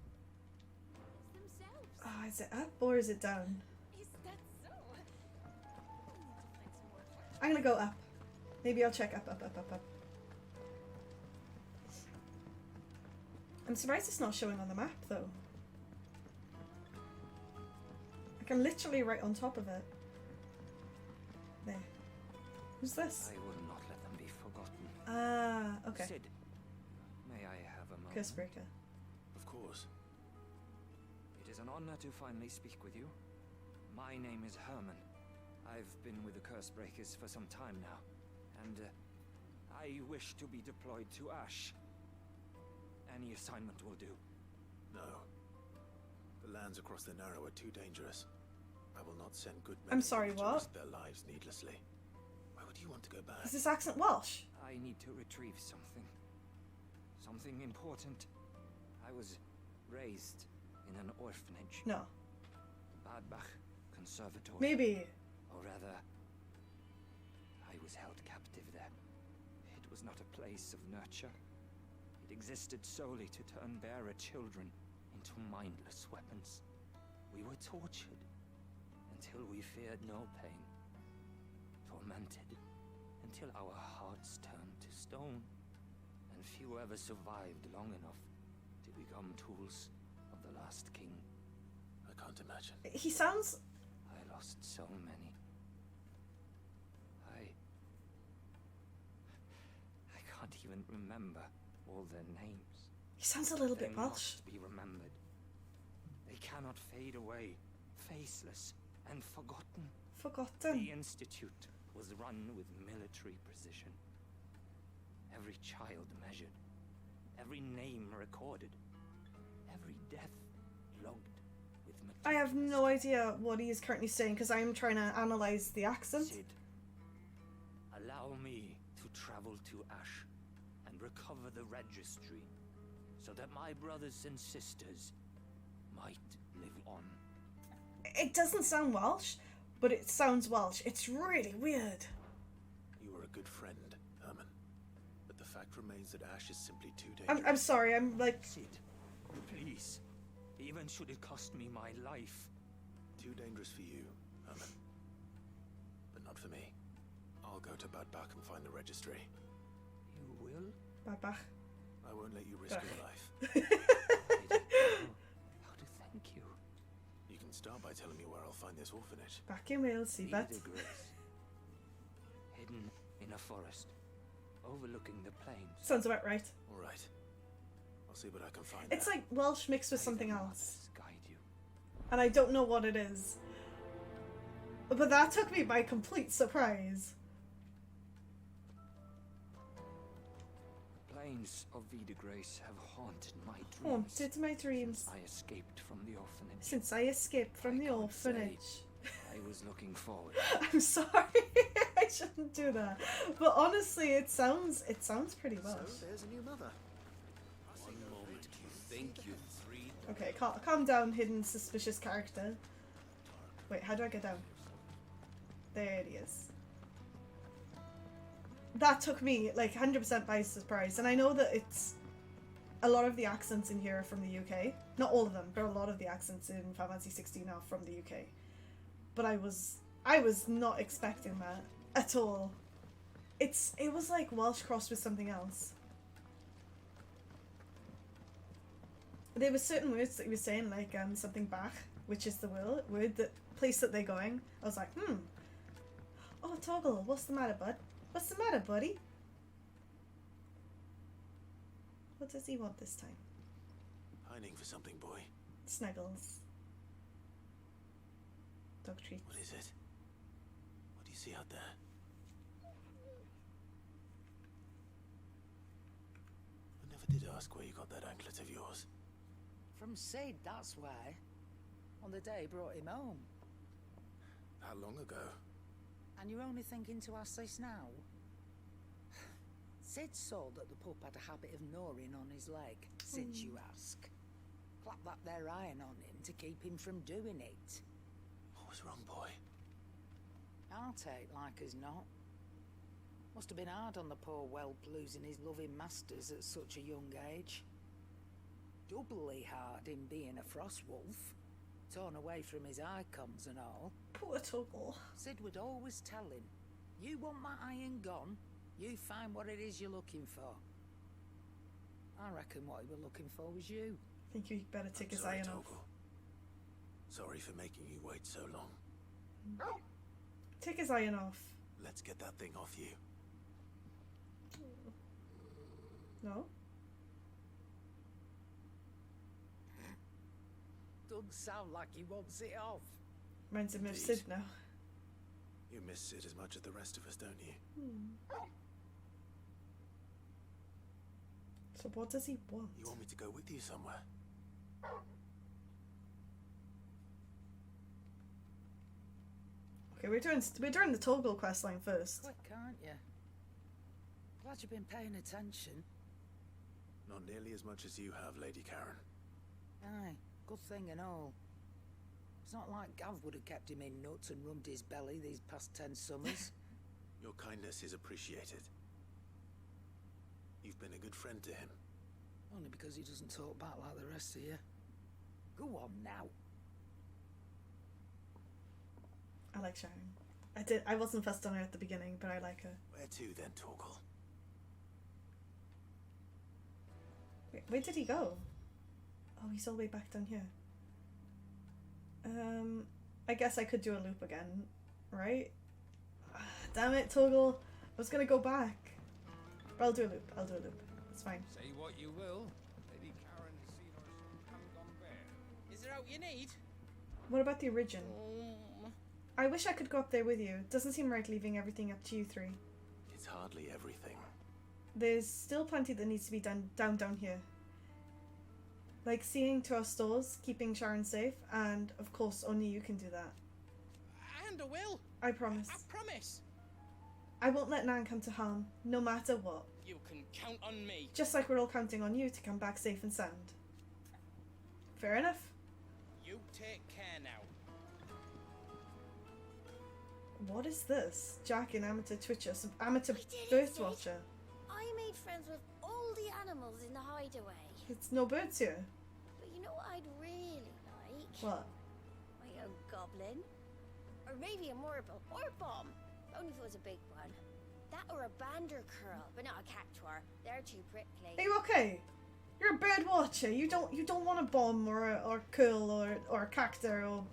It's themselves. Oh, is it up or is it down? Is that so? I'm going to go up. Maybe I'll check up. I'm surprised it's not showing on the map, though. Like, I'm literally right on top of it. There. Who's this? I will not let them be forgotten. Ah, okay. Sid, may I have a moment? Cursebreaker. Of course. It is an honor to finally speak with you. My name is Herman. I've been with the Cursebreakers for some time now, and I wish to be deployed to Ash. Any assignment will do. No. The lands across the Narrow are too dangerous. I will not send good men I'm sorry, to what? risk their lives needlessly. Why would you want to go back? Is this accent Welsh? I need to retrieve something. Something important. I was raised in an orphanage. No. Badbach Conservatory. Maybe. Or rather, I was held captive there. It was not a place of nurture. It existed solely to turn bearer children into mindless weapons. We were tortured until we feared no pain. Tormented until our hearts turned to stone. And few ever survived long enough to become tools of the last king. I can't imagine. He sounds... I lost so many. I can't even remember all their names. He sounds a little bit They Welsh. must be remembered. They cannot fade away, faceless and forgotten. Forgotten. The Institute was run with military precision. Every child measured, every name recorded, every death logged with I have no idea what he is currently saying because I'm trying to analyze the accent. Sid, allow me to travel to Ash and recover the registry so that my brothers and sisters might live on. It doesn't sound Welsh, but it sounds Welsh. It's really weird. You were a good friend, Herman. But the fact remains that Ash is simply too dangerous. I'm sorry, I'm like... Sid, please. Even should it cost me my life. Too dangerous for you, Herman. But not for me. I'll go to Bad Bach and find the registry. You will? Bad Bach. I won't let you risk your life. How to thank you. You can start by telling me where I'll find this orphanage. Back in Wales, see that? Hidden in a forest, overlooking the plains. Sounds about right. All right. I'll see what I can find. It's like Welsh mixed with something else. Guide you. And I don't know what it is. But that took me by complete surprise. Plains of Vida Grace have haunted my dreams. Haunted my dreams. I escaped from the orphanage. Since I escaped from the orphanage. I was looking forward. I'm sorry. I shouldn't do that. But honestly, it sounds pretty Welsh. So there's a new mother. One moment you think you've freed. Okay, calm down, hidden suspicious character. Wait, how do I get down? There it is. That took me like 100% by surprise, and I know that it's a lot of the accents in here are from the UK. Not all of them, but a lot of the accents in Final Fantasy 16 are from the UK. But I was not expecting that at all. It was like Welsh crossed with something else. There were certain words that he was saying, like something Bach, which is the word that place that they're going. I was like, Oh, Toggle, what's the matter, bud? What's the matter, buddy? What does he want this time? Pining for something, boy. Snuggles. Dog treats. What is it? What do you see out there? I never did ask where you got that anklet of yours. From Sid, that's why. On the day he brought him home. How long ago? And you're only thinking to ask this now? Sid saw that the pup had a habit of gnawing on his leg, since you ask. Clap that there iron on him to keep him from doing it. What was wrong, boy? I'll take like as not. Must have been hard on the poor whelp losing his loving masters at such a young age. Doubly hard in being a frost wolf, torn away from his icons and all. Poor Toggle. Sid would always tell him, you want my iron gone, you find what it is you're looking for. I reckon what he was looking for was you. I think you better take his sorry, iron Toggle. off. Sorry for making you wait so long. Take his iron off. Let's get that thing off you. No? Doesn't sound like he wants it off. Reminds him of Sid now. You miss Sid as much as the rest of us, don't you? So what does he want? You want me to go with you somewhere? Okay, we're doing the Toggle questline first. Quick, aren't you? Glad you've been paying attention. Not nearly as much as you have, Lady Karen. Aye, good thing and all. It's not like Gav would have kept him in nuts and rubbed his belly these past 10 summers. Your kindness is appreciated. You've been a good friend to him. Only because he doesn't talk back like the rest of you. Go on now. I like Sharon. I wasn't fussed on her at the beginning, but I like her. Where to then, Torgal? Wait, where did he go? Oh, he's all the way back down here. I guess I could do a loop again, right? Damn it, Toggle. I was gonna go back. But I'll do a loop. It's fine. Say what you will. Lady Karen has seen us come gone bare. Is there out you need? What about the origin? I wish I could go up there with you. It doesn't seem right leaving everything up to you three. It's hardly everything. There's still plenty that needs to be done down here. Like seeing to our stores, keeping Sharon safe, and of course only you can do that. And I will. I promise. I promise. I won't let Nan come to harm, no matter what. You can count on me. Just like we're all counting on you to come back safe and sound. Fair enough. You take care now. What is this? Jack, an amateur twitcher, some amateur We did it, bird Sid. watcher. I made friends with all the animals in the hideaway. It's no birds here. But you know what I'd really like? What? My own goblin. Or maybe a marble or a bomb. Only if it was a big one. That or a bander curl, but not a cactuar. They're too prickly. Are you okay? You're a bird watcher. You don't want a bomb or a curl or a cactus or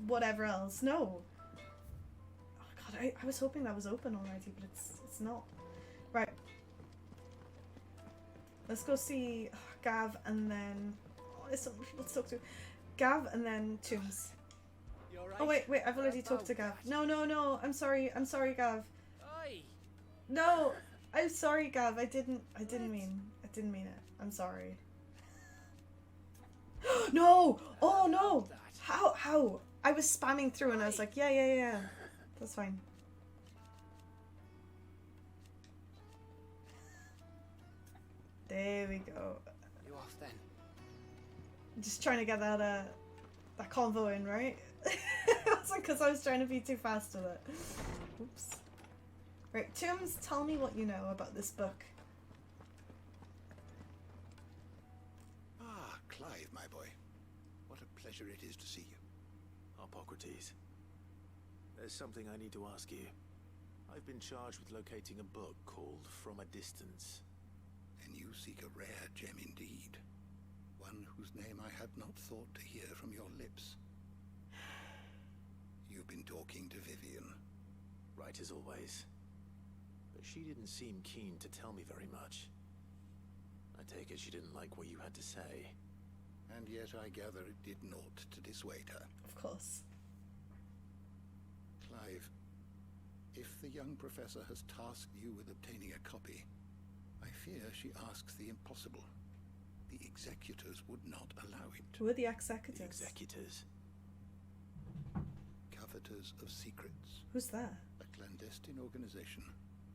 whatever else. No. Oh god, I was hoping that was open already, but it's not. Right. Let's go see Gav and then there's some people to talk to. Gav and then Tombs. Right? Oh wait, I've already talked to Gav. No, I'm sorry, Gav. Oi. No, I'm sorry, Gav. I didn't mean it. I'm sorry. No! Oh no! How? I was spamming through and I was like, yeah. That's fine. There we go. You off then? Just trying to get that convo in, right? That's because I was trying to be too fast with it. Oops. Right, Tombs, tell me what you know about this book. Ah, Clive, my boy. What a pleasure it is to see you. Hippocrates, there's something I need to ask you. I've been charged with locating a book called From a Distance. And you seek a rare gem indeed. One whose name I had not thought to hear from your lips. You've been talking to Vivian. Right as always. But she didn't seem keen to tell me very much. I take it she didn't like what you had to say. And yet I gather it did naught to dissuade her. Of course. Clive, if the young professor has tasked you with obtaining a copy, I fear she asks the impossible. The executors would not allow it. Who are the executors? The executors? Coveters of secrets. Who's that? A clandestine organization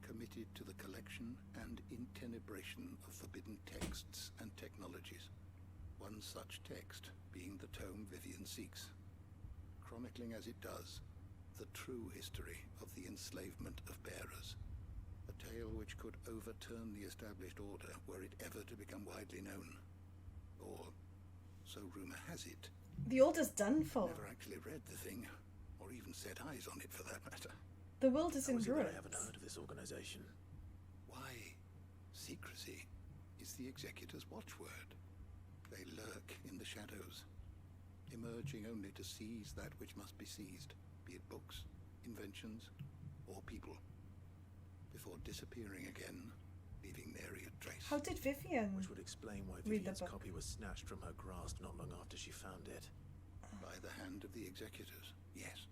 committed to the collection and intenebration of forbidden texts and technologies. One such text being the tome Vivian seeks, chronicling as it does the true history of the enslavement of bearers. A tale which could overturn the established order were it ever to become widely known. Or, so rumor has it. The order's done for. Never actually read the thing, or even set eyes on it for that matter. The world is in ruins. ruins. I haven't heard of this organization. Why? Secrecy is the executor's watchword. They lurk in the shadows, emerging only to seize that which must be seized, be it books, inventions, or people, before disappearing again, leaving nary a trace. How did Vivian Which would explain why read the Vivian's book? copy was snatched from her grasp not long after she found it. By the hand of the executors, yes.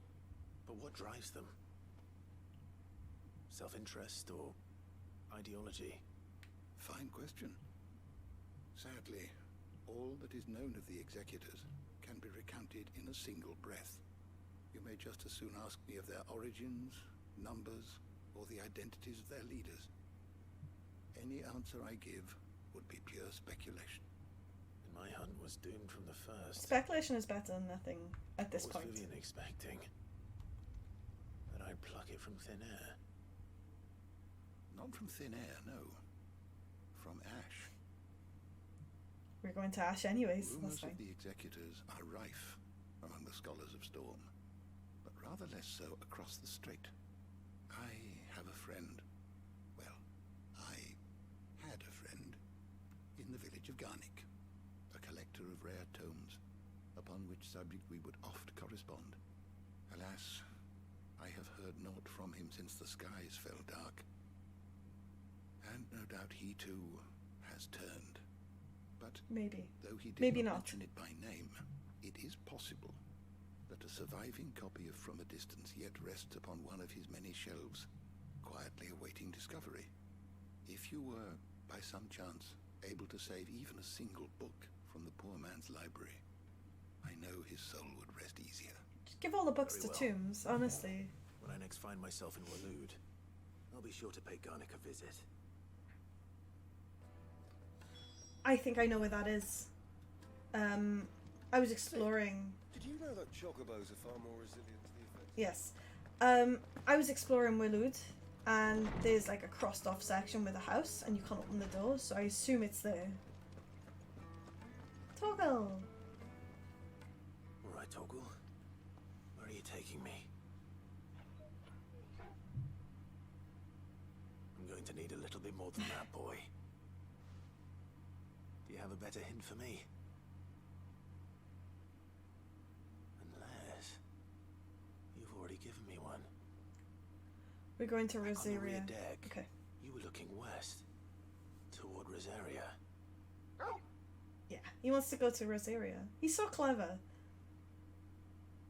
But what drives them? Self-interest or ideology? Fine question. Sadly, all that is known of the executors can be recounted in a single breath. You may just as soon ask me of their origins, numbers, or the identities of their leaders. Any answer I give would be pure speculation. And my hunt was doomed from the first. Speculation is better than nothing at this What was point. Vivian expecting? That I'd pluck it from thin air? Not from thin air, no. From ash. We're going to Ash anyways. Rumors That's fine. of the executors are rife among the scholars of Storm, but rather less so across the strait. I have a friend. Well, I had a friend in the village of Garnick, a collector of rare tomes, upon which subject we would oft correspond. Alas, I have heard naught from him since the skies fell dark. And no doubt he too has turned. But maybe. Though he did Maybe not not. mention it by name, it is possible that a surviving copy of From a Distance yet rests upon one of his many shelves, quietly awaiting discovery. If you were, by some chance, able to save even a single book from the poor man's library, I know his soul would rest easier. Just give all the books Very to well. Tombs, honestly. When I next find myself in Waloed, I'll be sure to pay Garnick a visit. I think I know where that is. I was exploring. Did you know that chocobos are far more resilient to the effects? Yes. I was exploring Willud, and there's like a crossed off section with a house, and you can't open the door, so I assume it's there. Toggle! Alright, Toggle. Where are you taking me? I'm going to need a little bit more than that, boy. Do you have a better hint for me? Unless you've already given me one. We're going to Back on the rear Rosaria. deck, Okay. you were looking west, toward Rosaria. Yeah, he wants to go to Rosaria. He's so clever.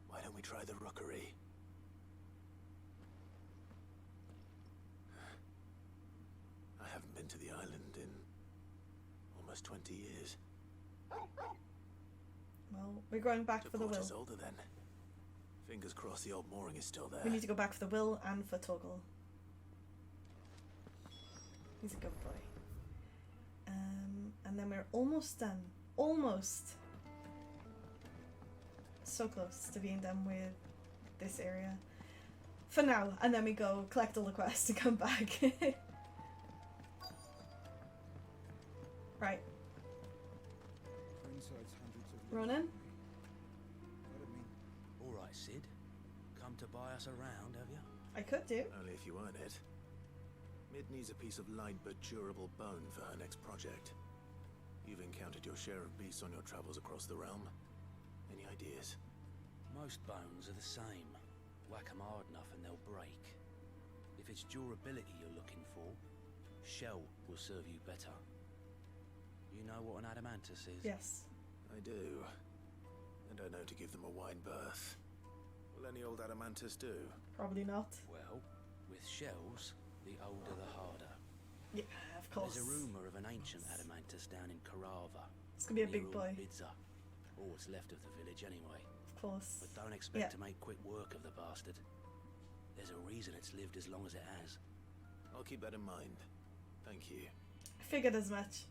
Why don't we try the rookery? I haven't been to the island in almost 20 years. Well, we're going back for the will. Porter's older then. Fingers crossed the old mooring is still there. We need to go back for the will and for Toggle. He's a good boy. And then we're almost done. Almost. So close to being done with this area. For now, and then we go collect all the quests and come back. Right. Ronan? Alright, Sid. Come to buy us around, have you? I could do. Only if you earn it. Mid needs a piece of light but durable bone for her next project. You've encountered your share of beasts on your travels across the realm. Any ideas? Most bones are the same. Whack 'em hard enough and they'll break. If it's durability you're looking for, shell will serve you better. You know what an adamantus is? Yes. I do. And I know to give them a wide berth. Will any old adamantus do? Probably not. Well, with shells, the older the harder. Yeah, of course. There's a rumour of an ancient adamantus down in Carava. It's gonna be a near big boy. Bidza. All what's left of the village anyway. Of course. But don't expect Yeah. to make quick work of the bastard. There's a reason it's lived as long as it has. I'll keep that in mind. Thank you. I figured as much.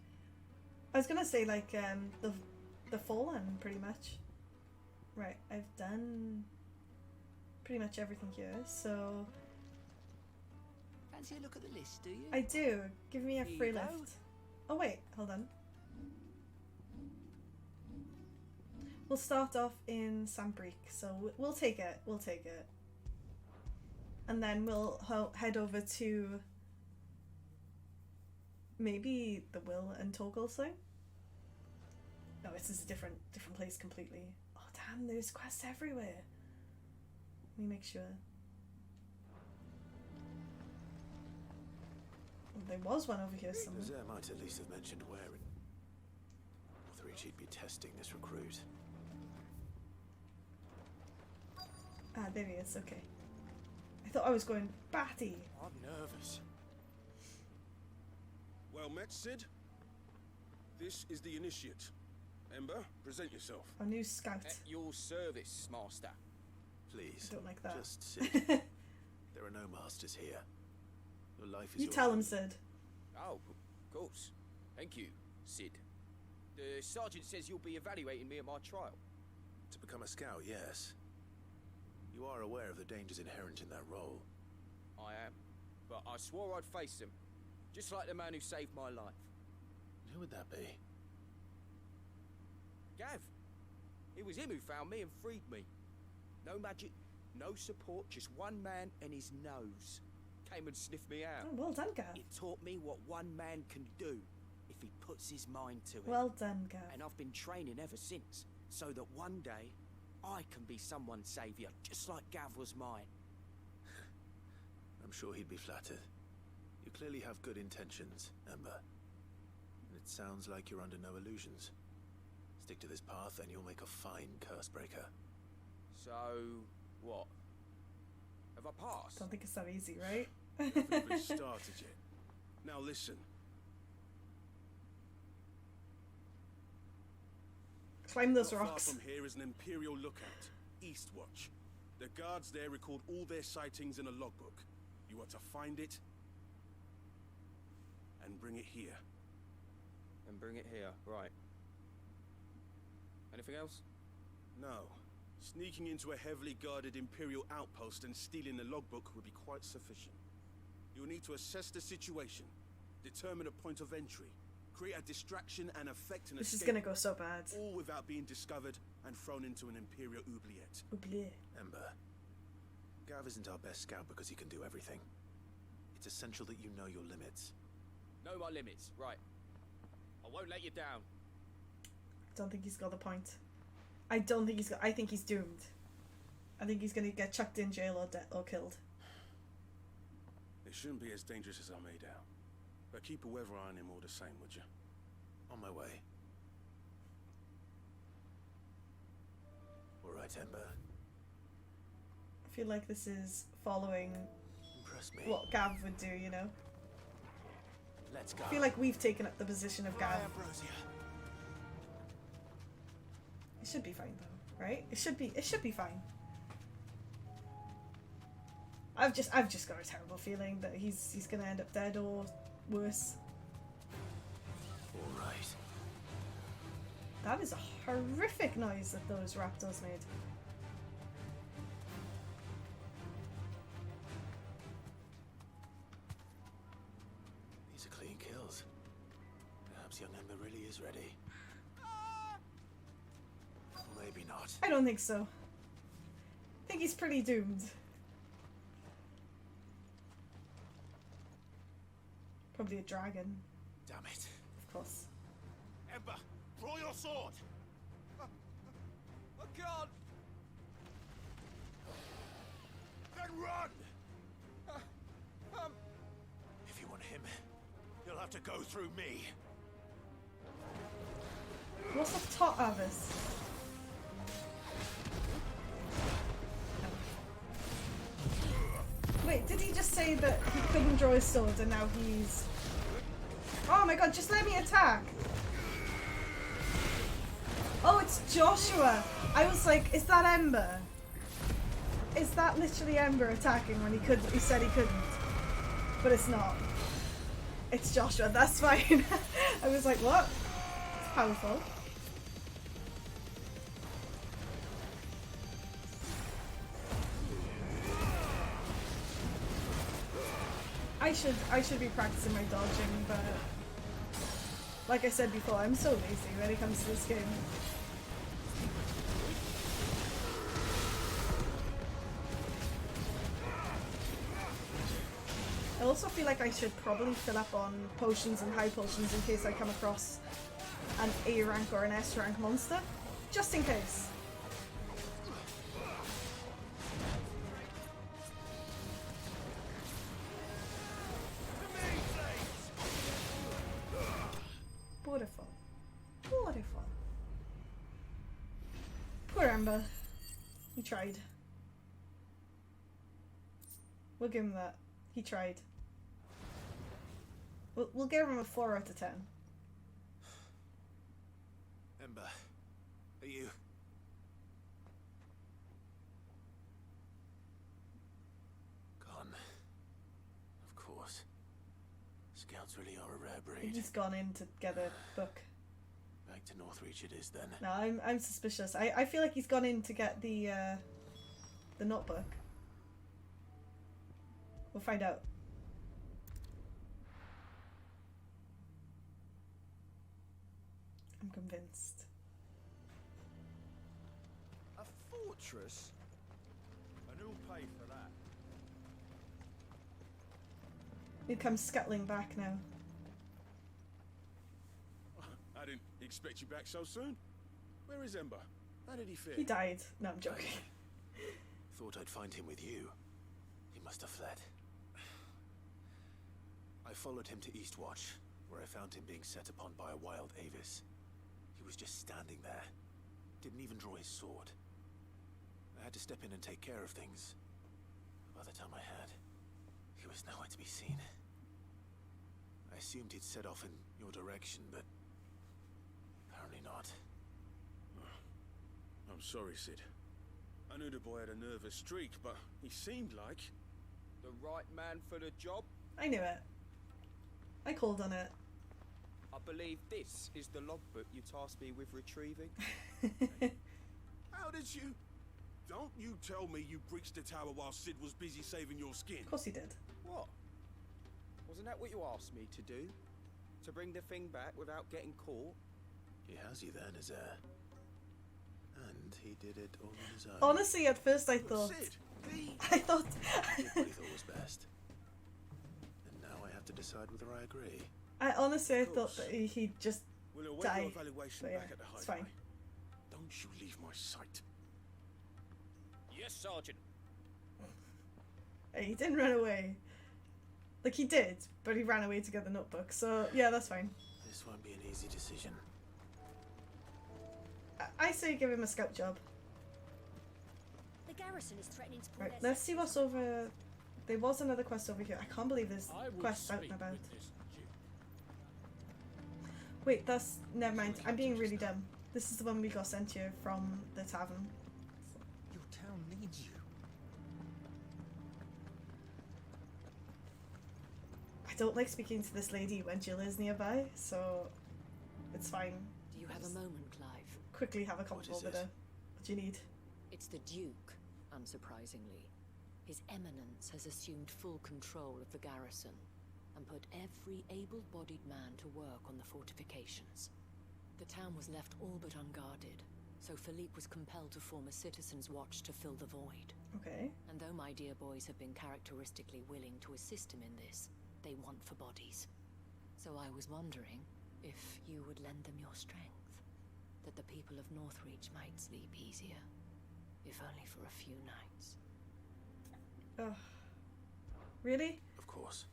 I was gonna say like the Fallen pretty much. Right, I've done pretty much everything here, so Fancy a look at the list, do you? I do. Give me a Here you free go. lift. Oh wait, hold on. We'll start off in Sambrique, so we'll take it. We'll take it, and then we'll head over to maybe the Will and Toggle thing. No, this is a different place completely. Oh damn, there's quests everywhere. Let me make sure. Well, there was one over here somewhere. Nazaire might at least have mentioned where in Northridge she'd be testing this recruit. Ah, there he is, okay. I thought I was going batty. I'm nervous. Well met, Sid. This is the initiate. Ember, present yourself. Our new scout. At your service, Master. Please. I don't like that. Just sit. There are no masters here. Your life is You your tell him, own. Sid. Oh, of course. Thank you, Sid. The sergeant says you'll be evaluating me at my trial. To become a scout, yes. You are aware of the dangers inherent in that role. I am. But I swore I'd face them. Just like the man who saved my life. Who would that be? Gav. It was him who found me and freed me. No magic, no support, just one man and his nose. Came and sniffed me out. Oh, well done, Gav. It taught me what one man can do if he puts his mind to it. Well done, Gav. And I've been training ever since, so that one day I can be someone's saviour, just like Gav was mine. I'm sure he'd be flattered. You clearly have good intentions, Ember. And it sounds like you're under no illusions. Stick to this path and you'll make a fine curse breaker. So, what? Have I passed? Don't think it's that easy, right? Haven't even started yet. Now listen. Climb those Not rocks. far from here is an Imperial lookout, Eastwatch. The guards there record all their sightings in a logbook. You are to find it and bring it here. and bring it here, right. Anything else? No. Sneaking into a heavily guarded Imperial outpost and stealing the logbook would be quite sufficient. You'll need to assess the situation, determine a point of entry, create a distraction and effect an This escape. is gonna go so bad. All without being discovered and thrown into an Imperial oubliette. Oubliette. Ember, Gav isn't our best scout because he can do everything. It's essential that you know your limits. Know my limits, right. I won't let you down. I don't think he's got the point. I don't think he's got. I think he's doomed. I think he's gonna get chucked in jail or killed. It shouldn't be as dangerous as I made out. But keep a weather eye on him all the same, would you? On my way. All right, Ember. I feel like this is following Impress me. what Gav would do, you know? Let's go. I feel like we've taken up the position of Gav. It should be fine though, right? It should be fine. I've just got a terrible feeling that he's gonna end up dead or worse. All right. That is a horrific noise that those raptors made. These are clean kills. Perhaps young Ember really is ready. Or maybe not. I don't think so. I think he's pretty doomed. Probably a dragon. Damn it. Of course. Ember, draw your sword! I can't! Then run! If you want him, you'll have to go through me. What's the top of this? Wait, did he just say that he couldn't draw his sword and now he's... Oh my god, just let me attack! Oh, it's Joshua! I was like, is that Ember? Is that literally Ember attacking when he said he couldn't? But it's not. It's Joshua, that's fine. I was like, what? It's powerful. I should be practicing my dodging, but like I said before, I'm so lazy when it comes to this game. I also feel like I should probably fill up on potions and high potions in case I come across an A rank or an S rank monster, just in case. Beautiful. Beautiful. Poor Ember. He tried. We'll give him that. He tried. We'll give him a 4 out of 10. Ember, are you... Gone. Of course. Scouts really are a rare breed. He's gone in to get a book. Back to Northreach it is then. No, I'm suspicious. I feel like he's gone in to get the notebook. We'll find out. I'm convinced. A fortress? And who'll pay for that? He comes scuttling back now. I didn't expect you back so soon. Where is Ember? How did he fare? He died. No, I'm joking. Thought I'd find him with you. He must have fled. I followed him to Eastwatch, where I found him being set upon by a wild Avis. He was just standing there. Didn't even draw his sword. I had to step in and take care of things. By the time I had, he was nowhere to be seen. I assumed he'd set off in your direction, but apparently not. I'm sorry, Sid. I knew the boy had a nervous streak, but he seemed like... The right man for the job? I knew it. I called on it. I believe this is the logbook you tasked me with retrieving. How did you... Don't you tell me you breached the tower while Sid was busy saving your skin. Of course he did. What? Wasn't that what you asked me to do? To bring the thing back without getting caught? He has you then, his heir. And he did it all on his own. Honestly, at first I thought... Sid, I thought... he did what he thought was best. And now I have to decide whether I agree. I honestly thought that he'd just We'll await die. your evaluation But yeah, back at the it's hideaway. fine. Don't you leave my sight. Yes, Sergeant. Hey, he didn't run away. Like, he did, but he ran away to get the notebook, so yeah, that's fine. This won't be an easy decision. I say give him a scout job. The garrison is threatening to pull Right, their let's see what's over... There was another quest over here. I can't believe there's quests out and about. Wait, that's... Never mind. I'm being really dumb. This is the one we got sent here from the tavern. Your town needs you. I don't like speaking to this lady when Jill is nearby, so it's fine. Do you have a moment, Clive? Quickly have a convo with her. What do you need? It's the Duke, unsurprisingly. His Eminence has assumed full control of the garrison and put every able-bodied man to work on the fortifications. The town was left all but unguarded, so Philippe was compelled to form a citizens' watch to fill the void. Okay. And though my dear boys have been characteristically willing to assist him in this, they want for bodies. So I was wondering if you would lend them your strength, that the people of Northreach might sleep easier, if only for a few nights. Ugh. Really? Of course.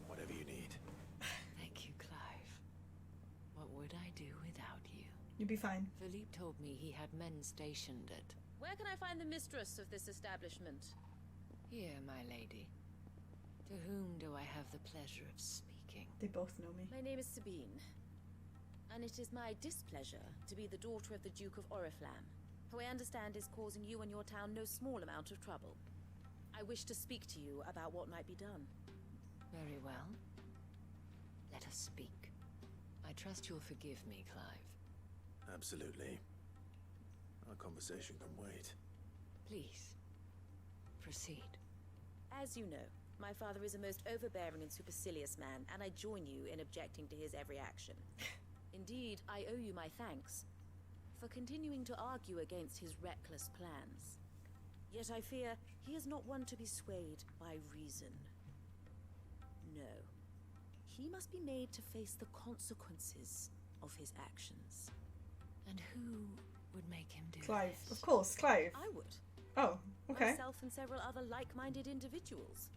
Whatever you need. Thank you, Clive. What would I do without you? You'd be fine. Philippe told me he had men stationed at... Where can I find the mistress of this establishment? Here, my lady. To whom do I have the pleasure of speaking? They both know me. My name is Sabine, and it is my displeasure to be the daughter of the Duke of Oriflamme, who I understand is causing you and your town no small amount of trouble. I wish to speak to you about what might be done. Very well. Let us speak. I trust you'll forgive me, Clive. Absolutely. Our conversation can wait. Please, proceed. As you know, my father is a most overbearing and supercilious man, and I join you in objecting to his every action. Indeed, I owe you my thanks for continuing to argue against his reckless plans. Yet I fear he is not one to be swayed by reason. No. He must be made to face the consequences of his actions. And who would make him do Clive. this? Of course, Clive. I would. Oh, okay. Myself and several other like-minded individuals.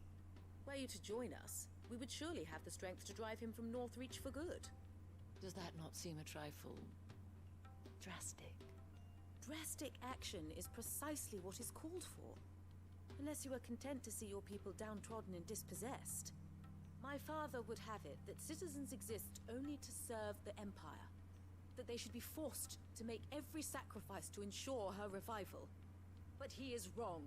Were you to join us, we would surely have the strength to drive him from Northreach for good. Does that not seem a trifle... drastic? Drastic action is precisely what is called for. Unless you are content to see your people downtrodden and dispossessed. My father would have it that citizens exist only to serve the Empire. That they should be forced to make every sacrifice to ensure her revival. But he is wrong.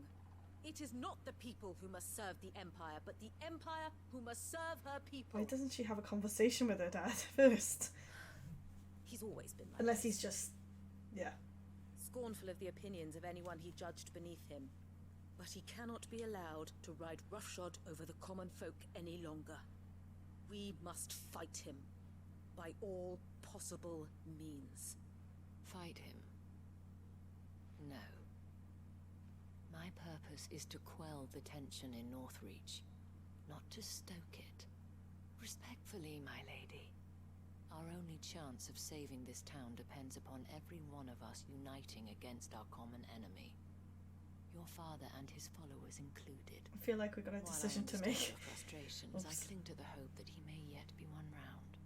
It is not the people who must serve the Empire, but the Empire who must serve her people. Why doesn't she have a conversation with her dad first? He's always been like Unless this. he's just... yeah. Scornful of the opinions of anyone he judged beneath him. But he cannot be allowed to ride roughshod over the common folk any longer. We must fight him by all possible means. Fight him? No. My purpose is to quell the tension in Northreach, not to stoke it. Respectfully, my lady. Our only chance of saving this town depends upon every one of us uniting against our common enemy. Your father and his followers included. I feel like we've got a decision to make. Your frustrations, I cling to the hope that he may yet be won round.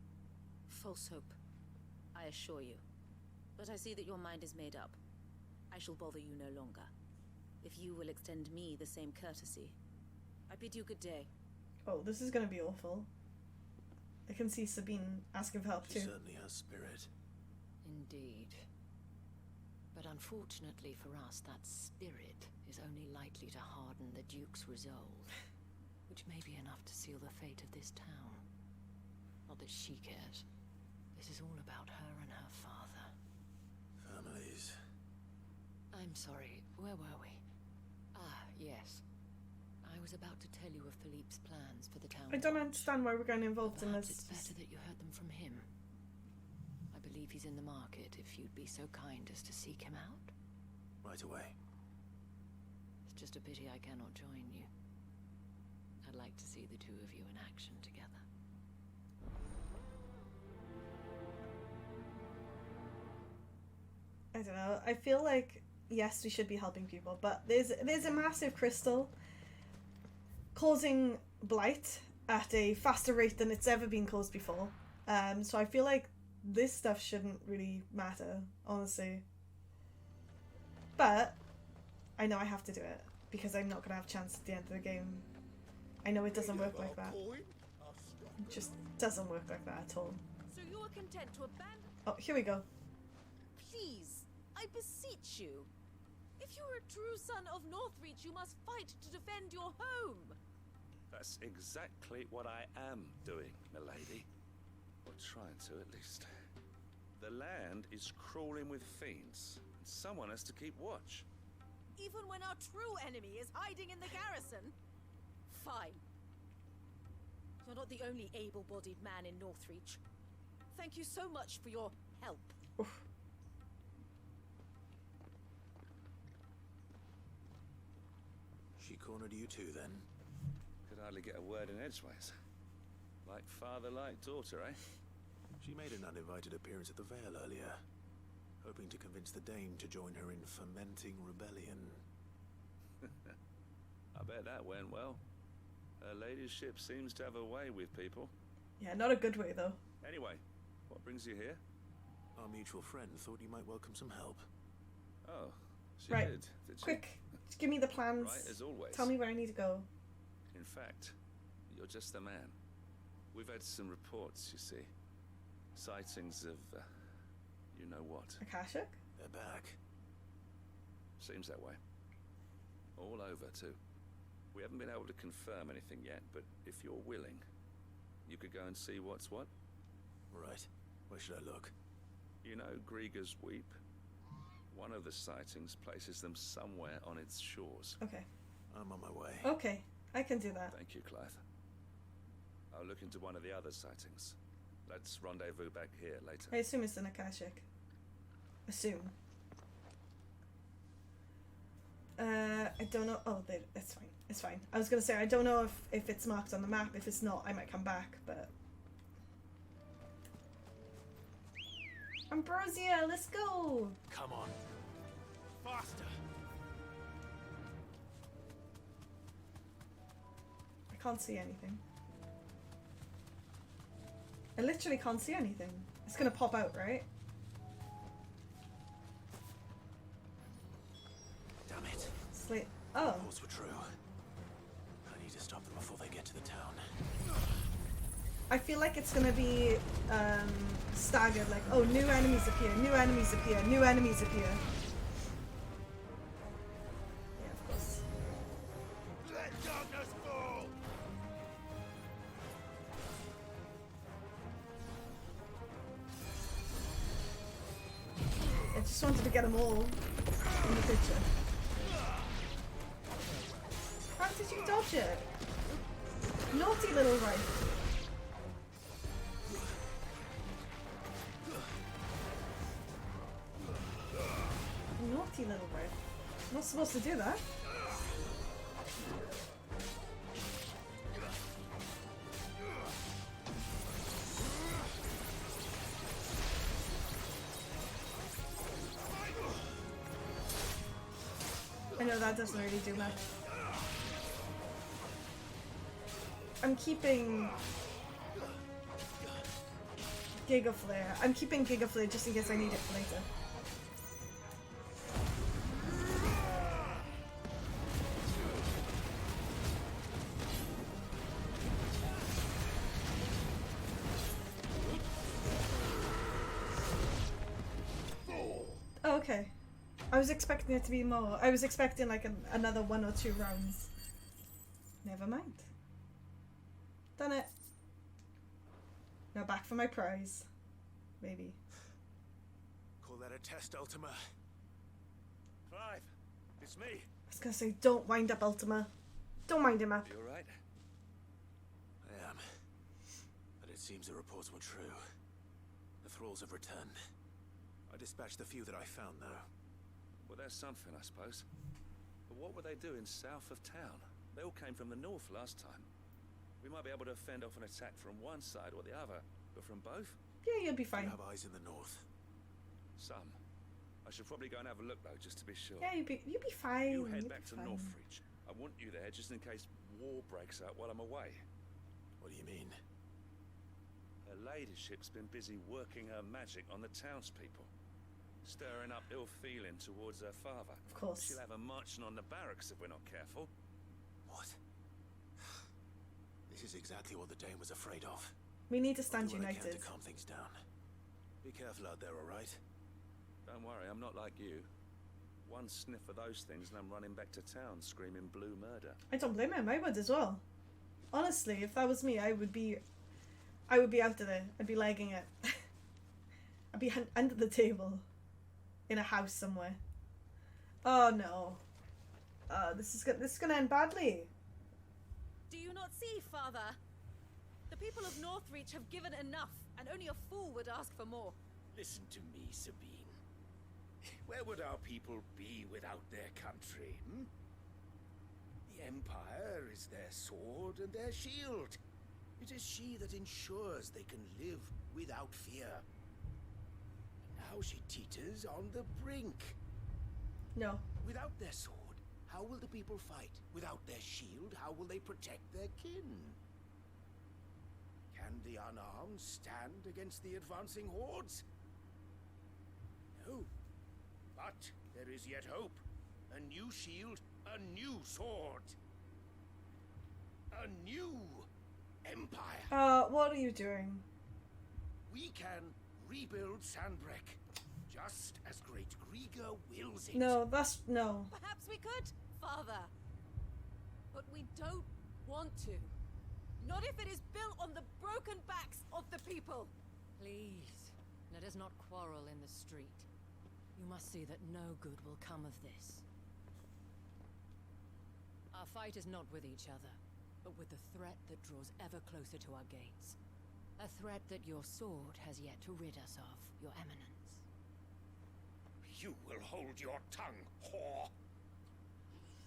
False hope, I assure you. But I see that your mind is made up. I shall bother you no longer. If you will extend me the same courtesy, I bid you good day. Oh, this is gonna be awful. I can see Sabine asking for help She too. certainly has spirit. Indeed. But unfortunately for us, that spirit is only likely to harden the Duke's resolve, which may be enough to seal the fate of this town. Not that she cares. This is all about her and her father. Families. I'm sorry, where were we? Ah, yes. I was about to tell you of Philippe's plans for the town. I don't understand why we're getting involved in Perhaps this. it's better that you heard them from him. I believe he's in the market, if you'd be so kind as to seek him out. Right away. It's just a pity I cannot join you. I'd like to see the two of you in action together. I don't know. I feel like, yes, we should be helping people, but there's a massive crystal causing blight at a faster rate than it's ever been caused before. So I feel like this stuff shouldn't really matter, honestly. But I know I have to do it because I'm not gonna have a chance at the end of the game. I know it doesn't work like that. It just doesn't work like that at all. So you are content to abandon... Oh, here we go. Please, I beseech you. If you are a true son of Northreach, you must fight to defend your home. That's exactly what I am doing, milady. Or trying to, at least. The land is crawling with fiends, and someone has to keep watch. Even when our true enemy is hiding in the garrison? Fine. You're not the only able-bodied man in Northreach. Thank you so much for your help. Oof. She cornered you too, then? Could hardly get a word in edgeways. Like father, like daughter, eh? She made an uninvited appearance at the Vale earlier, hoping to convince the Dame to join her in fomenting rebellion. I bet that went well. Her ladyship seems to have a way with people. Yeah, not a good way, though. Anyway, what brings you here? Our mutual friend thought you might welcome some help. Oh, she Right. did she? Quick, just give me the plans. Right, as always. Tell me where I need to go. In fact, you're just the man. We've had some reports, you see. Sightings of, you know what. Akashic? They're back. Seems that way. All over, too. We haven't been able to confirm anything yet, but if you're willing, you could go and see what's what. Right. Where should I look? You know Grieger's Weep? One of the sightings places them somewhere on its shores. Okay. I'm on my way. Okay, I can do that. Thank you, Clive. I'll look into one of the other sightings. Let's rendezvous back here later. I assume it's an Akashic. Assume. I don't know. Oh, it's fine. It's fine. I was gonna say I don't know if it's marked on the map. If it's not, I might come back. But Ambrosia, let's go. Come on. Faster. I can't see anything. I literally can't see anything. It's gonna pop out, right? Damn it. Slate. Oh. Reports were true. I need to stop them before they get to the town. I feel like it's gonna be staggered, like, oh, new enemies appear, new enemies appear, new enemies appear. Yeah, of course. Let darkness fall! I just wanted to get them all in the picture. How did you dodge it? Naughty little wife. Naughty little wife. I'm not supposed to do that. I know that doesn't really do much. I'm keeping Gigaflare. I'm keeping Gigaflare just in case I need it for later. Oh, okay. I was expecting it to be more. I was expecting like another 1 or 2 rounds. Never mind. Done it. Now back for my prize. maybe. Call that a test, Ultima? Clive, it's me. I was gonna say, don't wind up Ultima. Don't wind him up. You alright? I am. But it seems the reports were true. The thralls have returned. I dispatched the few that I found, though. Well, that's something, I suppose. But what were they doing south of town? They all came from the north last time. We might be able to fend off an attack from one side or the other, but from both? Yeah, you'll be fine. You have eyes in the north. Some. I should probably go and have a look, though, just to be sure. Yeah, you'll be fine. You head You'll back be to fine. Northreach. I want you there just in case war breaks out while I'm away. What do you mean? Her ladyship's been busy working her magic on the townspeople, stirring up ill feeling towards her father. Of course. She'll have her marching on the barracks if we're not careful. What? This is exactly what the Dane was afraid of. We need to stand I'll do what I can united. to calm things down. Be careful out there, all right? Don't worry, I'm not like you. One sniff of those things and I'm running back to town screaming blue murder. I don't blame him. I would as well. Honestly, if that was me, I would be out of there. I'd be legging it. I'd be under the table, in a house somewhere. Oh no. This is gonna end badly. Do you not see, Father? The people of Northreach have given enough, and only a fool would ask for more. Listen to me, Sabine. Where would our people be without their country, hmm? The Empire is their sword and their shield. It is she that ensures they can live without fear. And now she teeters on the brink. No. Without their sword, how will the people fight? Without their shield, how will they protect their kin? Can the unarmed stand against the advancing hordes? No. But there is yet hope. A new shield, a new sword. A new empire. What are you doing? We can rebuild Sandbreck, just as Great Grieger wills it. No, no. Perhaps we could, Father. But we don't want to. Not if it is built on the broken backs of the people. Please, let us not quarrel in the street. You must see that no good will come of this. Our fight is not with each other, but with the threat that draws ever closer to our gates. A threat that your sword has yet to rid us of, Your Eminence. You will hold your tongue, whore.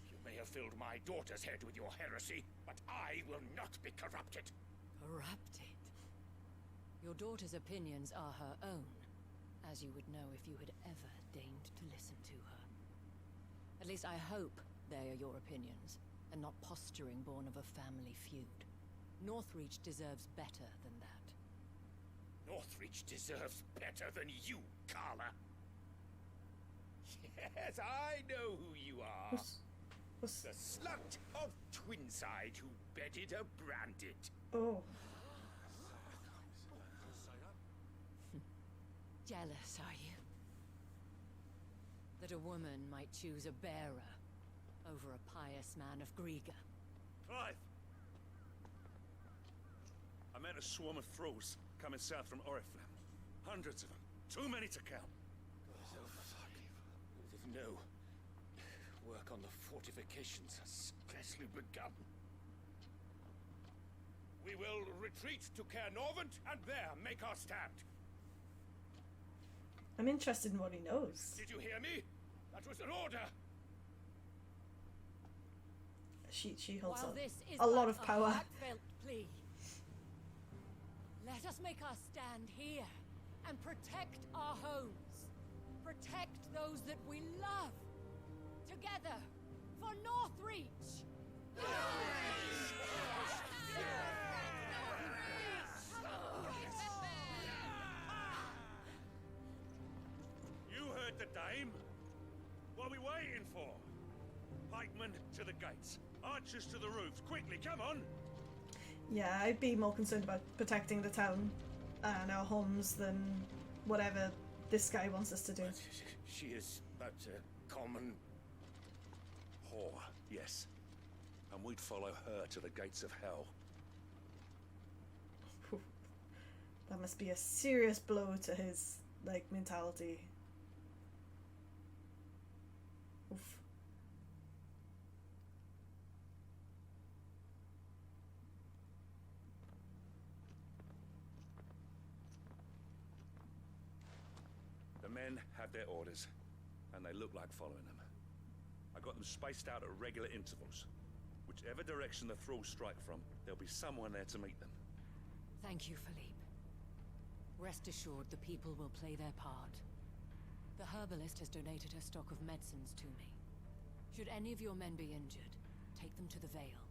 You may have filled my daughter's head with your heresy, but I will not be corrupted. Corrupted? Your daughter's opinions are her own, as you would know if you had ever deigned to listen to her. At least I hope they are your opinions, and not posturing born of a family feud. Northreach deserves better than that. Northreach deserves better than you, Carla. Yes, I know who you are. The slut of Twinside who bedded a branded. Oh. Jealous, are you? That a woman might choose a bearer over a pious man of Grieger. Clive! I met a swarm of thralls coming south from Oriflamme. Hundreds of them. Too many to count. No. Work on the fortifications has scarcely begun. We will retreat to Caer Norvent and there make our stand. I'm interested in what he knows. Did you hear me? That was an order. She holds While this is a lot but of power. A heartfelt plea, let us make our stand here and protect our homes. Protect those that we love. Together for Northreach. You heard the dame. What are we waiting for? Pikemen to the gates. Archers to the roofs. Quickly, come on! Yeah, I'd be more concerned about protecting the town and our homes than whatever this guy wants us to do. She is but a common Whore, yes. And we'd follow her to the gates of hell. That must be a serious blow to his, like, mentality. Oof. The men have their orders, and they look like following them. I got them spaced out at regular intervals. Whichever direction the thralls strike from, there'll be someone there to meet them. Thank you, Philippe. Rest assured the people will play their part. The herbalist has donated her stock of medicines to me. Should any of your men be injured, take them to the Vale.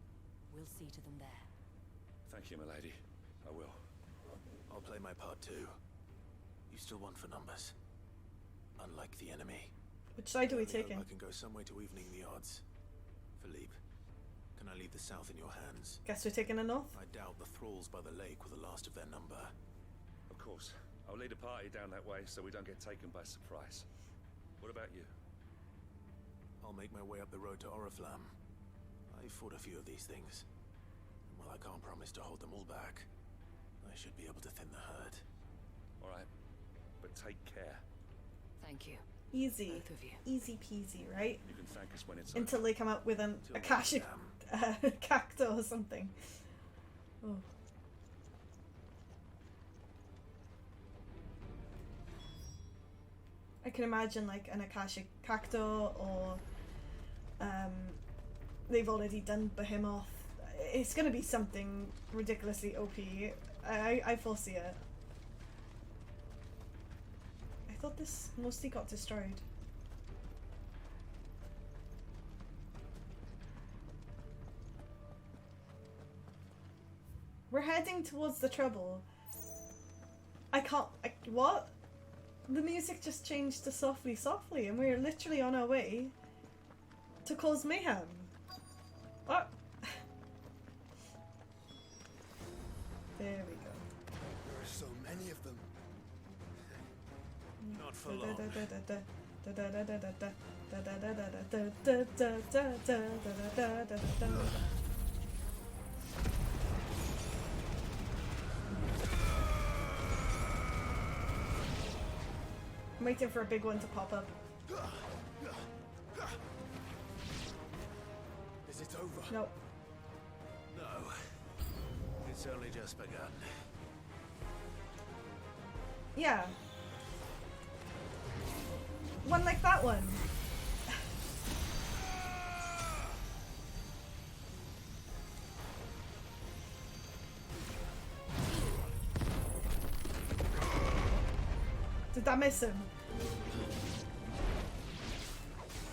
We'll see to them there. Thank you, milady. I will. I'll play my part too. You still want for numbers. Unlike the enemy. Which side do we I take in? hope I can go some way to evening the odds. Philippe, can I leave the south in your hands? Guess we're taking the north? I doubt the thralls by the lake were the last of their number. Of course. I'll lead a party down that way so we don't get taken by surprise. What about you? I'll make my way up the road to Oriflamme. I fought a few of these things. And while I can't promise to hold them all back, I should be able to thin the herd. All right, but take care. Thank you. Easy. Both of you. Easy peasy, right? You can thank us when it's Until they come up with an Akashic cacto or something. Oh. I can imagine like an Akashic cacto, or they've already done Behemoth. It's gonna be something ridiculously OP. I foresee it. I thought this mostly got destroyed. We're heading towards the trouble. What? The music just changed to softly softly and we're literally on our way to cause mayhem. What? There we go. There are so many of them. Not for long. I'm waiting for a big one to pop up. Is it over? No. No. It's only just begun. Yeah. One like that one. Did that miss him?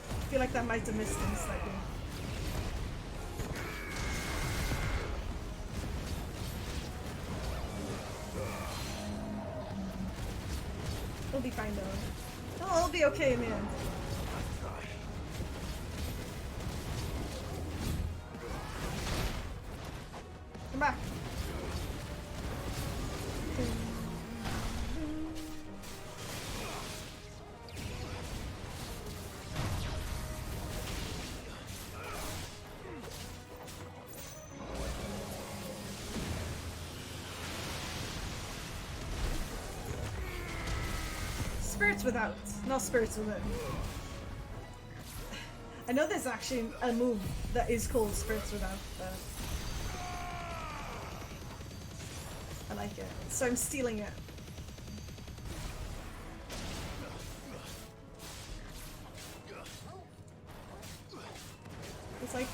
I feel like that might have missed him slightly. We'll be fine though. Oh, it'll be okay in the end. Come back. Spirits without, not spirits within. I know there's actually a move that is called spirits without, but I like it, so I'm stealing it. It's like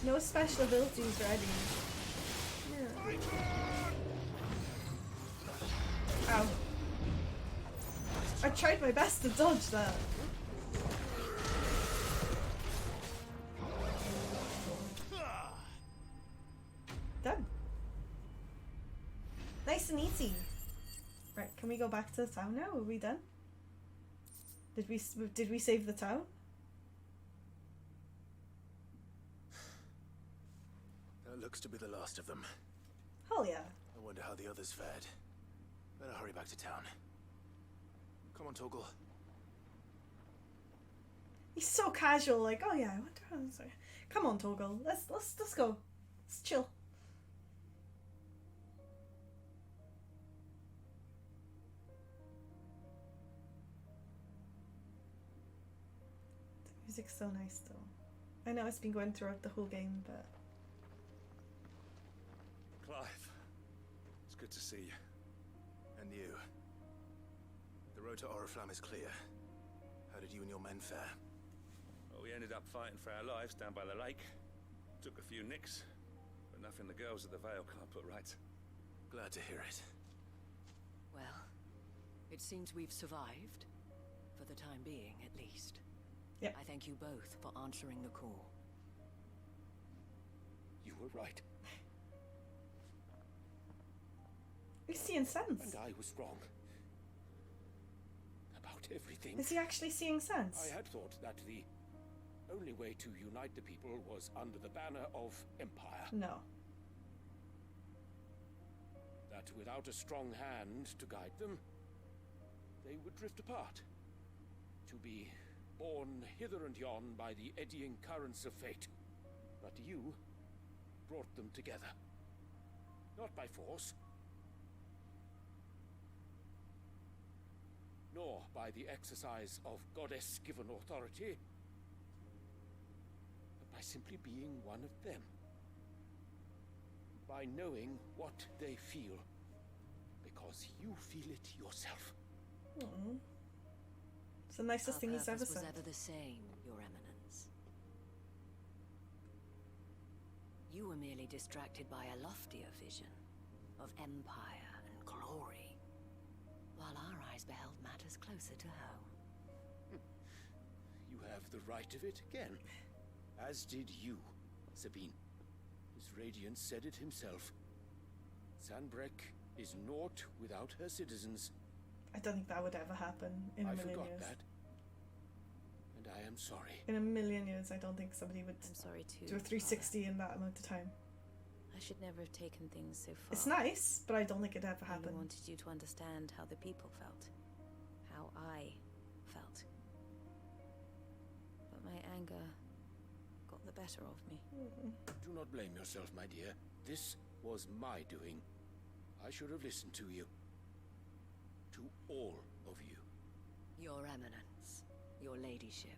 no special abilities ready. Yeah. Ow. I tried my best to dodge that. Done. Nice and easy. Right, can we go back to the town now? Are we done? Did we save the town? That looks to be the last of them. Hell yeah. I wonder how the others fared. Better hurry back to town. Come on, Toggle. He's so casual, like, oh yeah, I wonder how this. Come on, Toggle. Let's go. Let's chill. Music's so nice though. I know it's been going throughout the whole game, but... Clive, it's good to see you. And you. The road to Oriflamme is clear. How did you and your men fare? Well, we ended up fighting for our lives down by the lake. Took a few nicks, but nothing the girls at the Vale can't put right. Glad to hear it. Well, it seems we've survived. For the time being, at least. Yep. I thank you both for answering the call. You were right. He's seeing sense. And I was wrong. About everything. Is he actually seeing sense? I had thought that the only way to unite the people was under the banner of Empire. No. That without a strong hand to guide them, they would drift apart. To be borne hither and yon by the eddying currents of fate. But you brought them together. Not by force, nor by the exercise of goddess-given authority, but by simply being one of them. By knowing what they feel, because you feel it yourself. Aww. It's the nicest thing he's ever was said. ever the same, Your Eminence. You were merely distracted by a loftier vision of empire and glory, while our eyes beheld matters closer to home. You have the right of it again, as did you, Sabine. His Radiance said it himself. Sanbreque is naught without her citizens. I don't think that would ever happen in a I million forgot years. that. And I am sorry. In a million years, I don't think somebody would I'm sorry too. do a 360 in that amount of time. I should never have taken things so far. It's nice, but I don't think it'd ever I happen. wanted you to understand how the people felt. How I felt. But my anger got the better of me. Do not blame yourself, my dear. This was my doing. I should have listened to you. To all of you. Your Eminence, your Ladyship,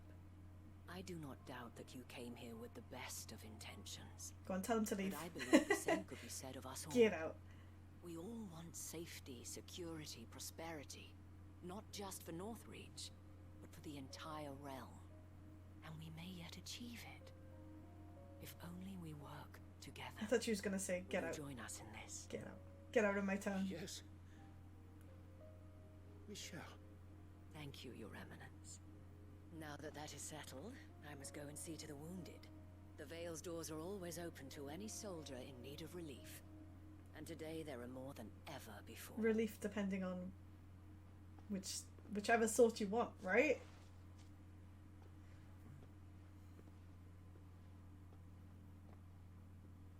I do not doubt that you came here with the best of intentions. Go on, tell him to leave. But I believe the same could be said of us all. Get out. We all want safety, security, prosperity. Not just for Northreach, but for the entire realm. And we may yet achieve it. If only we work together. I thought she was going to say, get Will out. you join us in this? Get out. Get out of my town. Yes. We shall. Thank you, Your Eminence. Now that that is settled, I must go and see to the wounded. The Vale's doors are always open to any soldier in need of relief. And today there are more than ever before. Relief depending on whichever sort you want, right?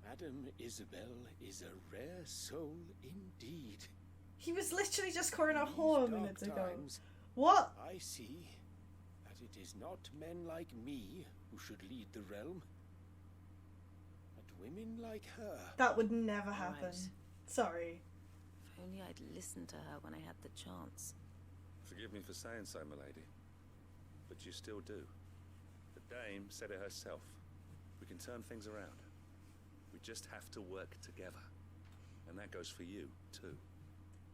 Madame Isabel is a rare soul indeed. He was literally just calling her whore a minute ago. Times, What? I see that it is not men like me who should lead the realm, but women like her. That would never happen. Right. Sorry. If only I'd listened to her when I had the chance. Forgive me for saying so, milady, but you still do. The Dame said it herself. We can turn things around. We just have to work together. And that goes for you, too.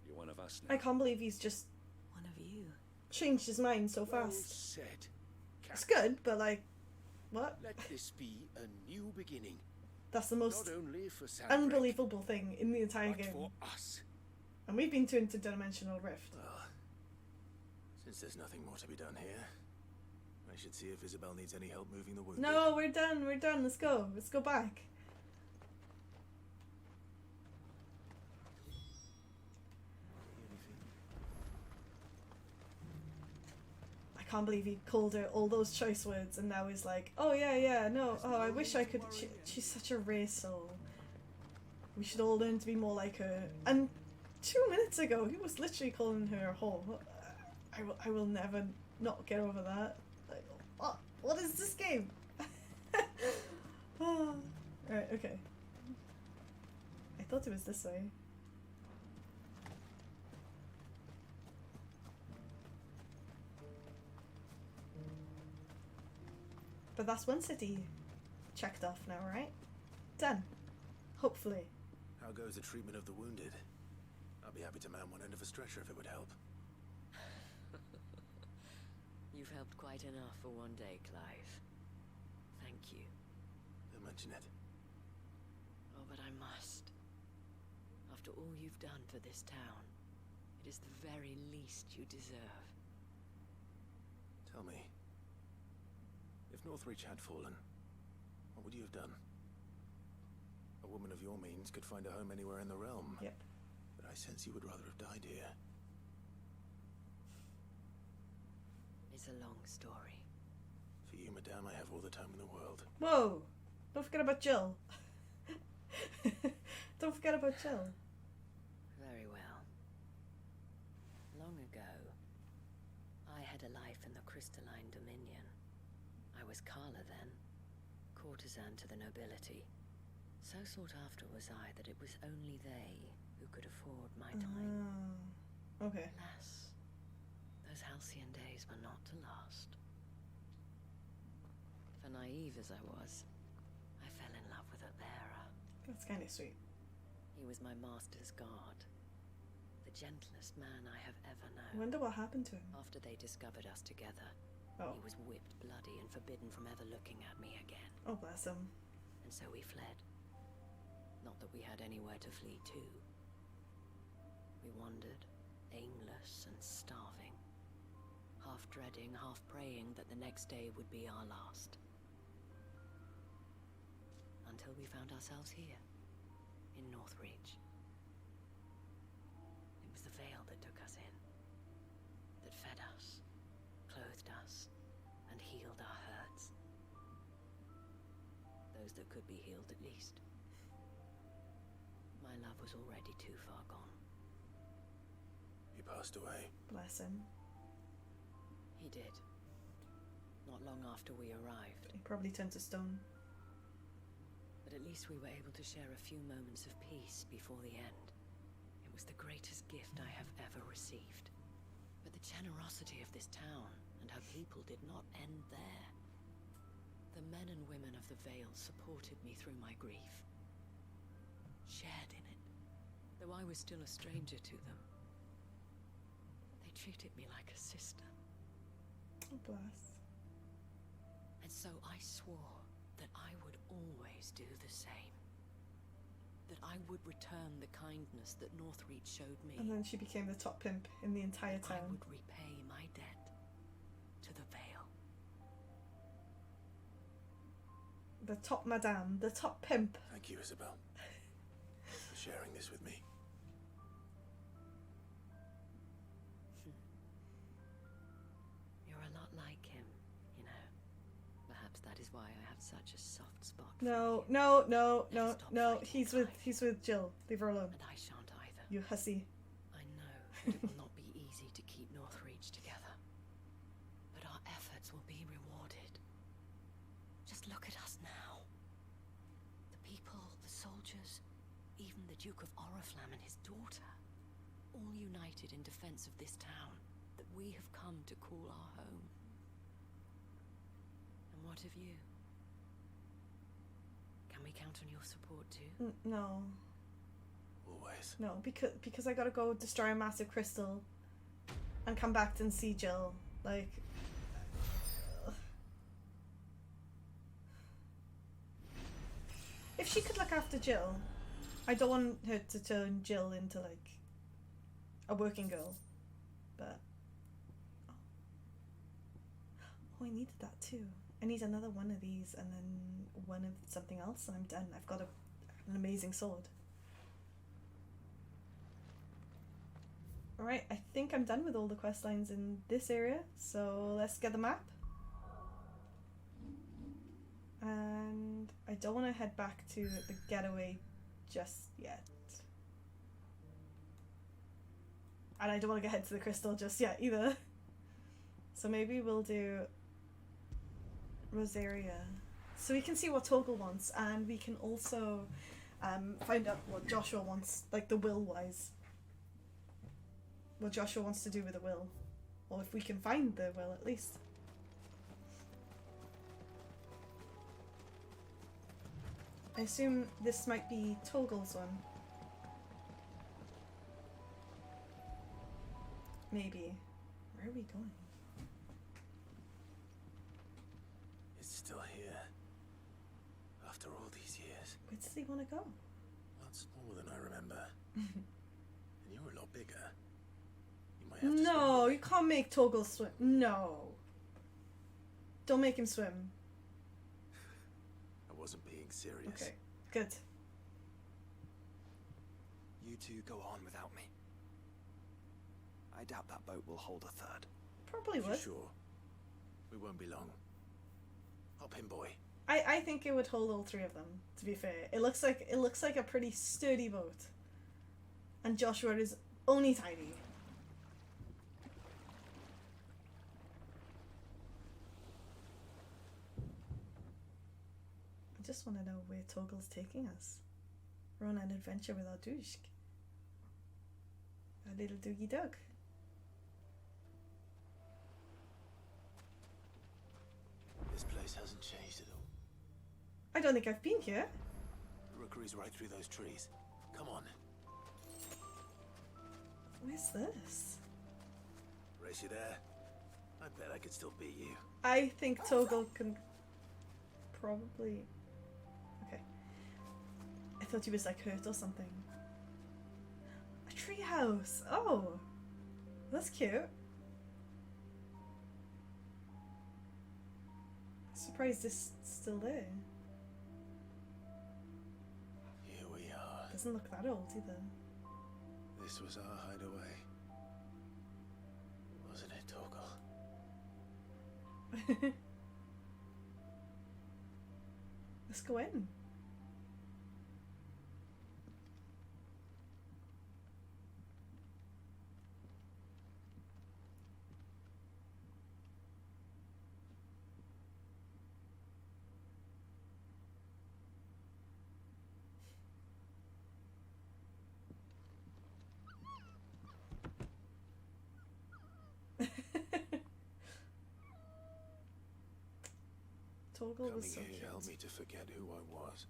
You're one of us now. I can't believe he's just One of you. changed his mind so Well fast. said, It's Captain. good, but like, what? Let this be a new beginning. That's the most Not only for Sanbreque, unbelievable thing in the entire but game. for us. And we've been to Interdimensional Rift. Well, since there's nothing more to be done here, I should see if Isabel needs any help moving the wounded. No, we're done. We're done. Let's go. Let's go back. I can't believe he called her all those choice words and now he's like, oh yeah, no, oh I wish I could, she's such a rare soul. We should all learn to be more like her. And 2 minutes ago he was literally calling her a whore. I will never not get over that. Like, what is this game? Oh. Right, okay. I thought it was this way. But that's one city checked off now, right? Done. Hopefully. How goes the treatment of the wounded? I'd be happy to man one end of a stretcher if it would help. You've helped quite enough for one day, Clive. Thank you. Don't mention it. Oh, but I must. After all you've done for this town, it is the very least you deserve. Tell me, if Northreach had fallen, what would you have done? A woman of your means could find a home anywhere in the realm. Yep. But I sense you would rather have died here. It's a long story. For you, madame, I have all the time in the world. Whoa! Don't forget about Jill. Don't forget about Jill. Very well. Long ago, I had a life in the Crystalline Dominion. I was Carla then, courtesan to the nobility. So sought after was I that it was only they who could afford my time. Okay. Alas, those halcyon days were not to last. For naive as I was, I fell in love with a bearer. That's kind of sweet. He was my master's guard, the gentlest man I have ever I known. wonder what happened to him. After they discovered us together, Oh. he was whipped bloody and forbidden from ever looking at me again. Oh, bless him. And so we fled. Not that we had anywhere to flee to. We wandered, aimless and starving, half dreading, half praying that the next day would be our last. Until we found ourselves here, in Northreach. It was the veil that took us in, that fed us, clothed us, and healed our hurts. Those that could be healed, at least. My love was already too far gone. He passed away. Bless him. He did. Not long after we arrived. He probably turned to stone. But at least we were able to share a few moments of peace before the end. It was the greatest gift I have ever received. But the generosity of this town and her people did not end there. The men and women of the Vale supported me through my grief. Shared in it, though I was still a stranger to them. They treated me like a sister. Oh, bless. And so I swore that I would always do the same. That I would return the kindness that Northreach showed me. And then she became the top pimp in the entire I town. would repay my debt to the Vale. The top madame, the top pimp. Thank you, Isabel, for sharing this with me. You're a lot like him, you know. Perhaps that is why I have such a soft spot. No, no, no, no, no. He's with Jill. Leave her alone. And I shan't either. You hussy. I know that it will not be easy to keep Northreach together. But our efforts will be rewarded. Just look at us now. The people, the soldiers, even the Duke of Oriflamme and his daughter. All united in defense of this town that we have come to call our home. And what of you? Can we count on your support too? No. Always. No, because I gotta go destroy a massive crystal and come back and see Jill. Like, if she could look after Jill, I don't want her to turn Jill into like a working girl. But oh, I needed that too. I need another one of these and then one of something else and I'm done. I've got an amazing sword. Alright, I think I'm done with all the quest lines in this area, so let's get the map. And I don't want to head back to the getaway just yet. And I don't want to head to the crystal just yet either. So maybe we'll do Rosaria. So we can see what Torgal wants, and we can also find out what Joshua wants, like the will-wise. What Joshua wants to do with the will. Or if we can find the will, at least. I assume this might be Toggle's one. Maybe. Where are we going? It's still here. After all these years. Where does he want to go? Lots more than I remember. And you're a lot bigger. You might have to No, you can't make Toggle swim. No. Don't make him swim. I wasn't being serious. Okay, good. You two go on without me. I doubt that boat will hold a third. Probably For would. sure. We won't be long. Hop in, boy. I think it would hold all three of them, to be fair. It looks like a pretty sturdy boat. And Joshua is only tiny. I just want to know where Toggle's taking us. We're on an adventure with our Dushk. Our little doogie dog. This place hasn't changed at all. I don't think I've been here. The rookery's right through those trees. Come on. Where's this? Race you there? I bet I could still beat you. I think Toggle can probably... Okay. I thought he was like hurt or something. A treehouse! Oh! That's cute. Surprised it's still there. Here we are. Doesn't look that old either. This was our hideaway. Wasn't it, Toggle? Let's go in. Toggle was so Coming here cute. helped me to forget who I was.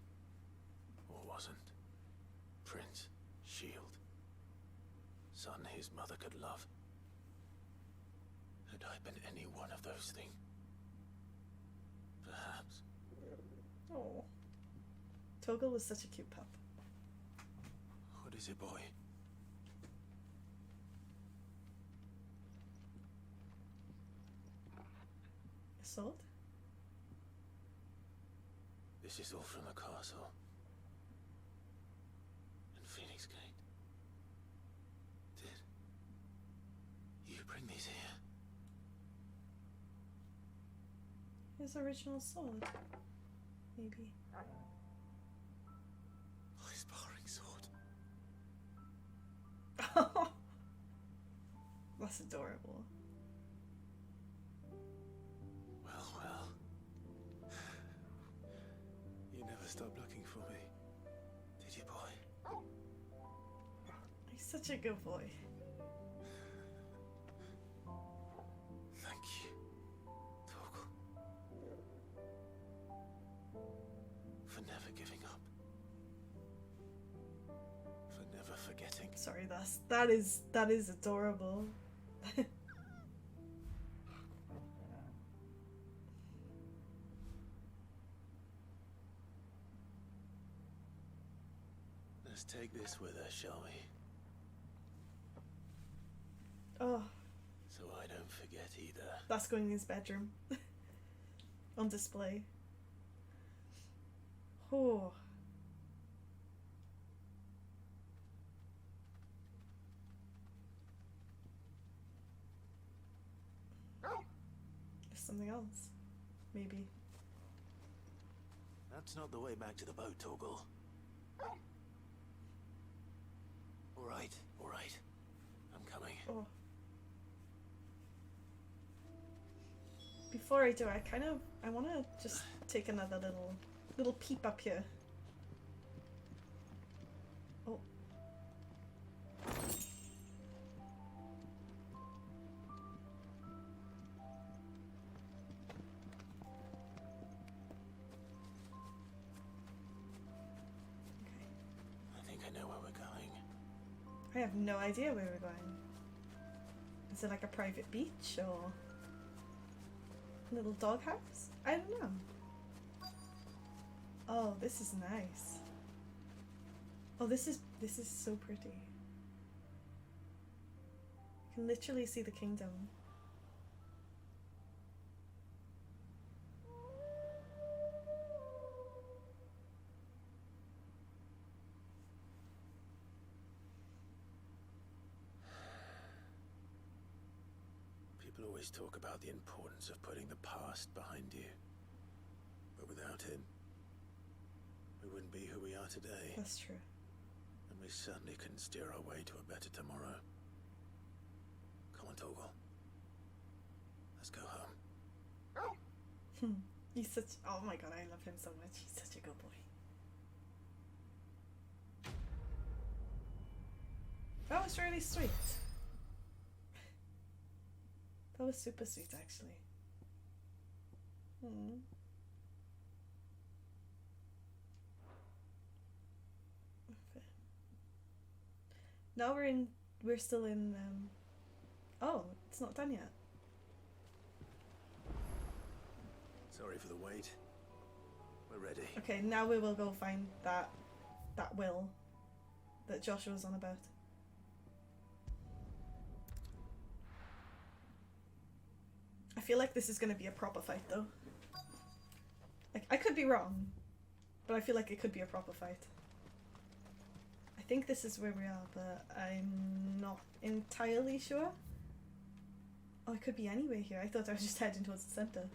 Or wasn't. Prince, Shield. Son his mother could love. Had I been any one of those things? Perhaps. Oh. Toggle was such a cute pup. What is it, boy? A sword? This is all from the castle. And Phoenix Gate. Did you bring these here? His original sword. Maybe. My sparring sword. That's adorable. Well. You never stopped looking for me, did you, boy? He's such a good boy. Thank you, Toggle. For never giving up. For never forgetting. Sorry, that is adorable. Let's take this with us, shall we? Oh, So I don't forget either. that's going in his bedroom. On display. Oh. There's something else. Maybe. That's not the way back to the boat, Toggle. All right. I'm coming. Oh. Before I do, I want to just take another little peep up here. Oh. I know where we're going. I have no idea where we're going. Is it like a private beach or a little doghouse? I don't know. Oh, this is nice. Oh, this is so pretty. You can literally see the kingdom. People always talk about the importance of putting the past behind you. But without him, we wouldn't be who we are today. That's true. And we certainly couldn't steer our way to a better tomorrow. Come on, Torgal. Let's go home. He's such... Oh my god, I love him so much. He's such a good boy. That was really sweet. That was super sweet, actually. Okay. Now we're still in, oh, it's not done yet. Sorry for the wait. We're ready. Okay, now we will go find that will that Joshua's on about. I feel like this is going to be a proper fight, though. Like, I could be wrong, but I feel like it could be a proper fight. I think this is where we are, but I'm not entirely sure. Oh, it could be anywhere here. I thought I was just heading towards the center.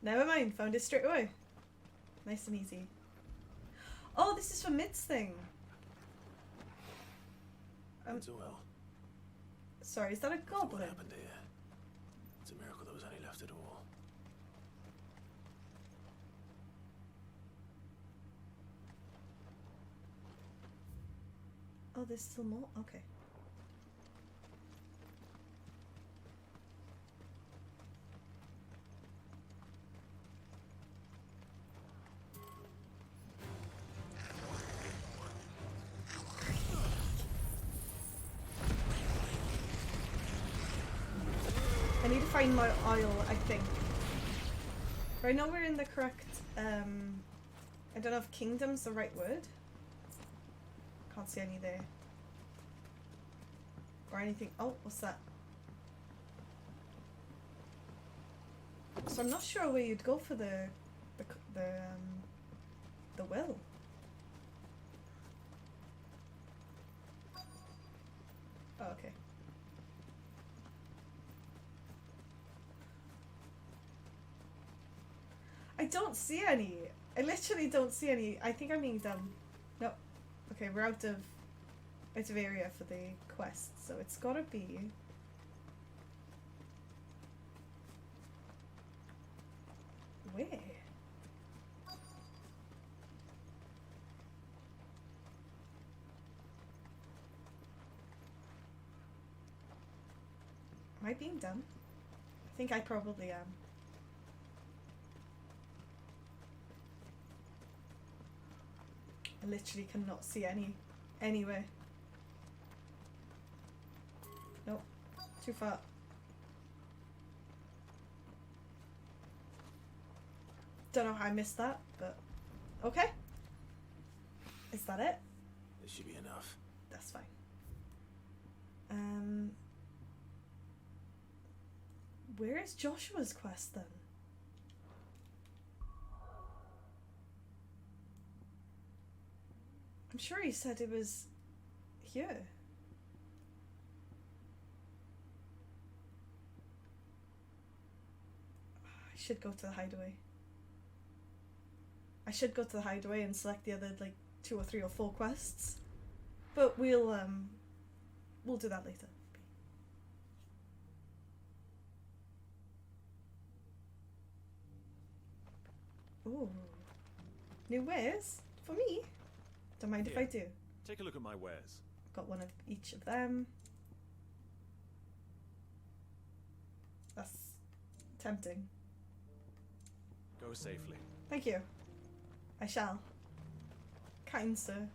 Never mind, found it straight away. Nice and easy. Oh, this is for Mid's thing. Well. Sorry, is that a goblin? What happened here? It's a miracle there was any left at all. Oh, there's still more? Okay. I need to find my oil, I think. Right now we're in the correct, I don't know if kingdom's the right word. Can't see any there. Or anything. Oh, what's that? So I'm not sure where you'd go for the will. Oh, okay. I don't see any. I literally don't see any. I think I'm being dumb. Nope. Okay, we're out of area for the quest, so it's gotta be... Where? Am I being dumb? I think I probably am. I literally cannot see anywhere. Nope. Too far. Don't know how I missed that, but okay. Is that it? This should be enough. That's fine. Where is Joshua's quest then? I'm sure he said it was here. I should go to the hideaway. I should go to the hideaway and select the other like 2 or 3 or 4 quests. But we'll do that later. Ooh. New wares? For me? Don't mind if I do. Take a look at my wares. Got one of each of them. That's tempting. Go safely. Thank you. I shall. Kind sir.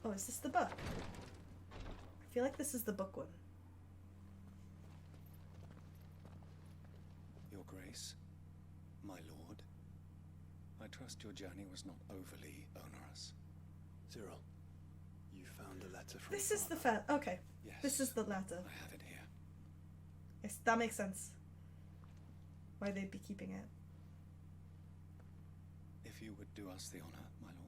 Oh, is this the book? I feel like this is the book one. Your Grace, my lord, I trust your journey was not overly onerous. Cyril, you found a letter from This is the okay. Yes. This is the letter. I have it here. Yes, that makes sense. Why they'd be keeping it. If you would do us the honor, my lord.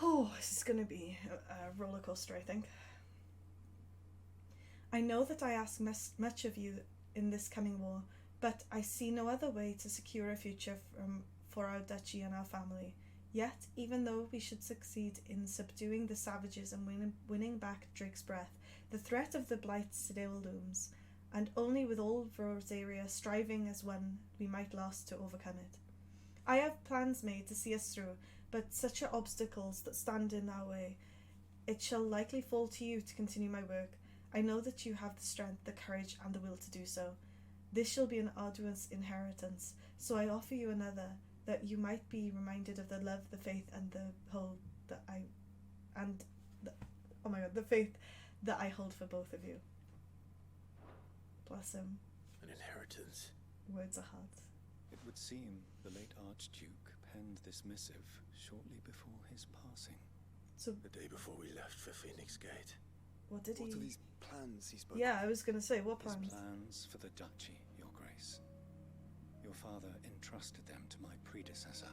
Oh, this is going to be a roller coaster, I think. I know that I ask much of you in this coming war, but I see no other way to secure a future for our duchy and our family. Yet, even though we should succeed in subduing the savages and winning back Drake's breath, the threat of the Blight still looms, and only with all Rosaria striving as one, we might last to overcome it. I have plans made to see us through, but such are obstacles that stand in our way. It shall likely fall to you to continue my work. I know that you have the strength, the courage, and the will to do so. This shall be an arduous inheritance, so I offer you another, that you might be reminded of the love, the faith, and the hold that the faith that I hold for both of you. Bless him. An inheritance. Words are hard. It would seem the late Archduke penned this missive shortly before his passing. So the day before we left for Phoenix Gate. What did he? What are these plans he spoke Yeah, of? I was going to say, what plans? His plans for the duchy, Your Grace. Your father entrusted them to my predecessor,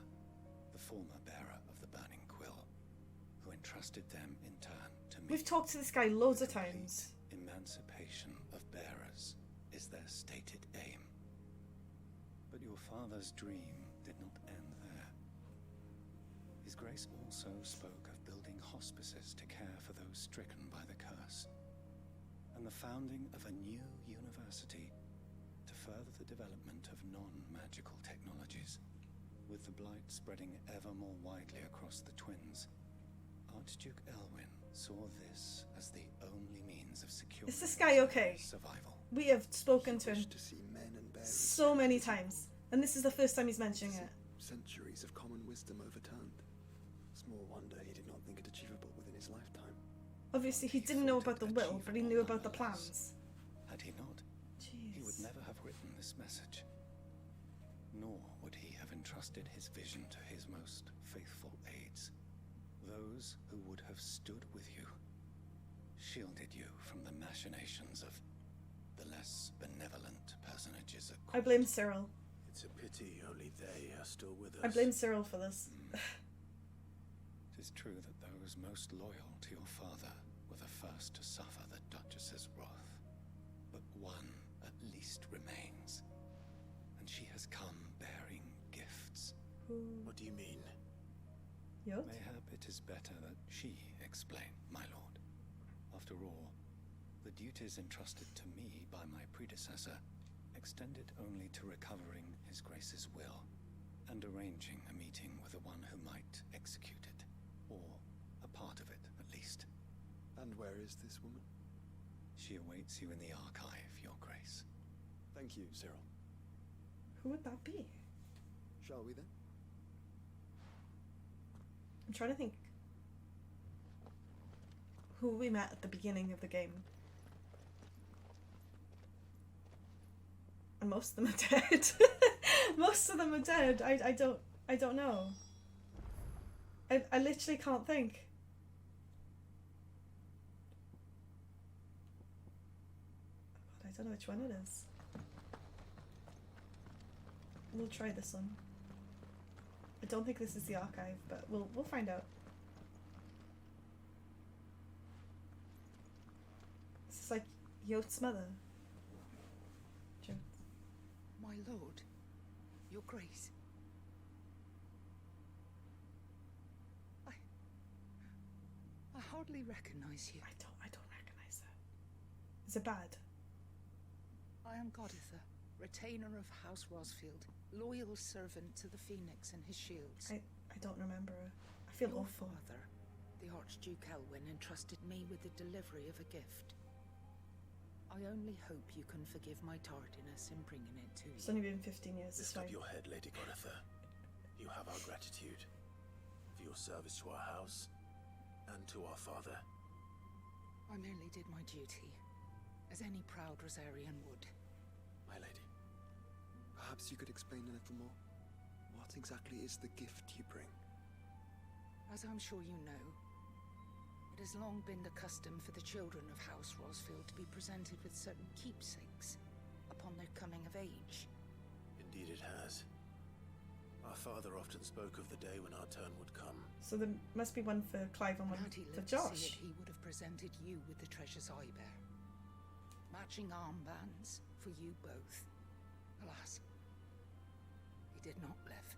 the former bearer of the Burning Quill, who entrusted them in turn to me. We've talked to this guy loads of times. Emancipation of bearers is their stated aim. But your father's dream did not end there. His Grace also spoke of building hospices to care for those stricken by the curse, and the founding of a new university to further the development of non-magical technologies. With the Blight spreading ever more widely across the Twins, Archduke Elwyn saw this as the only means of securing Is this guy okay? Survival. We have spoken to him To see men and bears so many times, and this is the first time he's mentioning it. centuries of common wisdom overturned. Small wonder he did not think it achievable within his lifetime. Obviously, he didn't know about the will, but he knew about the plans. Had he not, he would never have written this message. Nor would he have entrusted his vision to his most faithful aides, those who would have stood with you, shielded you from the machinations of the less benevolent personages at court. I blame Cyril. It's a pity only they are still with us. I blame Cyril for this. It is true that those most loyal to your father were the first to suffer the Duchess's wrath. But one at least remains, and she has come bearing gifts. What do you mean? Yep. Mayhap it is better that she explain, my lord. After all, the duties entrusted to me by my predecessor extended only to recovering His Grace's will and arranging a meeting with the one who might execute it, or a part of it at least. And where is this woman? She awaits you in the archive, Your Grace. Thank you, Cyril. Who would that be? Shall we then? I'm trying to think who we met at the beginning of the game. And most of them are dead. Most of them are dead. I don't know. I literally can't think. God, I don't know which one it is. We'll try this one. I don't think this is the archive, but we'll find out. This is like Yot's mother. My lord, your grace. I hardly recognize you. I don't recognize her. Is it bad? I am Goditha, retainer of House Rosfield, loyal servant to the Phoenix and his shields. I don't remember her. I feel Your awful. father, the Archduke Elwyn, entrusted me with the delivery of a gift. I only hope you can forgive my tardiness in bringing it to you. It's only been 15 years. It's Lift up fine. your head, Lady Goditha. You have our gratitude for your service to our house and to our father. I merely did my duty, as any proud Rosarian would. My lady, perhaps you could explain a little more? What exactly is the gift you bring? As I'm sure you know, it has long been the custom for the children of House Rosfield to be presented with certain keepsakes upon their coming of age. Indeed it has. Our father often spoke of the day when our turn would come. So there must be one for Clive and one Had he for lived to see Josh. it, he would have presented you with the treasures I bear. Matching armbands for you both. Alas, he did not live.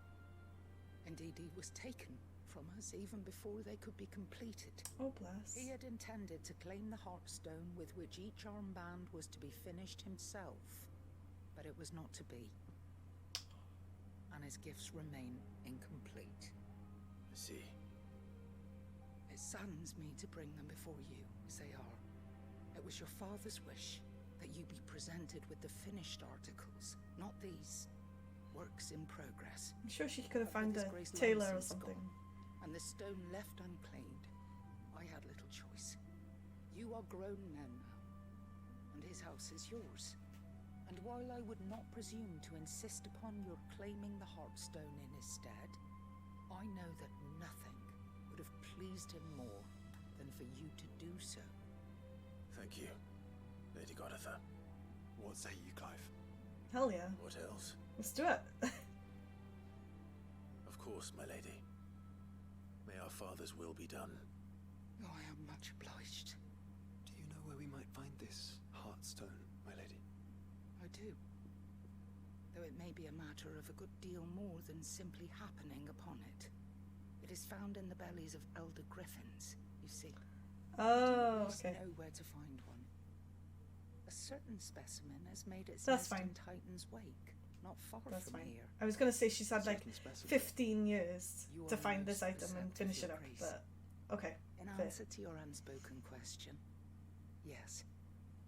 Indeed, he was taken from us even before they could be completed. Oh, bless. He had intended to claim the Heartstone with which each armband was to be finished himself, but it was not to be. And his gifts remain incomplete. I see. It saddens me to bring them before you, as they are. It was your father's wish that you be presented with the finished articles, not these works in progress. I'm sure she could have But found with a his grace tailor long or since something. gone, and the stone left unclaimed, I had little choice. You are grown men now, and his house is yours. And while I would not presume to insist upon your claiming the Heartstone in his stead, I know that nothing would have pleased him more than for you to do so. Thank you, Lady Goditha. What say you, Clive? Hell yeah. What else? Let's do it. Of course, my lady. May our father's will be done. Oh, I am much obliged. Do you know where we might find this Heartstone, my lady? I do. Though it may be a matter of a good deal more than simply happening upon it. It is found in the bellies of elder griffins, you see. Oh, I okay. know where to find one. A certain specimen has made its That's nest fine. in Titan's Wake, not far That's from fine. here. I was going to say she's had like Certain specimen. 15 years You to are find this most item and finish it perceptive, up, Your Grace. but okay. In fair. answer to your unspoken question, yes.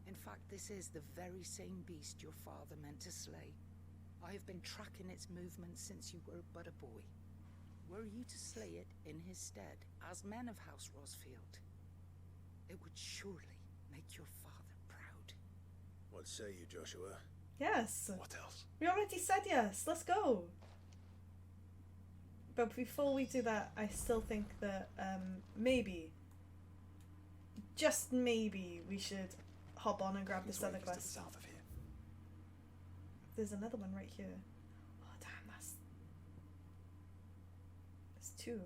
In fact, this is the very same beast your father meant to slay. I have been tracking its movements since you were but a boy. Were you to slay it in his stead, as men of House Rosfield, it would surely make your father proud. What say you, Joshua? Yes. What else? We already said yes. Let's go. But before we do that, I still think that maybe, just maybe, we should hop on and grab this other Wake is to the quest. south of here. There's another one right here. Oh damn, that's two.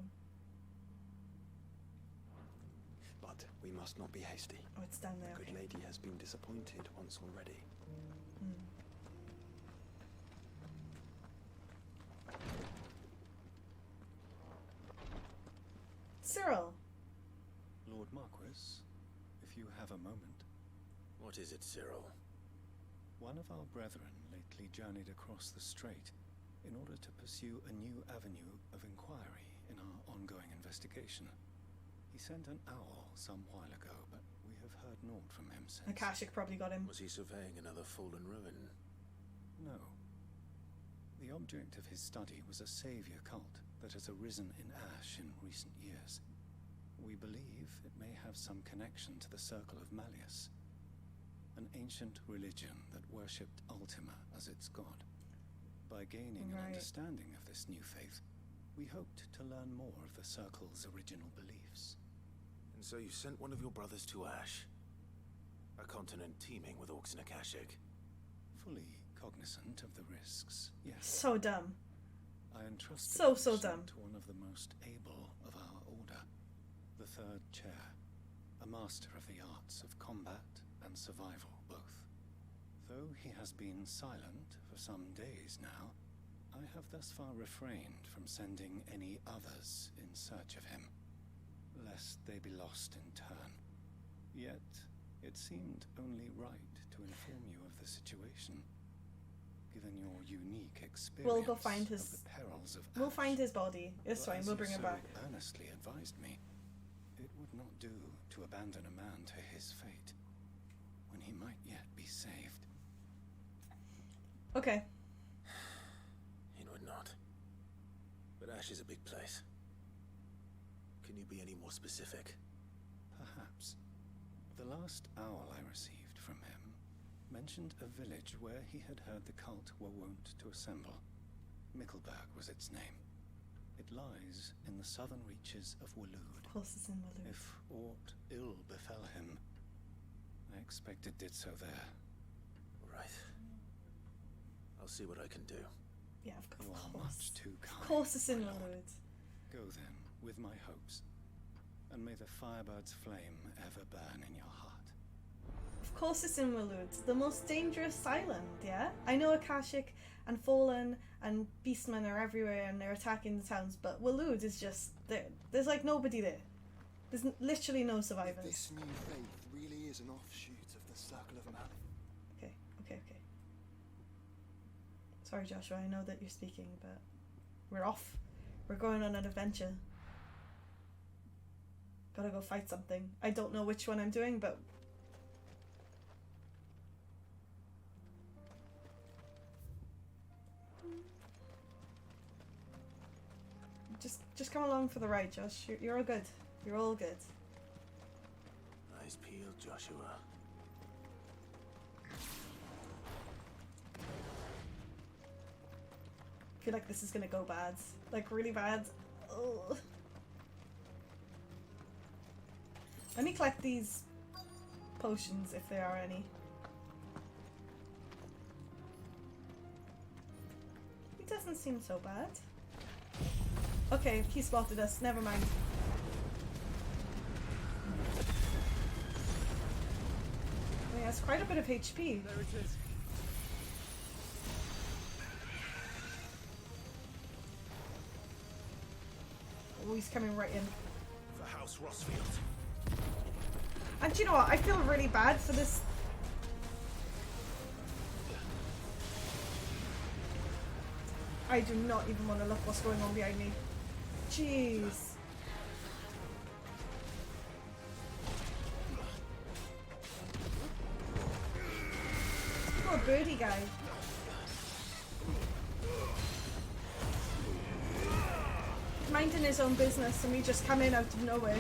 But we must not be hasty. Oh, it's down there. The good Okay. lady has been disappointed once already. Cyril. Lord Marquis, if you have a moment. What is it, Cyril? One of our brethren lately journeyed across the strait in order to pursue a new avenue of inquiry in our ongoing investigation. He sent an owl some while ago, but we have heard naught from him since. Akashic probably got him. Was he surveying another fallen ruin? No. The object of his study was a savior cult that has arisen in Ash in recent years. We believe it may have some connection to the Circle of Malleus, an ancient religion that worshipped Ultima as its god. By gaining an understanding of this new faith, we hoped to learn more of the Circle's original beliefs. And so you sent one of your brothers to Ash? A continent teeming with orcs and Akashic? Fully cognizant of the risks, yes. So dumb. I entrusted So the mission dumb. to one of the most able of our order, the Third Chair, a master of the arts of combat and survival both. Though he has been silent for some days now, I have thus far refrained from sending any others in search of him, lest they be lost in turn. Yet, it seemed only right to inform you of the situation, given your unique experience We'll go find his. of the perils of We'll Ash. find his body. It's For fine. as We'll you bring him so back. earnestly advised me, it would not do to abandon a man to his fate when he might yet be saved. Okay. It would not. But Ash is a big place. Can you be any more specific? Perhaps. The last owl I received from him mentioned a village where he had heard the cult were wont to assemble. Mickleberg was its name. It lies in the southern reaches of Waloed. Of course it's in Waloed. If aught ill befell him, I expect it did so there. Right. I'll see what I can do. Yeah, of course. You are much too kind. Of course it's in my lord. Waloed. Go then, with my hopes, and may the firebird's flame ever burn in your heart. Of course it's in Waloed, the most dangerous island, yeah? I know Akashic and Fallen and Beastmen are everywhere and they're attacking the towns, but Waloed is just, there's like nobody there. There's literally no survivors. This new faith really is an offshoot of the Circle of Malif. Okay. Sorry Joshua, I know that you're speaking, but we're off. We're going on an adventure. Gotta go fight something. I don't know which one I'm doing, but just come along for the ride, Josh. You're all good. You're all good. Eyes peeled, Joshua. I feel like this is gonna go bad. Like, really bad. Ugh. Let me collect these potions, if there are any. He doesn't seem so bad. Okay, he spotted us. Never mind. He has quite a bit of HP. There it is. Oh, he's coming right in. For House Rossfield. And do you know what? I feel really bad for this. I do not even want to look what's going on behind me. Jeez. Poor birdie guy. Minding his own business and we just come in out of nowhere.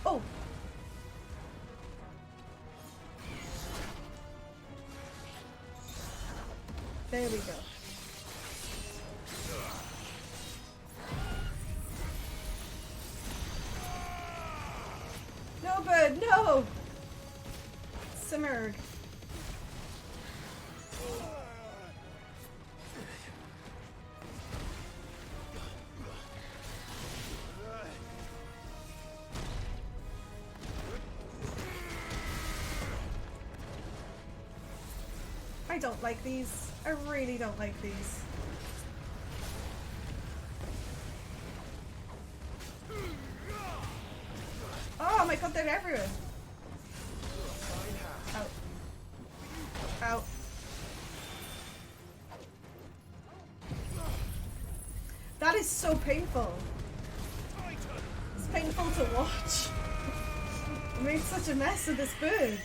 Oh! There we go. No, bird, no! Simmered. I don't like these. I really don't like these. Oh my god, they're everywhere. Out. Out. That is so painful. It's painful to watch. I made such a mess of this bird.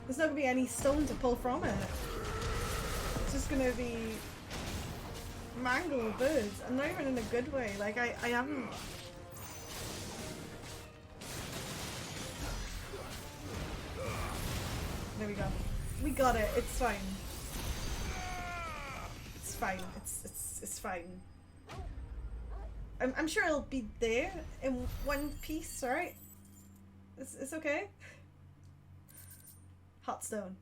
There's not going to be any stone to pull from it. It's just going to be mangled birds. And not even in a good way. Like, I haven't... There we go. We got it. It's fine. It's fine. It's fine. I'm sure it'll be there in one piece, right? It's okay. Hot stone.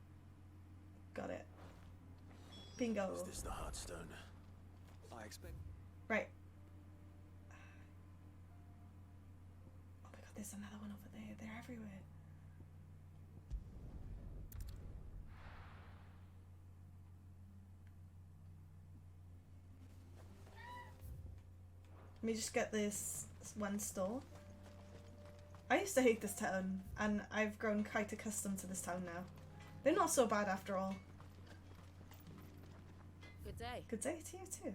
Got it. Bingo. Is this the hot stone? I expect. Right. Oh my god, there's another one over there. They're everywhere. Let me just get this one store. I used to hate this town, and I've grown quite accustomed to this town now. They're not so bad after all. Good day. Good day to you too.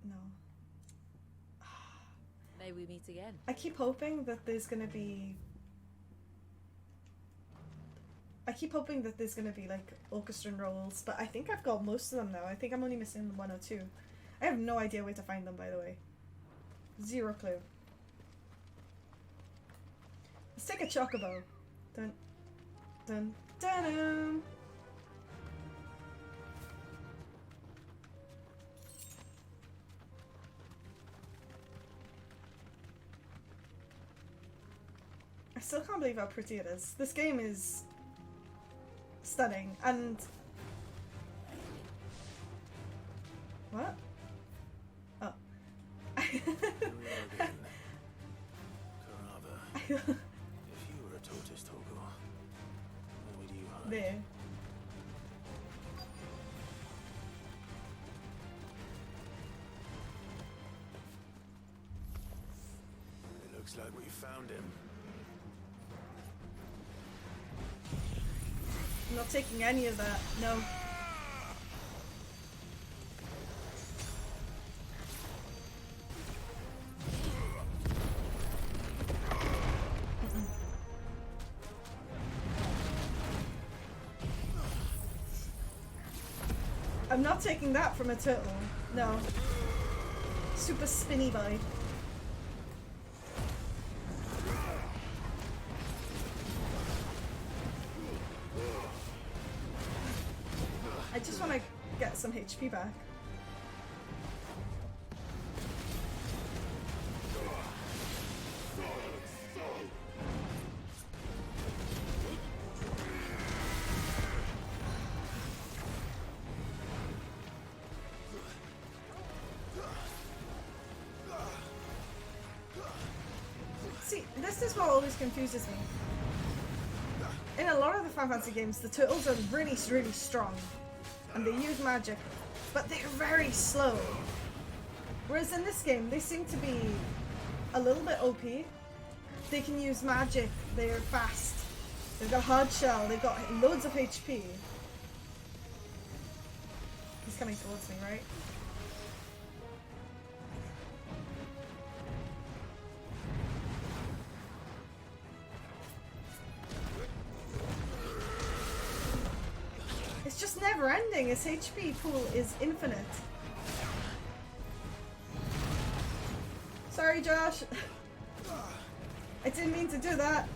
No. May we meet again. I keep hoping that there's gonna be... like orchestra roles, but I think I've got most of them now. I think I'm only missing 1 or 2. I have no idea where to find them, by the way. Zero clue. Let's take a chocobo. Dun, dun, dun, dun. I still can't believe how pretty it is. This game is stunning, and... What? Oh. If you were a tortoise, Togo, where would you hide? There. It looks like we found him. I'm not taking any of that. No. I'm not taking that from a turtle. No. Super spinny boy. I just want to get some HP back. See, this is what always confuses me. In a lot of the Final Fantasy games, the turtles are really, really strong. And they use magic, but they're very slow. Whereas in this game, they seem to be a little bit OP. They can use magic, they're fast. They've got a hard shell, they've got loads of HP. He's coming towards me, right? It's just never ending. His HP pool is infinite. Sorry, Josh. I didn't mean to do that.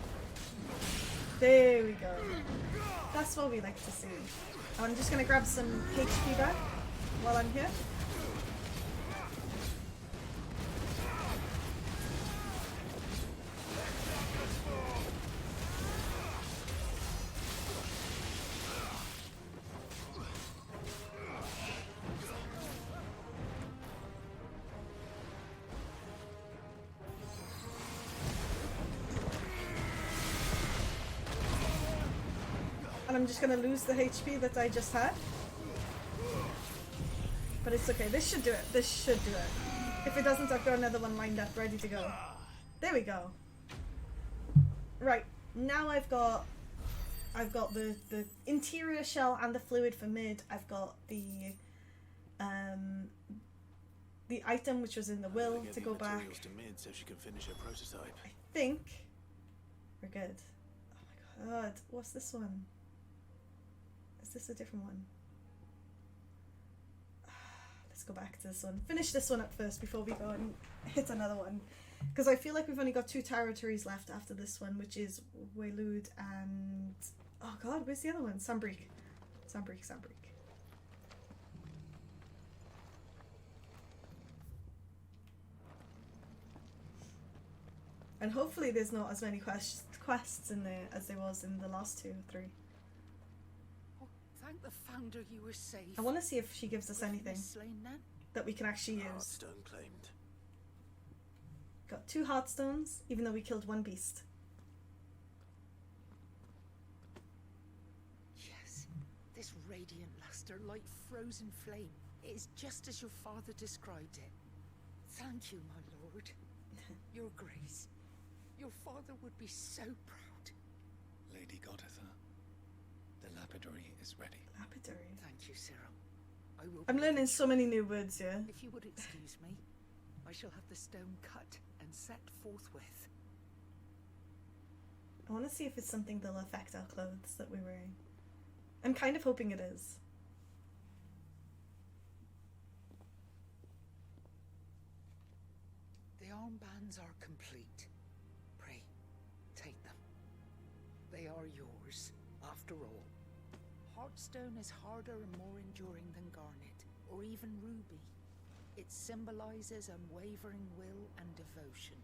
There we go. That's what we like to see. I'm just gonna grab some HP back while I'm here. And I'm just gonna lose the HP that I just had. But it's okay, this should do it. This should do it. If it doesn't, I've got another one lined up, ready to go. There we go. Right, now I've got the interior shell and the fluid for mid. I've got the item which was in the will to go back. To mid so she can finish her prototype. I think we're good. Oh my god, what's this one? Is this a different one? Let's go back to this one. Finish this one up first before we go and hit another one. Because I feel like we've only got 2 territories left after this one, which is Waylude and... oh god, where's the other one? Sambreek. Sambreek. And hopefully there's not as many quests in there as there was in the last 2 or 3. Thank the founder you were safe. I want to see if she gives us anything that we can actually use. Heartstone claimed. Got 2 Heartstones, even though we killed 1 beast. Yes, this radiant luster like frozen flame. It is just as your father described it. Thank you, my lord. Your Grace. Your father would be so proud. Lady Goditha, the lapidary is ready. Lapidary? Thank you, Cyril. I will. I'm learning so many new words here. If you would excuse me, I shall have the stone cut and set forthwith. I want to see if it's something that'll affect our clothes that we're wearing. I'm kind of hoping it is. The armbands are complete. Pray, take them. They are yours, after all. Heartstone is harder and more enduring than garnet, or even ruby. It symbolizes unwavering will and devotion.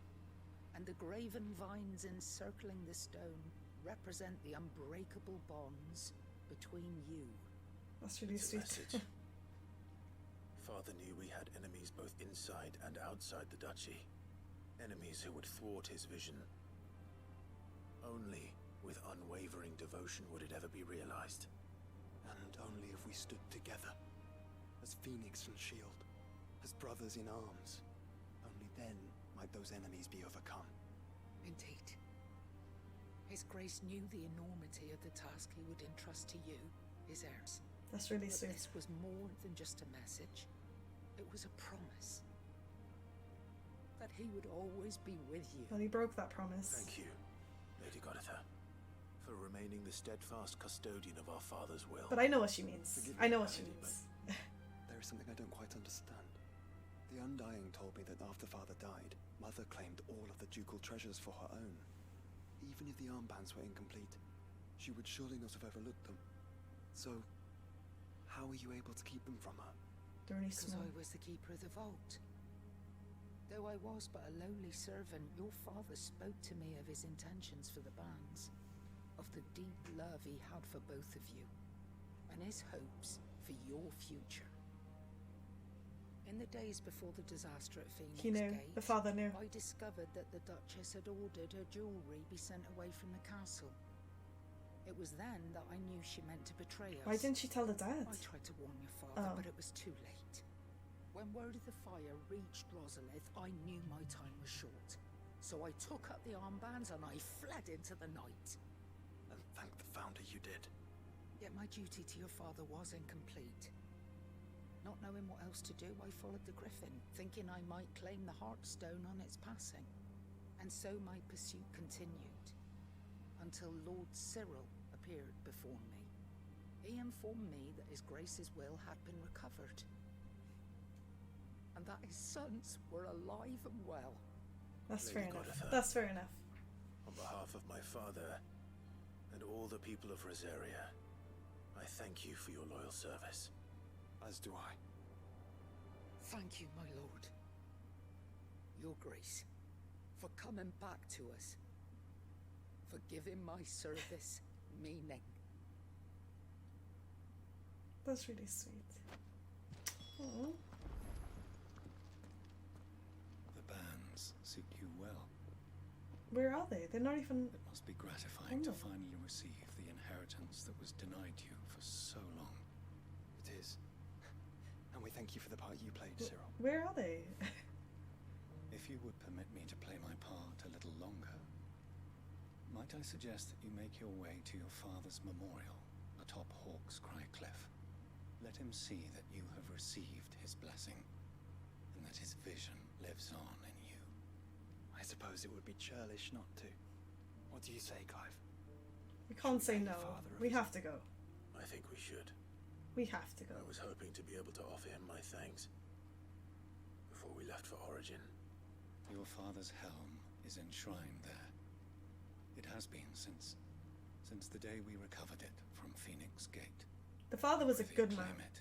And the graven vines encircling the stone represent the unbreakable bonds between you. That's really It's a sweet. message. Father knew we had enemies both inside and outside the duchy. Enemies who would thwart his vision. Only with unwavering devotion would it ever be realized. And only if we stood together, as Phoenix and Shield, as brothers in arms. Only then might those enemies be overcome. Indeed. His Grace knew the enormity of the task he would entrust to you, his heirs. That's really But sweet. this was more than just a message. It was a promise. That he would always be with you. Well, he broke that promise. Thank you, Lady Goditha, for remaining the steadfast custodian of our father's will. But I know what she means. Forgive I me, know what she Lady, means. There is something I don't quite understand. The Undying told me that after Father died, Mother claimed all of the ducal treasures for her own. Even if the armbands were incomplete, she would surely not have overlooked them. So, how were you able to keep them from her? They're only Because small. I was the keeper of the vault. Though I was but a lowly servant, your father spoke to me of his intentions for the bands, of the deep love he had for both of you, and his hopes for your future. In the days before the disaster at Phoenix He knew. Gate, The father knew. I discovered that the Duchess had ordered her jewellery be sent away from the castle. It was then that I knew she meant to betray us. Why didn't she tell the dad? I tried to warn your father, Oh. but it was too late. When word of the fire reached Rosalith, I knew my time was short. So I took up the armbands and I fled into the night. And thank the Founder you did. Yet my duty to your father was incomplete. Not knowing what else to do, I followed the Griffin, thinking I might claim the Heartstone on its passing. And so my pursuit continued, until Lord Cyril appeared before me. He informed me that his Grace's will had been recovered, and that his sons were alive and well. That's Lady fair enough. Goditha. That's fair enough. On behalf of my father and all the people of Rosaria, I thank you for your loyal service. As do I. Thank you, my lord. Your Grace, for coming back to us. For giving my service meaning. That's really sweet. Oh. The bands suit you well. Where are they? They're not even... It must be gratifying to Oh. finally receive the inheritance that was denied you for so long. It is. And we thank you for the part you played, Cyril. Where are they? If you would permit me to play my part a little longer, might I suggest that you make your way to your father's memorial atop Hawk's Cry Cliff? Let him see that you have received his blessing, and that his vision lives on in you. I suppose it would be churlish not to. What do you say, Clive? We can't say no. Father of We his- have to go. I think we should. We have to go. I was hoping to be able to offer him my thanks before we left for Origin. Your father's helm is enshrined there. It has been since the day we recovered it from Phoenix Gate. The father was a Prithee, good claim man. it,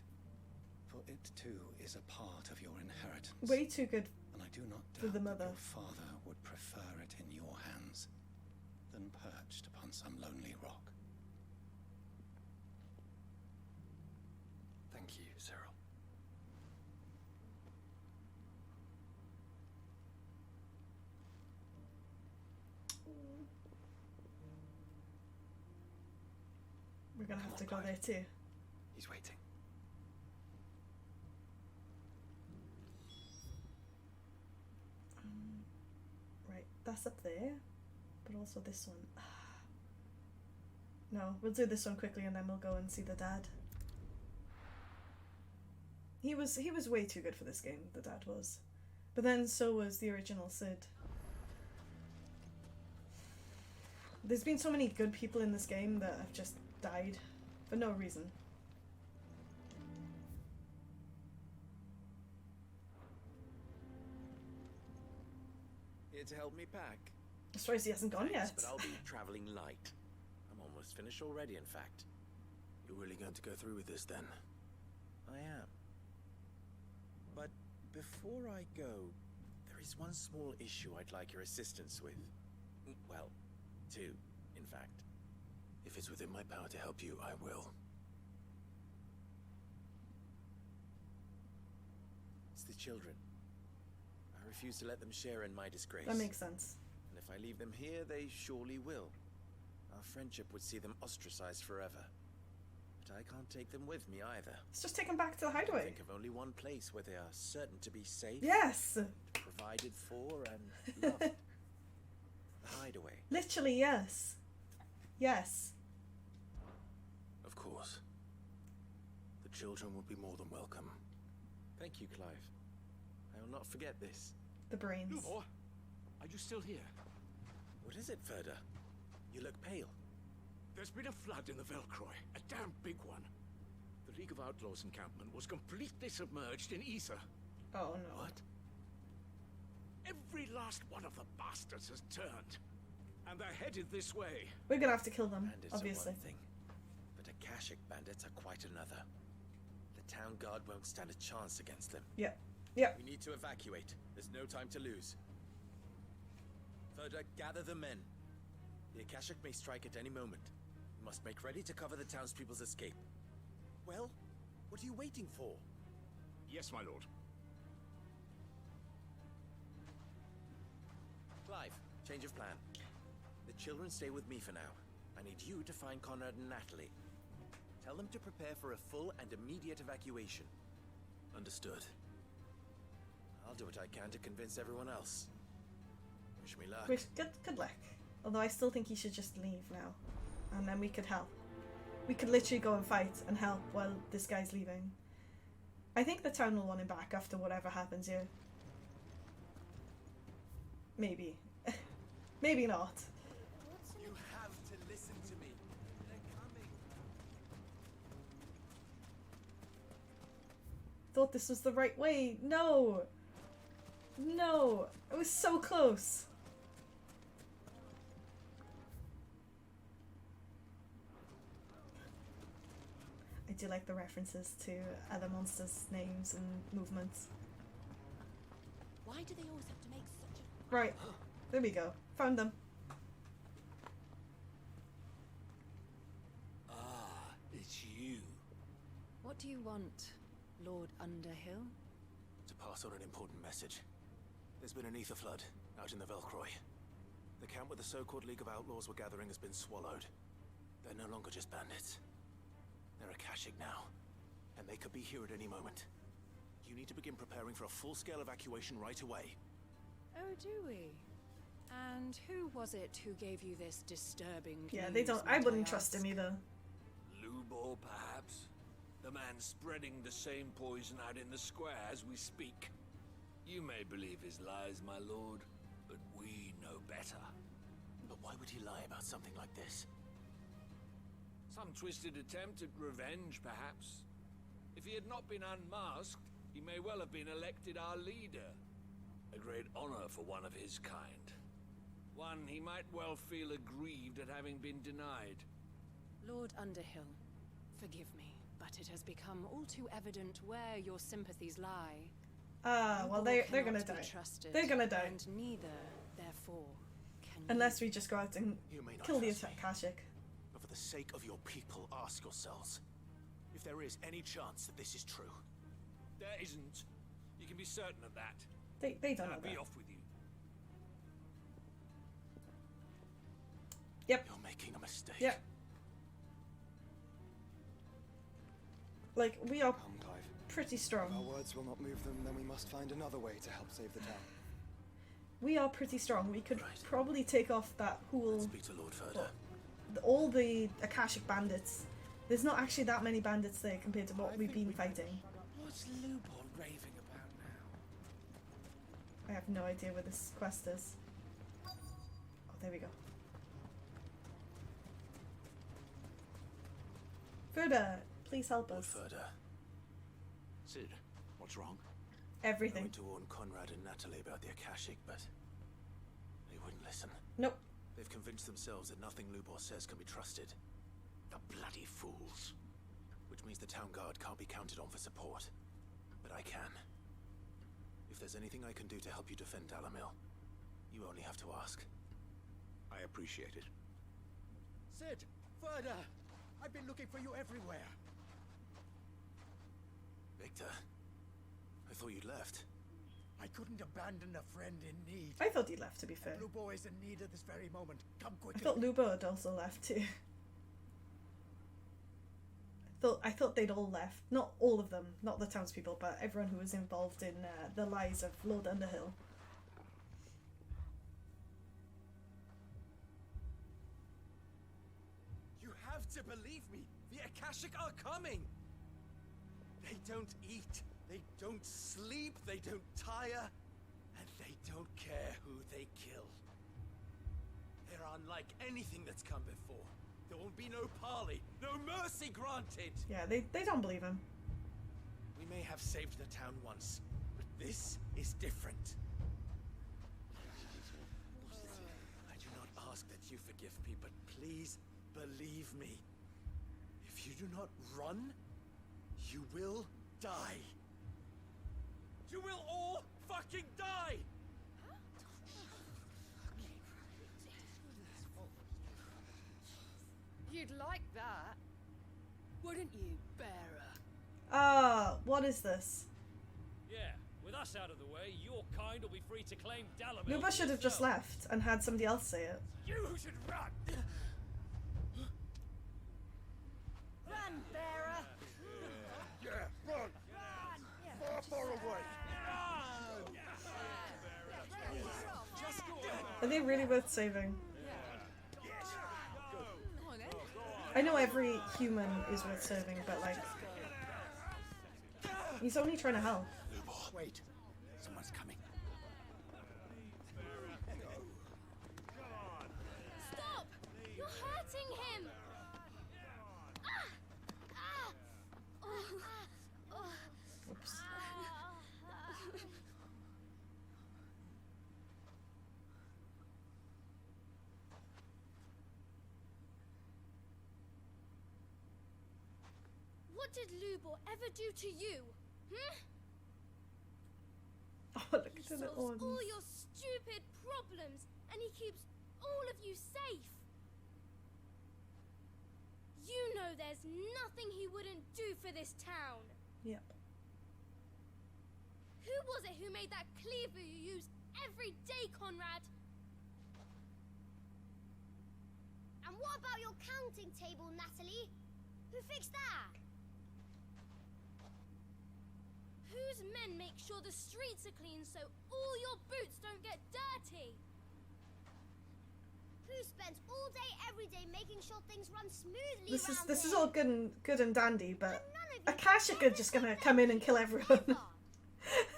for it too is a part of your inheritance. Way too good And I do not for doubt the that mother. your father would prefer it in your hands than perched upon some lonely rock. Thank you, Cyril. We're gonna Come have to on, go Clive. there too. He's waiting. pass up there, but also this one. No, we'll do this one quickly and then we'll go and see the dad. He was way too good for this game, the dad was. But then so was the original Sid. There's been so many good people in this game that have just died for no reason. Here to help me pack. I suppose he hasn't gone yet. But I'll be traveling light. I'm almost finished already, in fact. You're really going to go through with this, then? I am. But before I go, there is one small issue I'd like your assistance with. Well, two, in fact. If it's within my power to help you, I will. It's the children. I refuse to let them share in my disgrace. That makes sense. And if I leave them here, they surely will. Our friendship would see them ostracized forever. But I can't take them with me either. Let's just take them back to the hideaway. I think of only one place where they are certain to be safe. Yes! Provided for and loved. The hideaway. Literally, yes. Yes. Of course. The children would be more than welcome. Thank you, Clive. I will not forget this. The brains. Lubor, are you still here? What is it, Ferda? You look pale. There's been a flood in the Velcroy, a damn big one. The League of Outlaws encampment was completely submerged in ether. Oh no. What? Every last one of the bastards has turned. And they're headed this way. We're gonna have to kill them, Bandits obviously. are one thing, but Akashic bandits are quite another. The town guard won't stand a chance against them. Yep. Yep. We need to evacuate. There's no time to lose. Ferda, gather the men. The Akashic may strike at any moment. We must make ready to cover the townspeople's escape. Well, what are you waiting for? Yes, my lord. Clive, change of plan. The children stay with me for now. I need you to find Conrad and Natalie. Tell them to prepare for a full and immediate evacuation. Understood. I'll do what I can to convince everyone else. Wish me luck. Good luck. Although I still think you should just leave now. And then we could help. We could literally go and fight and help while this guy's leaving. I think the town will want him back after whatever happens here. Maybe. Maybe not. You have to listen to me. They're coming. Thought this was the right way. No! No! It was so close. I do like the references to other monsters' names and movements. Why do they always have to make such a... Right. There we go. Found them. Ah, it's you. What do you want, Lord Underhill? To pass on an important message. There's been an ether flood out in the Velcroy. The camp where the so-called League of Outlaws were gathering has been swallowed. They're no longer just bandits. They're Akashic now, and they could be here at any moment. You need to begin preparing for a full-scale evacuation right away. Oh, do we? And who was it who gave you this disturbing Yeah, news, they don't. I might wouldn't ask? trust him either. Lubor, perhaps? The man spreading the same poison out in the square as we speak. You may believe his lies, my lord, but we know better. But why would he lie about something like this? Some twisted attempt at revenge, perhaps. If he had not been unmasked, he may well have been elected our leader. A great honor for one of his kind. One he might well feel aggrieved at having been denied. Lord Underhill, forgive me, but it has become all too evident where your sympathies lie. Ah, well, they're gonna die. They're gonna die. And neither, therefore, can Unless we just go out and You may not kill the trust me. Akashic. But for the sake of your people, ask yourselves if there is any chance that this is true. There isn't. You can be certain of that. They don't know I'll be that. off with you. Yep. You're making a mistake. Yep. Like, we are Come, Clive. pretty strong. If our words will not move them, then we must find another way to help save the town. We are pretty strong. We could probably take off that whole... Speak to Lord Furder. all the Akashic bandits. There's not actually that many bandits there compared to what we've been fighting. What's Lubor raving about now? I have no idea where this quest is. Oh, there we go. Furder, please help us. Furder. Sid, what's wrong? Everything. I went to warn Conrad and Natalie about the Akashic, but they wouldn't listen. Nope. They've convinced themselves that nothing Lubor says can be trusted. The bloody fools. Which means the town guard can't be counted on for support. But I can. If there's anything I can do to help you defend Dalamil, you only have to ask. I appreciate it. Sid! Further! I've been looking for you everywhere. Victor, I thought you'd left. I couldn't abandon a friend in need. I thought he left, to be fair. Lubor is in need at this very moment. Come I quickly. thought Lubo had also left too. I thought they'd all left. Not all of them, not the townspeople, but everyone who was involved in the lies of Lord Underhill. You have to believe me. The Akashic are coming. They don't eat. They don't sleep. They don't tire. And they don't care who they kill. They're unlike anything that's come before. There will be no parley, no mercy granted. Yeah, they don't believe him. We may have saved the town once, but this is different. I do not ask that you forgive me, but please believe me. If you do not run, you will die. You will all fucking die! You'd like that, wouldn't you, bearer? Ah, what is this? Yeah, with us out of the way, your kind will be free to claim Dalamil. Luba should have just left and had somebody else say it. You should run! Run, bearer! Yeah, run! Far, far away! Are they really worth saving? I know every human is worth saving, but like... He's only trying to help. Wait, someone's coming. Stop! You're hurting him! Oops. What did Lubor ever do to you? Hmm? Oh, look at He the little solves all ones. your stupid problems, and he keeps all of you safe. You know there's nothing he wouldn't do for this town. Yep. Who was it who made that cleaver you use every day, Conrad? And what about your counting table, Natalie? Who fixed that? Whose men make sure the streets are clean so all your boots don't get dirty? Who spends all day, every day making sure things run smoothly This is all good and dandy, but Akashic are just gonna come in and kill everyone.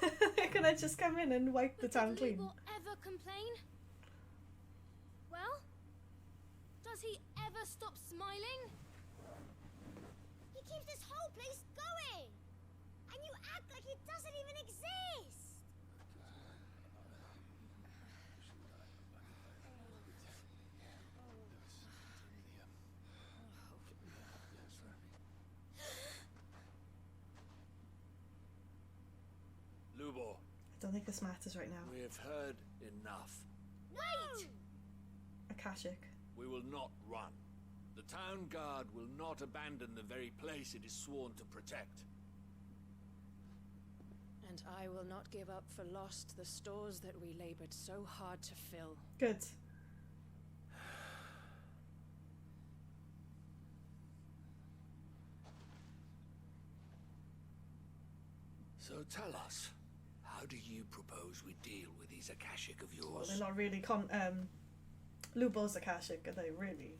They're gonna just come in and wipe the town clean. Will ever complain? Well, does he ever stop smiling? He keeps this whole place going, and you act like it doesn't even exist. Lubor, I don't think this matters right now. we have heard enough. Wait! Akashic. We will not run. The town guard will not abandon the very place it is sworn to protect. And I will not give up for lost the stores that we labored so hard to fill. Good. So tell us, how How do you propose we deal with these Akashic of Well, yours? they're not really Lubo's Akashic, are they really?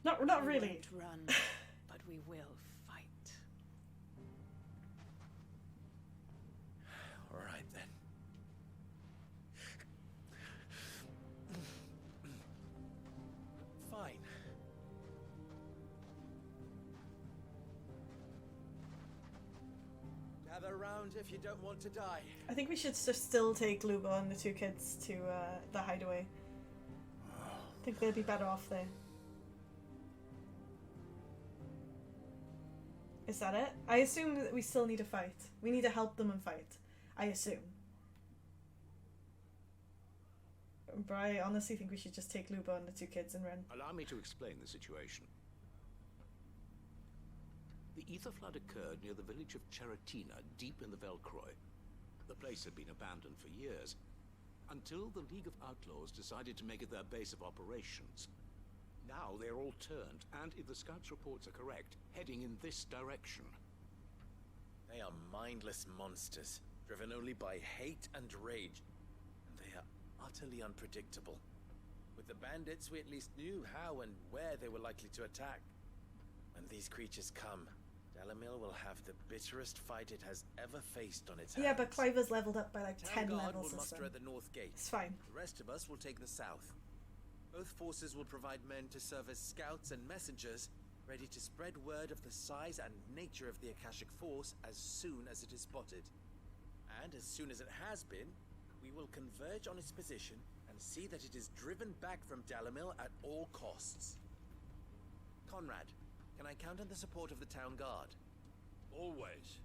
Not We really. won't run, but we will fight. All right then. Fine. Gather around if you don't want to die. I think we should just still take Lubo and the two kids to the hideaway. I think they'd be better off there. Is that it? I assume that we still need to fight. We need to help them and fight. I assume. But I honestly think we should just take Lubo and the two kids and run. Allow me to explain the situation. The ether flood occurred near the village of Cheratina, deep in the Velcroy. The place had been abandoned for years, until the League of Outlaws decided to make it their base of operations. Now they're all turned, and if the scouts' reports are correct, heading in this direction. They are mindless monsters, driven only by hate and rage. And they are utterly unpredictable. With the bandits, we at least knew how and where they were likely to attack. When these creatures come, Dalamil will have the bitterest fight it has ever faced on its hands. Yeah, but Cliver's leveled up by like 10 Town Guard levels will or muster something. at the north gate. It's fine. The rest of us will take the south. Both forces will provide men to serve as scouts and messengers, ready to spread word of the size and nature of the Akashic force as soon as it is spotted. And as soon as it has been, we will converge on its position and see that it is driven back from Dalamil at all costs. Conrad, can I count on the support of the Town Guard? Always.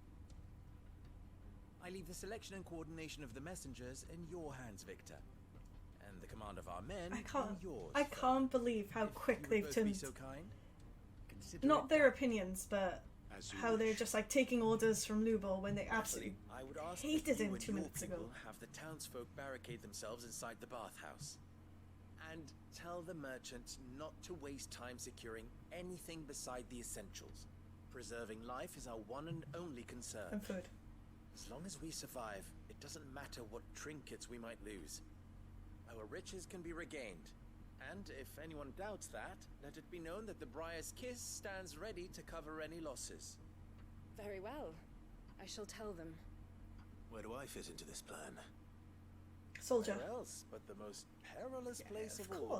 I leave the selection and coordination of the messengers in your hands, Victor. And the command of our men in yours. I can't believe how quick You would they've both be turned. so kind. Consider Not it their opinions, but As you how they're wish. just like taking orders from Lubo when they absolutely I would ask that hated you him and 2 your minutes ago. people have the townsfolk barricade themselves inside the bathhouse. And tell the merchants not to waste time securing anything beside the essentials. Preserving life is our one and only concern. And food. As long as we survive, it doesn't matter what trinkets we might lose. Our riches can be regained. And if anyone doubts that, let it be known that the Briar's Kiss stands ready to cover any losses. Very well. I shall tell them. Where do I fit into this plan? Soldier. Where else but the most perilous place of all?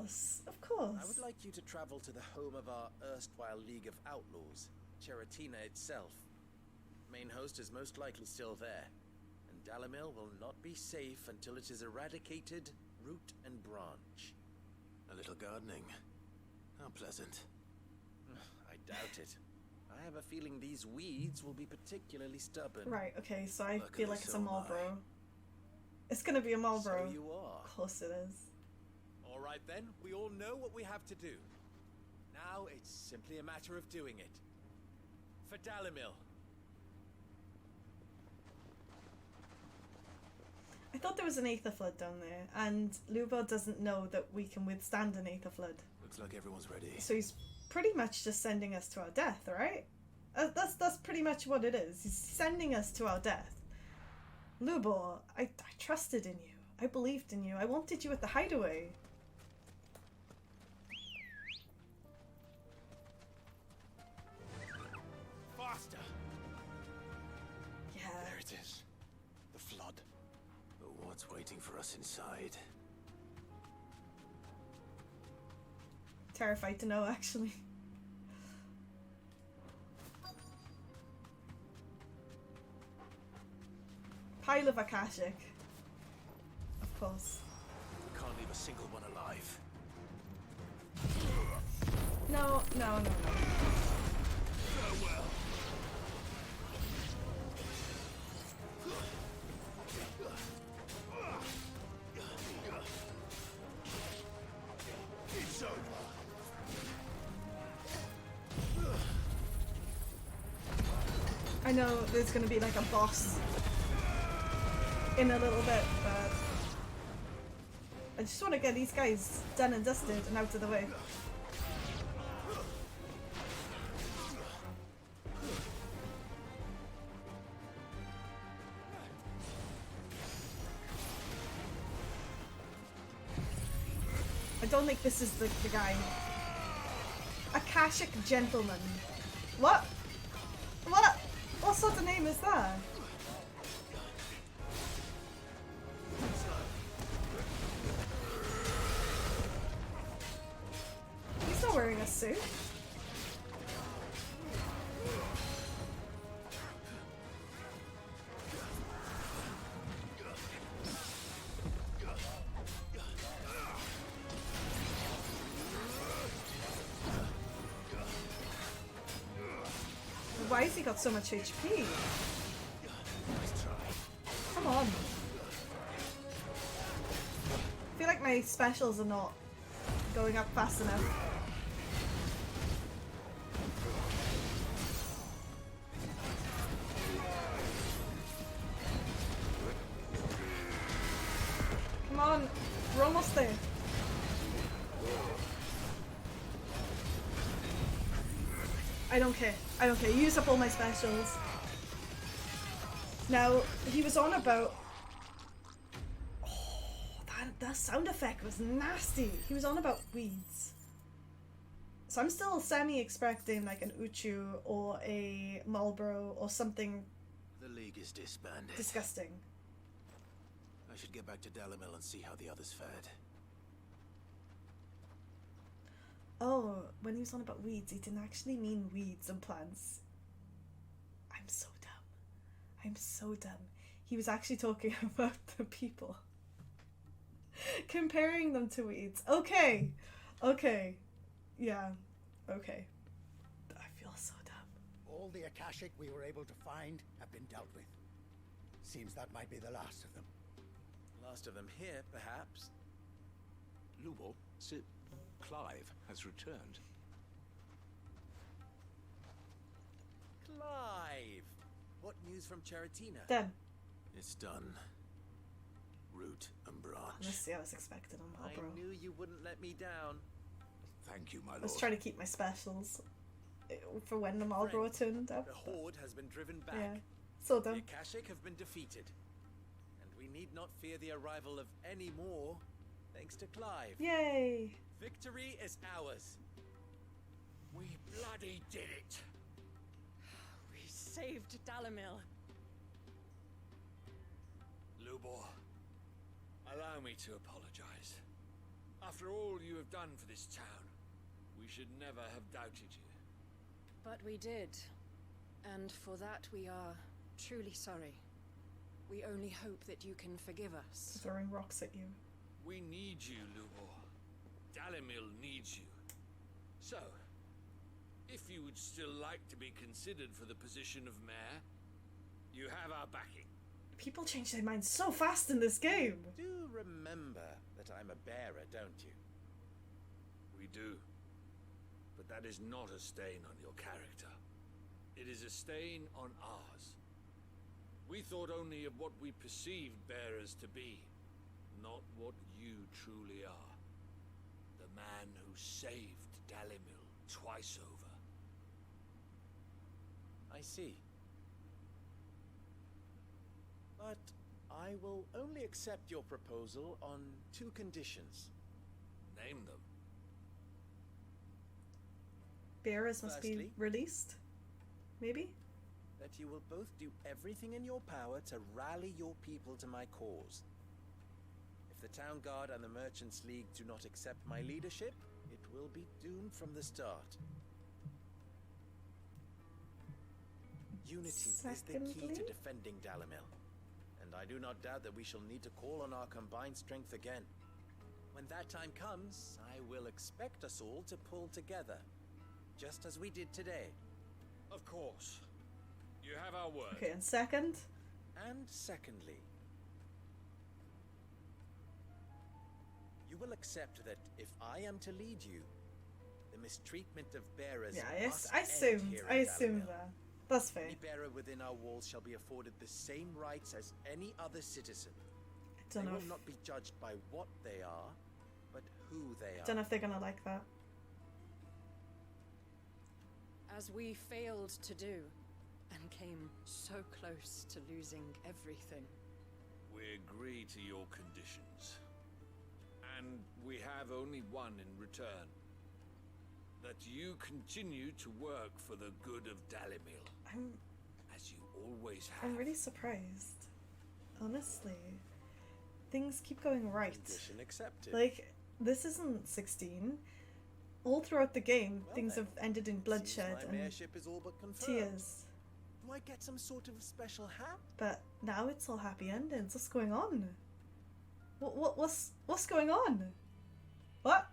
Of course. I would like you to travel to the home of our erstwhile League of Outlaws, Cheratina itself. Main host is most likely still there, and Dalamil will not be safe until it is eradicated, root and branch. A little gardening. How pleasant. I doubt it. I have a feeling these weeds will be particularly stubborn. Right, okay, so I Luckily, feel like it's a so am I. Marlboro. It's gonna be a Marlboro. So you are. Of course it is. All right then, we all know what we have to do. Now it's simply a matter of doing it. For Dalamil. I thought there was an Aether Flood down there, and Lubo doesn't know that we can withstand an Aether Flood. Looks like everyone's ready. So he's pretty much just sending us to our death, right? That's pretty much what it is. He's sending us to our death. Lubo, I trusted in you. I believed in you. I wanted you at the hideaway. Faster! Yeah. There it is. The flood. But what's waiting for us inside? Terrified to know, actually. Pile of Akashic. Of course. Can't leave a single one alive. No, no, no, no. Farewell. It's over. I know there's gonna be like a boss in a little bit, but I just want to get these guys done and dusted and out of the way. like this is the guy. Akashic Gentleman. What? What? What sort of name is that? He's not wearing a suit. Why has he got so much HP? Come on. I feel like my specials are not going up fast enough. Come on, we're almost there. I don't care. I don't care. Use up all my specials. Now, he was on about... Oh, that sound effect was nasty. He was on about weeds. So I'm still semi-expecting like an Uchu or a Marlboro or something... The League is disbanded. Disgusting. I should get back to Dalimil and see how the others fared. Oh, when he was on about weeds, he didn't actually mean weeds and plants. I'm so dumb. I'm so dumb. He was actually talking about the people. Comparing them to weeds. Okay. Okay. Yeah. Okay. I feel so dumb. All the Akashic we were able to find have been dealt with. Seems that might be the last of them. Last of them here, perhaps. Lubo, Clive has returned. Clive! What news from Charatina? Done. It's done. Root and branch. Honestly, I was expecting a Marlboro. I knew you wouldn't let me down. Thank you, my lord. I was trying to keep my specials for when the Marlboro turned up. The Horde has been driven back. Yeah. So dumb. The Akashic have been defeated. And we need not fear the arrival of any more, thanks to Clive. Yay! Victory is ours. We bloody did it. We saved Dalimil. Lubor, allow me to apologize. After all you have done for this town, we should never have doubted you. But we did. And for that we are truly sorry. We only hope that you can forgive us. Throwing rocks at you. We need you, Lubor. Dalimil needs you. So, if you would still like to be considered for the position of mayor, you have our backing. People change their minds so fast in this game. Do remember that I'm a bearer, don't you? We do. But that is not a stain on your character. It is a stain on ours. We thought only of what we perceived bearers to be, not what you truly are. The man who saved Dalimil twice over. I see. But I will only accept your proposal on 2 conditions. Name them. Bearers must be Firstly, released? Maybe? that you will both do everything in your power to rally your people to my cause. If the Town Guard and the Merchants League do not accept my leadership, it will be doomed from the start. Unity is the key to Secondly? defending Dalimil, and I do not doubt that we shall need to call on our combined strength again. When that time comes, I will expect us all to pull together, just as we did today. Of course. You have our word. Okay, and second? And secondly, you will accept that if I am to lead you, the mistreatment of bearers Yeah, must I end assumed. here I in assumed Dalimil. that. That's fair. Any bearer within our walls shall be afforded the same rights as any other citizen. Don't They know will if- not be judged by what they are, but who they are. Don't know if they're gonna like that. As we failed to do, and came so close to losing everything. We agree to your conditions. And we have only one in return. That you continue to work for the good of Dalimil. As you always have. I'm really surprised. Honestly. Things keep going right. Condition accepted. Like, this isn't 16. All throughout the game, Well things then, have ended in bloodshed my and mayorship is all but confirmed. tears. Do I get some sort of special hat? But now it's all happy endings. What's going on? What's going on? What?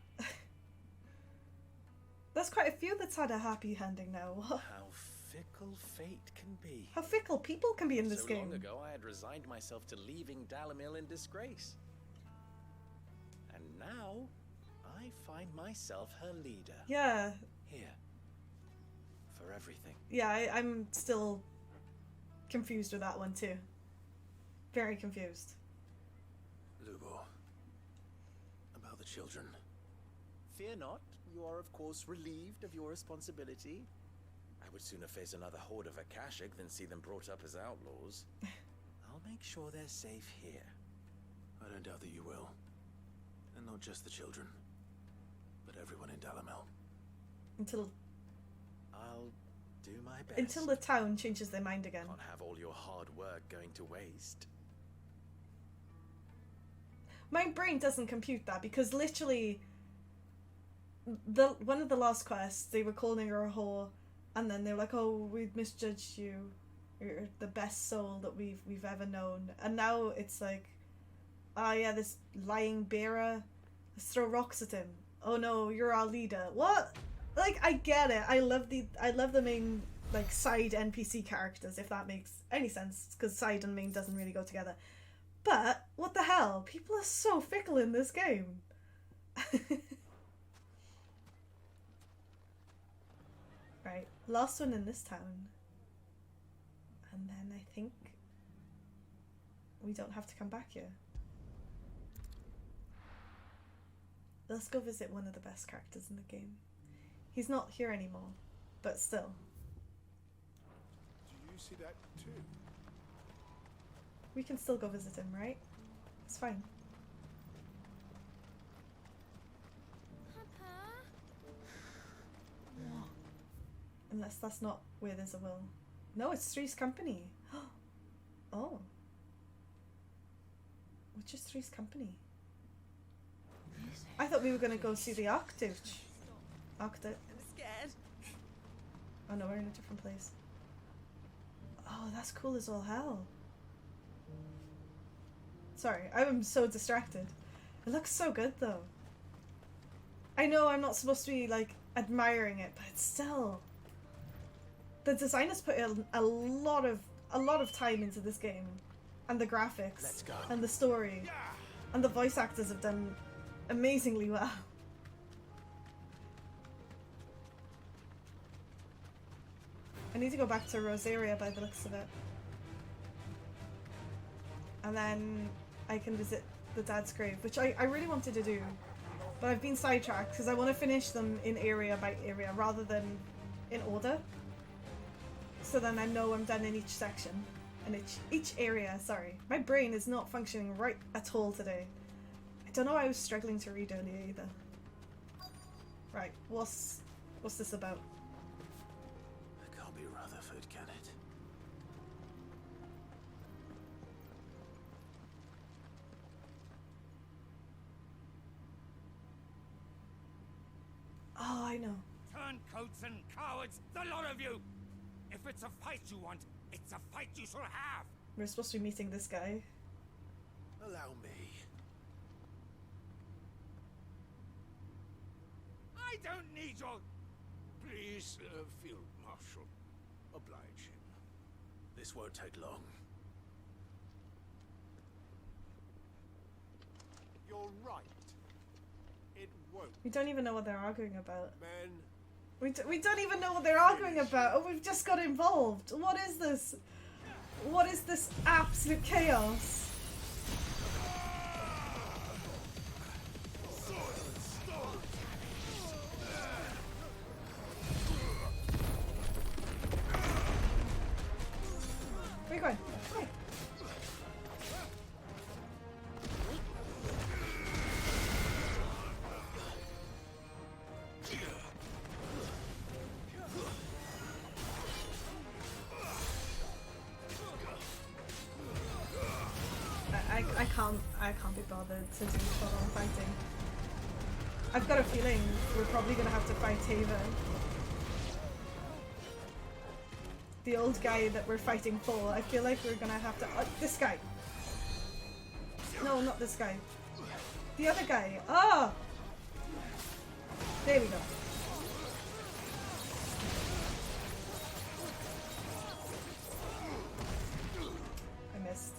There's quite a few that's had a happy ending now. How fickle fate can be. How fickle people can be in this so game. long ago, I had resigned myself to leaving Dalimil in disgrace. And now, I find myself her leader. Yeah. Here. For everything. Yeah, I'm still confused with that one too. Very confused. Lubo. About the children. Fear not. You are, of course, relieved of your responsibility. I would sooner face another horde of Akashic than see them brought up as outlaws. I'll make sure they're safe here. I don't doubt that you will. And not just the children, but everyone in Dalimil. Until I'll do my best. until the town changes their mind again. Can't have all your hard work going to waste. My brain doesn't compute that because literally one of the last quests they were calling her a whore, and then they were like, "Oh, we've misjudged you. You're the best soul that we've ever known." And now it's like, "Ah, yeah, this lying bearer. Let's throw rocks at him. Oh no, you're our leader." What? Like, I get it. I love the main like side NPC characters, if that makes any sense, because side and main doesn't really go together. But what the hell? People are so fickle in this game. Right, last one in this town. And then I think we don't have to come back here. Let's go visit one of the best characters in the game. He's not here anymore, but still. Do you see that too? We can still go visit him, right? It's fine. Unless that's not where there's a will. No, it's Three's Company. Oh. Which is Three's Company? I thought we were going to go see the Arctic. I'm scared. Oh no, we're in a different place. Oh, that's cool as all hell. Sorry, I'm so distracted. It looks so good though. I know I'm not supposed to be like admiring it, but it's still... The designers put a lot of time into this game, and the graphics, and the story, and the voice actors have done amazingly well. I need to go back to Rosaria by the looks of it, and then I can visit the dad's grave, which I really wanted to do, but I've been sidetracked because I want to finish them in area by area rather than in order. So then I know I'm done in each section. And each area, sorry. My brain is not functioning right at all today. I don't know why I was struggling to read earlier either. Right, what's this about? It can't be Rutherford, can it? Oh, I know. Turncoats and cowards, the lot of you! If it's a fight you want, it's a fight you shall have! We're supposed to be meeting this guy. Allow me. I don't need your... Please, Field Marshal. Oblige him. This won't take long. You're right. It won't. We don't even know what they're arguing about. Men. We don't even know what they're arguing about. Oh, we've just got involved. What is this? What is this absolute chaos? Where are you going? Come here. can't be bothered to do full-on fighting. I've got a feeling we're probably gonna have to fight Haven. The old guy that we're fighting full. I feel like we're gonna have to. This guy. No, not this guy. The other guy. Ah! There we go. I missed.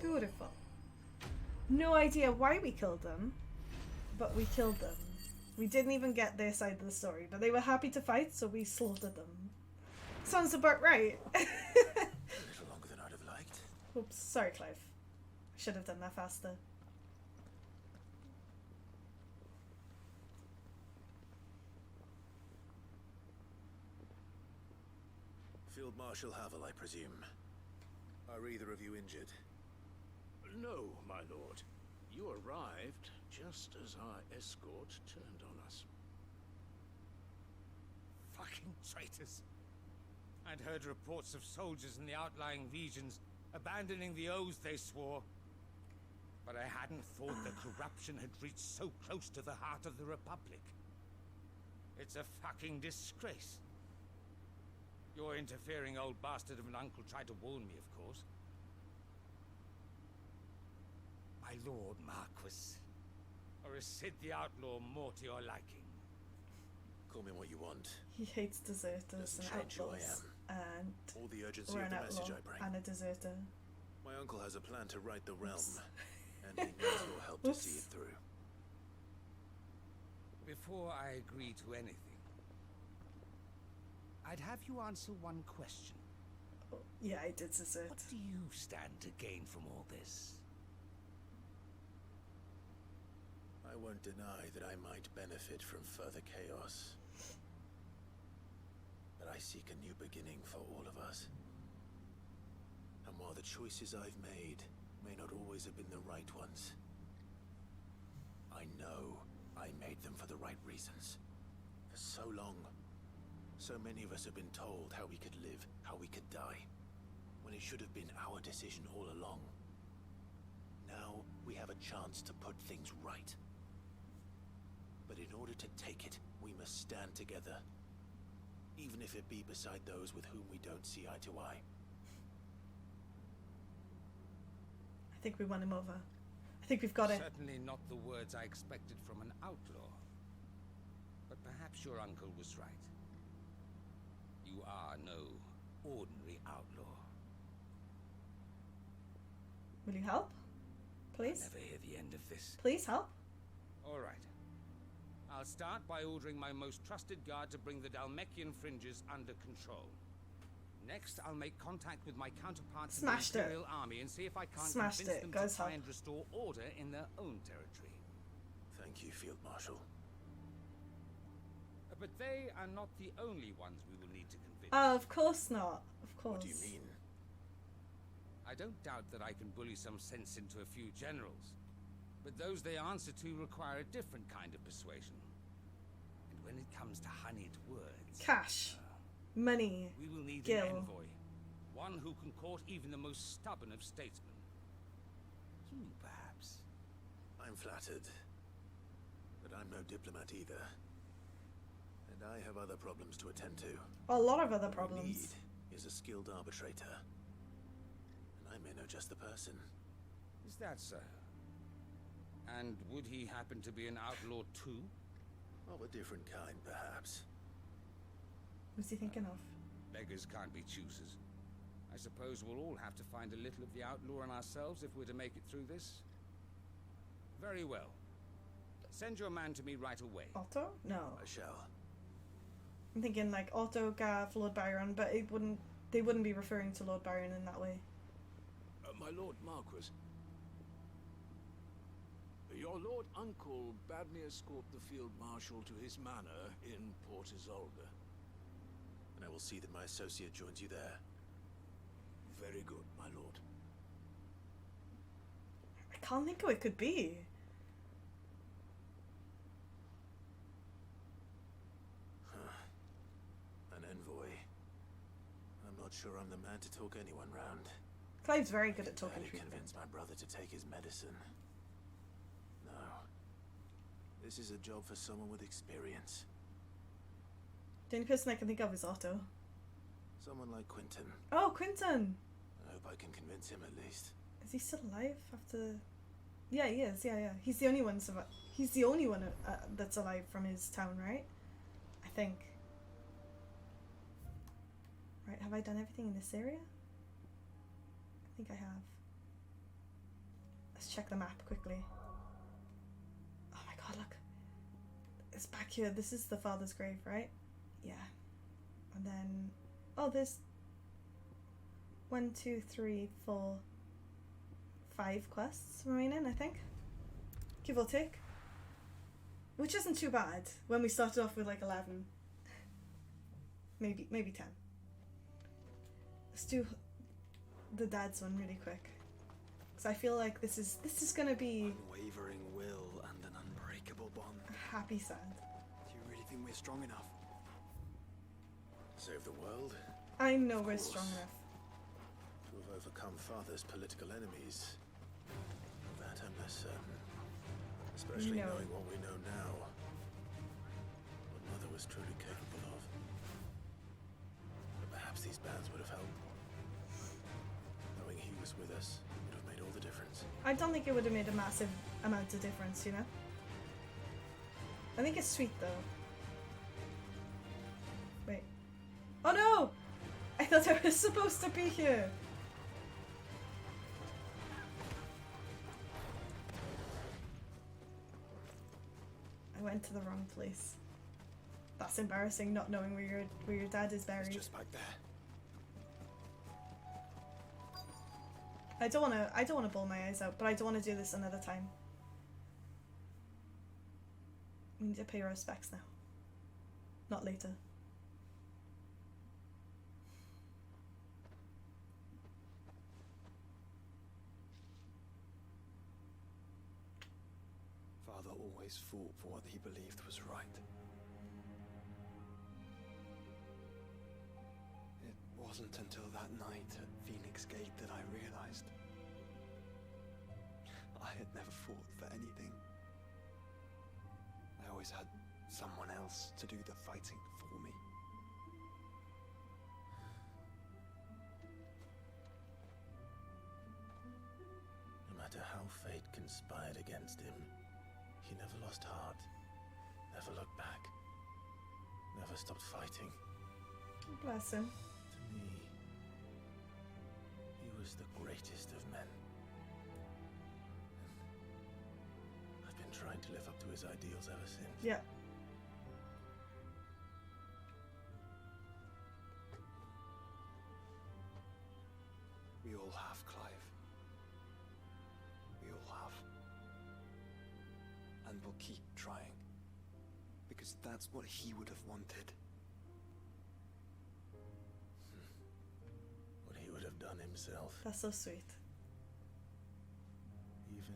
Beautiful. No idea why we killed them, but we killed them. We didn't even get their side of the story, but they were happy to fight, so we slaughtered them. Sounds about right. A little longer than I'd have liked. Oops, sorry, Clive. I should have done that faster. Field Marshal Havel, I presume. Are either of you injured? No, my lord. You arrived just as our escort turned on us. Fucking traitors. I'd heard reports of soldiers in the outlying regions abandoning the oaths they swore. But I hadn't thought the corruption had reached so close to the heart of the Republic. It's a fucking disgrace. Your interfering old bastard of an uncle tried to warn me, of course. My lord Marquis. Or is Sid the Outlaw more to your liking? Call me what you want. He hates deserters Doesn't and change who I outlaws. am. And Or the urgency or of an the outlaw message I bring. and a deserter. My uncle has a plan to right the realm, and he needs your help to see it through. Before I agree to anything, I'd have you answer one question. Oh, yeah, I did desert. What do you stand to gain from all this? I won't deny that I might benefit from further chaos. But I seek a new beginning for all of us. And while the choices I've made may not always have been the right ones, I know I made them for the right reasons. For so long, so many of us have been told how we could live, how we could die, when it should have been our decision all along. Now we have a chance to put things right. But in order to take it, we must stand together. Even if it be beside those with whom we don't see eye to eye. I think we won him over. I think we've got it. Certainly not the words I expected from an outlaw. But perhaps your uncle was right. You are no ordinary outlaw. Will you help? Please? I'll never hear the end of this. Please help? All right. I'll start by ordering my most trusted guard to bring the Dalmekian fringes under control. Next, I'll make contact with my counterparts in the Imperial Army and see if I can't convince them to try and restore order in their own territory. Thank you, Field Marshal. But they are not the only ones we will need to convince. Oh, of course not. Of course. What do you mean? I don't doubt that I can bully some sense into a few generals. But those they answer to require a different kind of persuasion. And when it comes to honeyed words... Cash. Money. We will need Gil. an envoy. One who can court even the most stubborn of statesmen. You, perhaps. I'm flattered. But I'm no diplomat either. And I have other problems to attend to. A lot of other What we problems. need is a skilled arbitrator. And I may know just the person. Is that so? And would he happen to be an outlaw too? Of a different kind, perhaps. What's he thinking of? Beggars can't be choosers. I suppose we'll all have to find a little of the outlaw in ourselves if we're to make it through this. Very well. Send your man to me right away. Otto? No. I shall. I'm thinking like Otto, Gav, Lord Byron, but it wouldn't. They wouldn't be referring to Lord Byron in that way. My Lord Marquis. Your Lord Uncle bade me escort the Field Marshal to his manor in Port Isolde. And I will see that my associate joins you there. Very good, my lord. I can't think who it could be. sure I'm the man to talk anyone round. Clive's very good at talking to people. convince my brother to take his medicine. No. This is a job for someone with experience. The only person I can think of is Otto. Someone like Quentin. Oh, Quentin! I hope I can convince him at least. Is he still alive after... Yeah, he is. Yeah. He's the only one He's the only one that's alive from his town, right? I think. Right, have I done everything in this area? I think I have. Let's check the map quickly. Oh my god, look. It's back here. This is the father's grave, right? Yeah. And then... Oh, there's... 1, 2, 3, 4... 5 quests remaining, I think. Give or take. Which isn't too bad when we started off with like 11. Maybe 10. Let's do the dad's one really quick. Because I feel like this is gonna be unwavering will and an unbreakable bond. A happy sad. Do you really think we're strong enough? Save the world? I know we're strong enough. To have overcome Father's political enemies. That I'm less certain. Especially knowing what we know now. What Mother was truly capable of. But perhaps these bands would have helped. Knowing he was with us would have made all the difference. I don't think it would have made a massive amount of difference, you know? I think it's sweet though. Wait. Oh no! I thought I was supposed to be here! I went to the wrong place. That's embarrassing, not knowing where your dad is buried. It's just back there. I don't wanna bawl my eyes out, but I don't wanna do this another time. We need to pay our respects now. Not later. Father always fought for what he believed was right. It wasn't until that night at Phoenix Gate that I realized I had never fought for anything. I always had someone else to do the fighting for me. No matter how fate conspired against him, he never lost heart, never looked back, never stopped fighting. Bless him. To me, he was the greatest of men. I've been trying to live up to his ideals ever since. Yeah. We all have, Clive. We all have. And we'll keep trying. Because that's what he would have wanted. What he would have done himself. That's so sweet. Even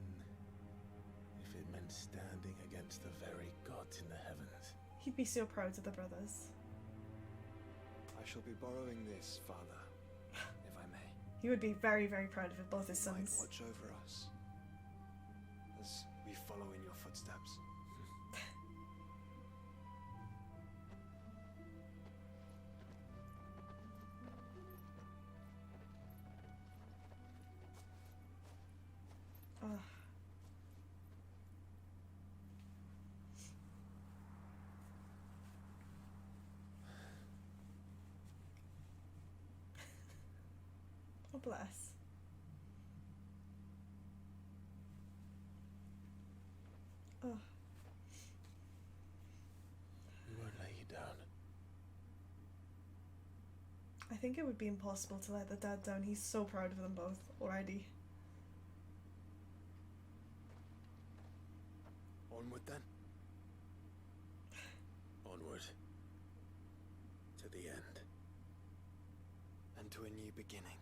if it meant standing against the very gods in the heavens. He'd be so proud of the brothers. I shall be borrowing this, Father, if I may. He would be very, very proud of it, both his You might sons. watch over us as we follow in your footsteps. Ugh. Oh, bless. Oh. We won't lay you down. I think it would be impossible to let the dad down. He's so proud of them both already. Onward then. Onward. To the end. And to a new beginning.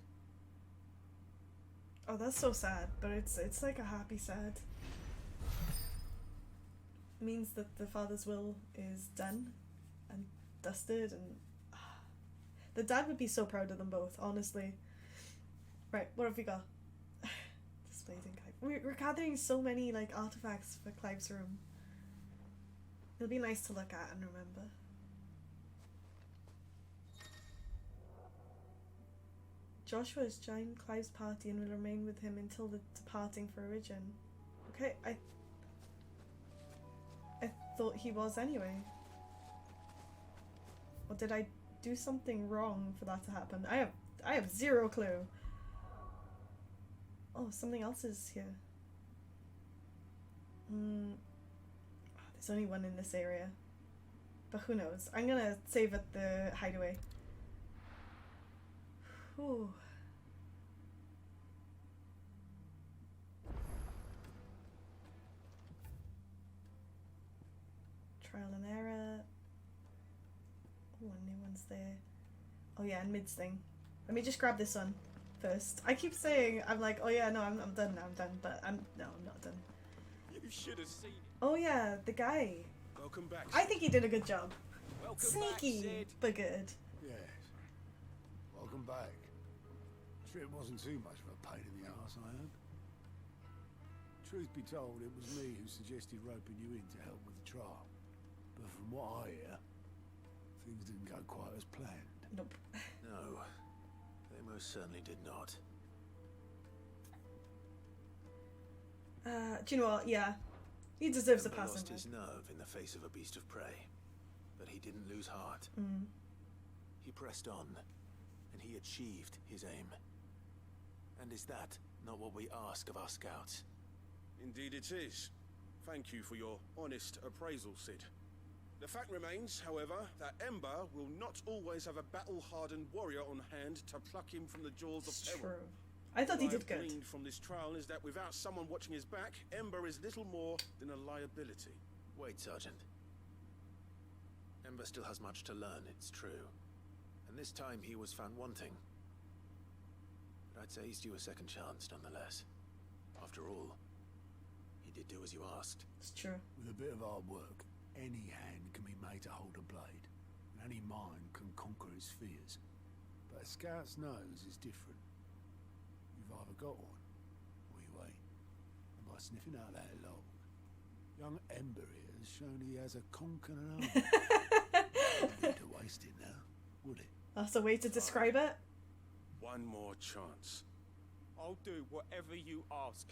Oh, that's so sad, but it's like a happy sad. It means that the father's will is done and dusted, and The dad would be so proud of them both, honestly. Right, what have we got? Displays in Clive. We're gathering so many like artifacts for Clive's room. It'll be nice to look at and remember. Joshua has joined Clive's party and will remain with him until the departing for Origin. Okay, I thought he was anyway. Or did I do something wrong for that to happen? I have zero clue. Oh, something else is here. There's only one in this area. But who knows? I'm gonna save at the hideaway. Whew. Trial and error. Oh, a new one's there. Oh yeah, and mids thing. Let me just grab this one first. I keep saying, I'm like, oh yeah, no, I'm done now, I'm done. But I'm not done. You should have seen it. Oh yeah, the guy. Welcome back. I think he did a good job. Welcome Sneaky, back, Sid. but good. Yes. Welcome back. Trip wasn't too much of a pain in the arse, I heard. Truth be told, it was me who suggested roping you in to help with the trial. But from what I hear, things didn't go quite as planned. Nope. No, they most certainly did not. Do you know what? Yeah. He deserves a Ember pass. lost his nerve in the face of a beast of prey, but he didn't lose heart. He pressed on, and he achieved his aim. And is that not what we ask of our scouts? Indeed it is. Thank you for your honest appraisal, Sid. The fact remains, however, that Ember will not always have a battle-hardened warrior on hand to pluck him from the jaws of peril. True. I thought he What did I've good. gleaned from this trial is that without someone watching his back, Ember is little more than a liability. Wait, Sergeant. Ember still has much to learn, it's true. And this time he was found wanting. But I'd say he's due a second chance, nonetheless. After all, he did do as you asked. It's true. With a bit of hard work, any hand can be made to hold a blade, and any mind can conquer its fears. But a scout's nose is different. You've either got one, or you ain't. And by sniffing out that log, young Ember here has shown he has a conquering arm. Wouldn't need to waste it now, would it? That's a way to describe it. One more chance. I'll do whatever you ask.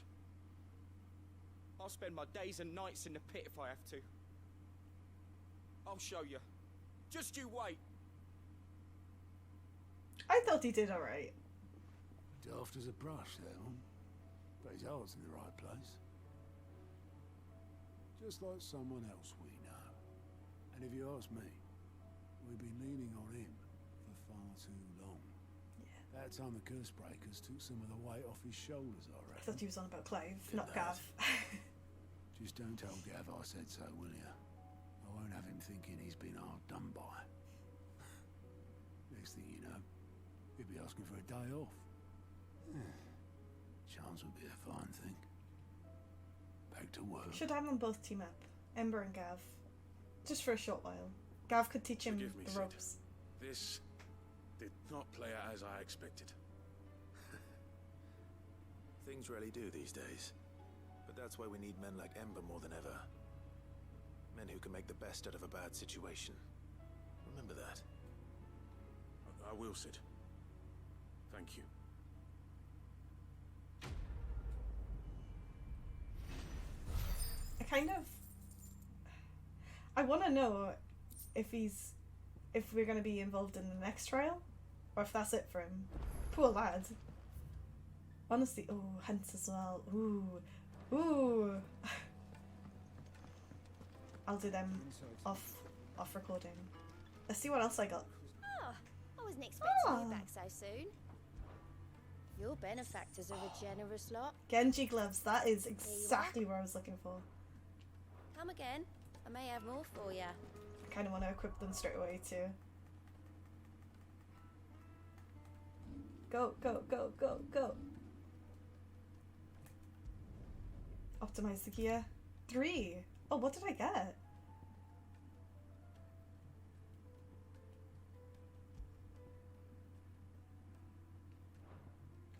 I'll spend my days and nights in the pit if I have to. I'll show you. Just you wait. I thought he did alright. Daft as a brush, that one. But his heart's in the right place. Just like someone else we know. And if you ask me, we've been leaning on him for far too long. Yeah. That time the curse breakers took some of the weight off his shoulders, I I reckon. thought he was on about Clive, Did not they? Gav. Just don't tell Gav I said so, will you? I won't have him thinking he's been hard done by. Next thing you know, he'll be asking for a day off. Chance would be a fine thing. Back to work. Should have them both team up. Ember and Gav. Just for a short while. Gav could teach him Forgive me, the Sid. ropes. This did not play out as I expected. Things rarely do these days. But that's why we need men like Ember more than ever. Men who can make the best out of a bad situation. Remember that. I will, Sid. Thank you. I want to know if we're going to be involved in the next trial, or if that's it for him. Poor lad. Honestly, oh, hunts as well. Ooh. I'll do them off recording. Let's see what else I got. Oh, I wasn't expecting you back so soon. Your benefactors are a generous lot. Genji gloves. That is exactly what I was looking for. Come again. I may have more for you. I kind of want to equip them straight away too. Go. Optimize the gear. 3. Oh, what did I get?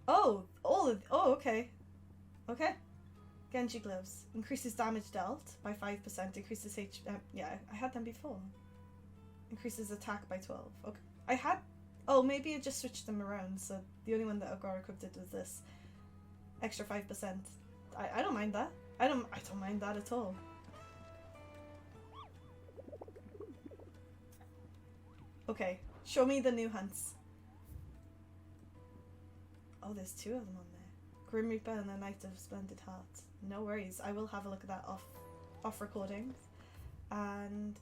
Oh, okay. Okay. Genji gloves. Increases damage dealt by 5%. Increases yeah, I had them before. Increases attack by 12. Okay. I had... Oh, maybe I just switched them around, so the only one that I got equipped was this. Extra 5%. I don't mind that. I don't mind that at all. Okay, show me the new hunts. Oh, there's 2 of them on there. Grim Reaper and the Knight of Splendid Heart. No worries, I will have a look at that off recordings. And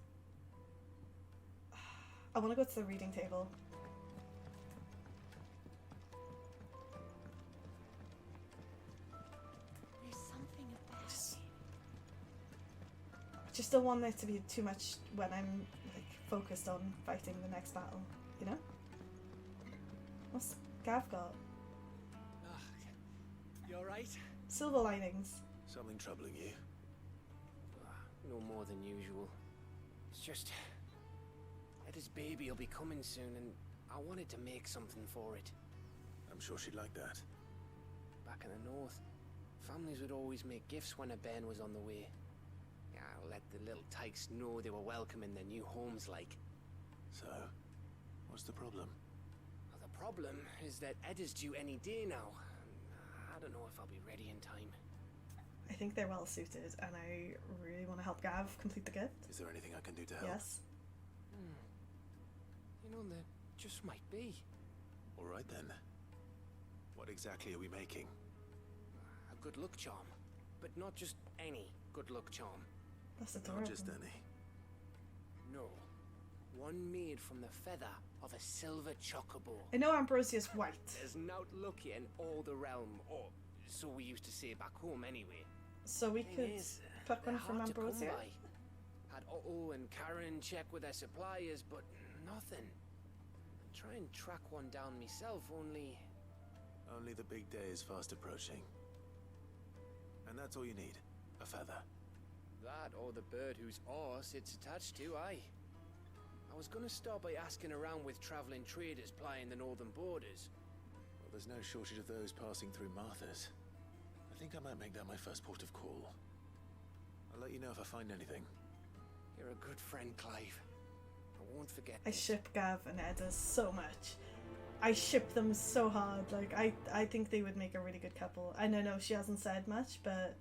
I want to go to the reading table. There's something about Just don't want there to be too much when I'm like focused on fighting the next battle, you know? What's Gav got? You alright? Silver linings. Something troubling you? No more than usual. It's just... Eda's baby will be coming soon and I wanted to make something for it. I'm sure she'd like that. Back in the north, families would always make gifts when a bairn was on the way. Yeah, let the little tykes know they were welcome in their new homes like. So, what's the problem? Well, the problem is that Eda's due any day now. I don't know if I'll be ready in time. I think they're well suited, and I really want to help Gav complete the gift. Is there anything I can do to help? Yes. You know, there just might be. All right then. What exactly are we making? A good luck charm. But not just any good luck charm. That's adorable. Not just any. No. One made from the feather of a silver chocobo. I know Ambrosia's white. There's not lucky in all the realm, or so we used to say back home anyway. So we could pluck one from hard to come Ambrosia? by. Had Otto and Karen check with their suppliers, but nothing. Try and track one down myself, only... Only the big day is fast approaching. And that's all you need. A feather. That or the bird whose horse it's attached to, aye. I was gonna start by asking around with traveling traders plying the northern borders. Well, there's no shortage of those passing through Martha's. I think I might make that my first port of call. I'll let you know if I find anything. You're a good friend, Clive. I won't forget I this. ship Gav and Edda so much. I ship them so hard. Like, I think they would make a really good couple. And I know she hasn't said much, but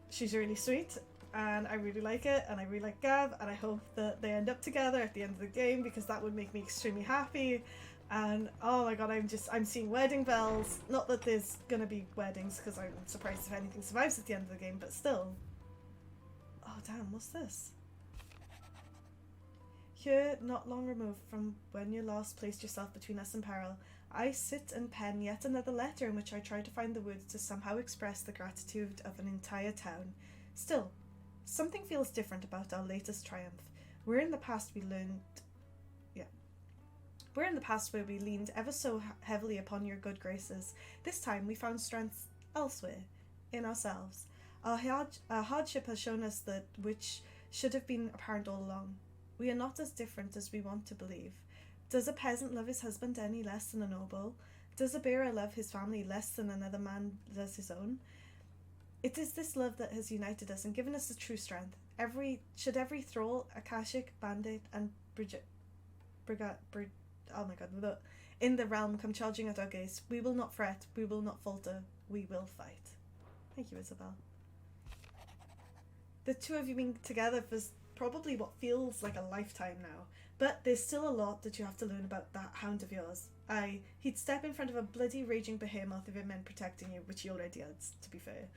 she's really sweet. And I really like it, and I really like Gav, and I hope that they end up together at the end of the game, because that would make me extremely happy. And oh my god, I'm seeing wedding bells. Not that there's gonna be weddings, because I'm surprised if anything survives at the end of the game, but still. Oh damn, what's this? Here, not long removed from when you last placed yourself between us and peril, I sit and pen yet another letter in which I try to find the words to somehow express the gratitude of an entire town. Still, something feels different about our latest triumph. We're in the past where we leaned ever so heavily upon your good graces. This time we found strength elsewhere, in ourselves. Our hardship has shown us that which should have been apparent all along. We are not as different as we want to believe. Does a peasant love his husband any less than a noble? Does a bearer love his family less than another man does his own? It is this love that has united us and given us the true strength. Should every thrall, Akashic, bandit, and in the realm come charging at our gaze, we will not fret, we will not falter, we will fight. Thank you, Isabel. The two of you being together for probably what feels like a lifetime now, but there's still a lot that you have to learn about that hound of yours. He'd step in front of a bloody raging behemoth if it meant protecting you, which he already had, to be fair.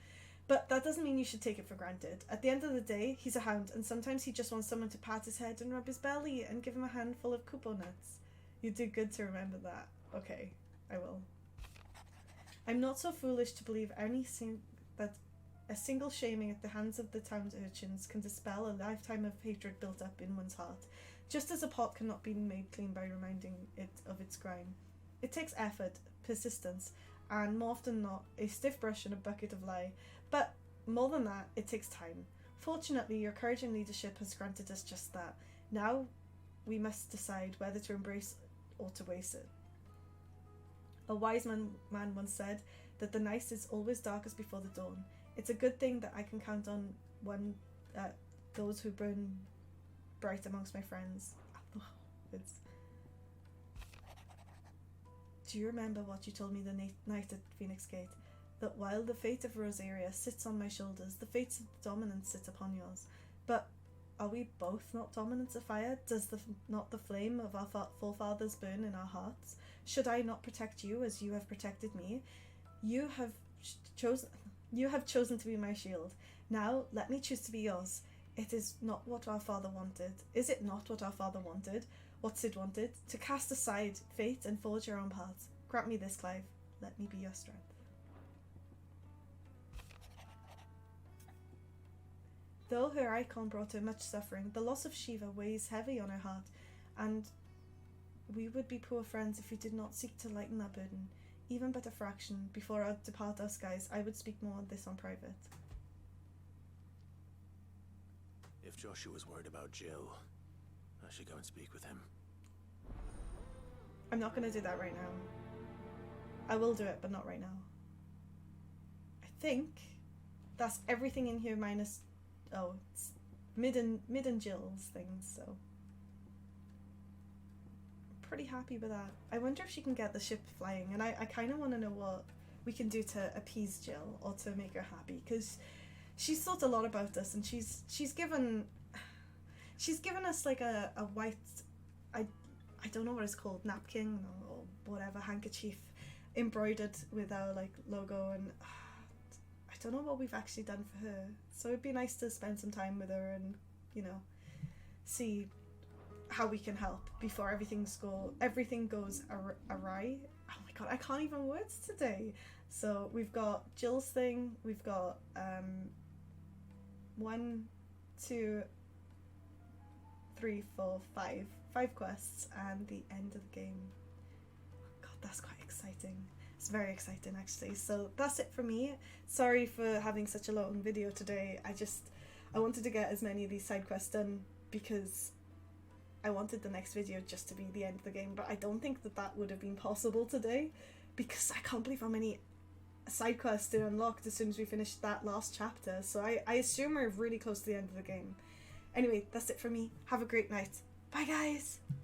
But that doesn't mean you should take it for granted. At the end of the day, he's a hound, and sometimes he just wants someone to pat his head and rub his belly and give him a handful of kupo nuts. You do good to remember that. Okay, I will. I'm not so foolish to believe that a single shaming at the hands of the town urchins can dispel a lifetime of hatred built up in one's heart, just as a pot cannot be made clean by reminding it of its grime. It takes effort, persistence, and more often than not, a stiff brush and a bucket of lye. But more than that, it takes time. Fortunately, your courage and leadership has granted us just that. Now we must decide whether to embrace or to waste it. A wise man once said that the night is always darkest before the dawn. It's a good thing that I can count on those who burn bright amongst my friends. Do you remember what you told me the night at Phoenix Gate? That while the fate of Rosaria sits on my shoulders, the fates of the dominant sit upon yours. But are we both not dominants of fire? Does not the flame of our forefathers burn in our hearts? Should I not protect you as you have protected me? You have chosen to be my shield. Now let me choose to be yours. It is not what our father wanted. Is it not what our father wanted? What Sid wanted? To cast aside fate and forge your own paths. Grant me this, Clive. Let me be your strength. Though her icon brought her much suffering, the loss of Shiva weighs heavy on her heart, and we would be poor friends if we did not seek to lighten that burden, even but a fraction. Before I depart us, guys, I would speak more on this on private. If Joshua's worried about Jill, I should go and speak with him. I'm not going to do that right now. I will do it, but not right now. I think that's everything in here minus... Oh, it's Mid and Jill's things, so... I'm pretty happy with that. I wonder if she can get the ship flying, and I kind of want to know what we can do to appease Jill, or to make her happy, because she's thought a lot about us, and she's given us like a white, I don't know what it's called, napkin or whatever, handkerchief embroidered with our like logo, and I don't know what we've actually done for her. So it'd be nice to spend some time with her and, you know, see how we can help before everything goes awry. Oh my god, I can't even words today. So we've got Jill's thing, we've got 1, 2, 3, 4, 5 quests and the end of the game. God, that's quite exciting. It's very exciting actually. So that's it for me. Sorry for having such a long video today. I wanted to get as many of these side quests done because I wanted the next video just to be the end of the game, but I don't think that would have been possible today because I can't believe how many side quests are unlocked as soon as we finish that last chapter. So I assume we're really close to the end of the game. Anyway, that's it for me. Have a great night. Bye guys!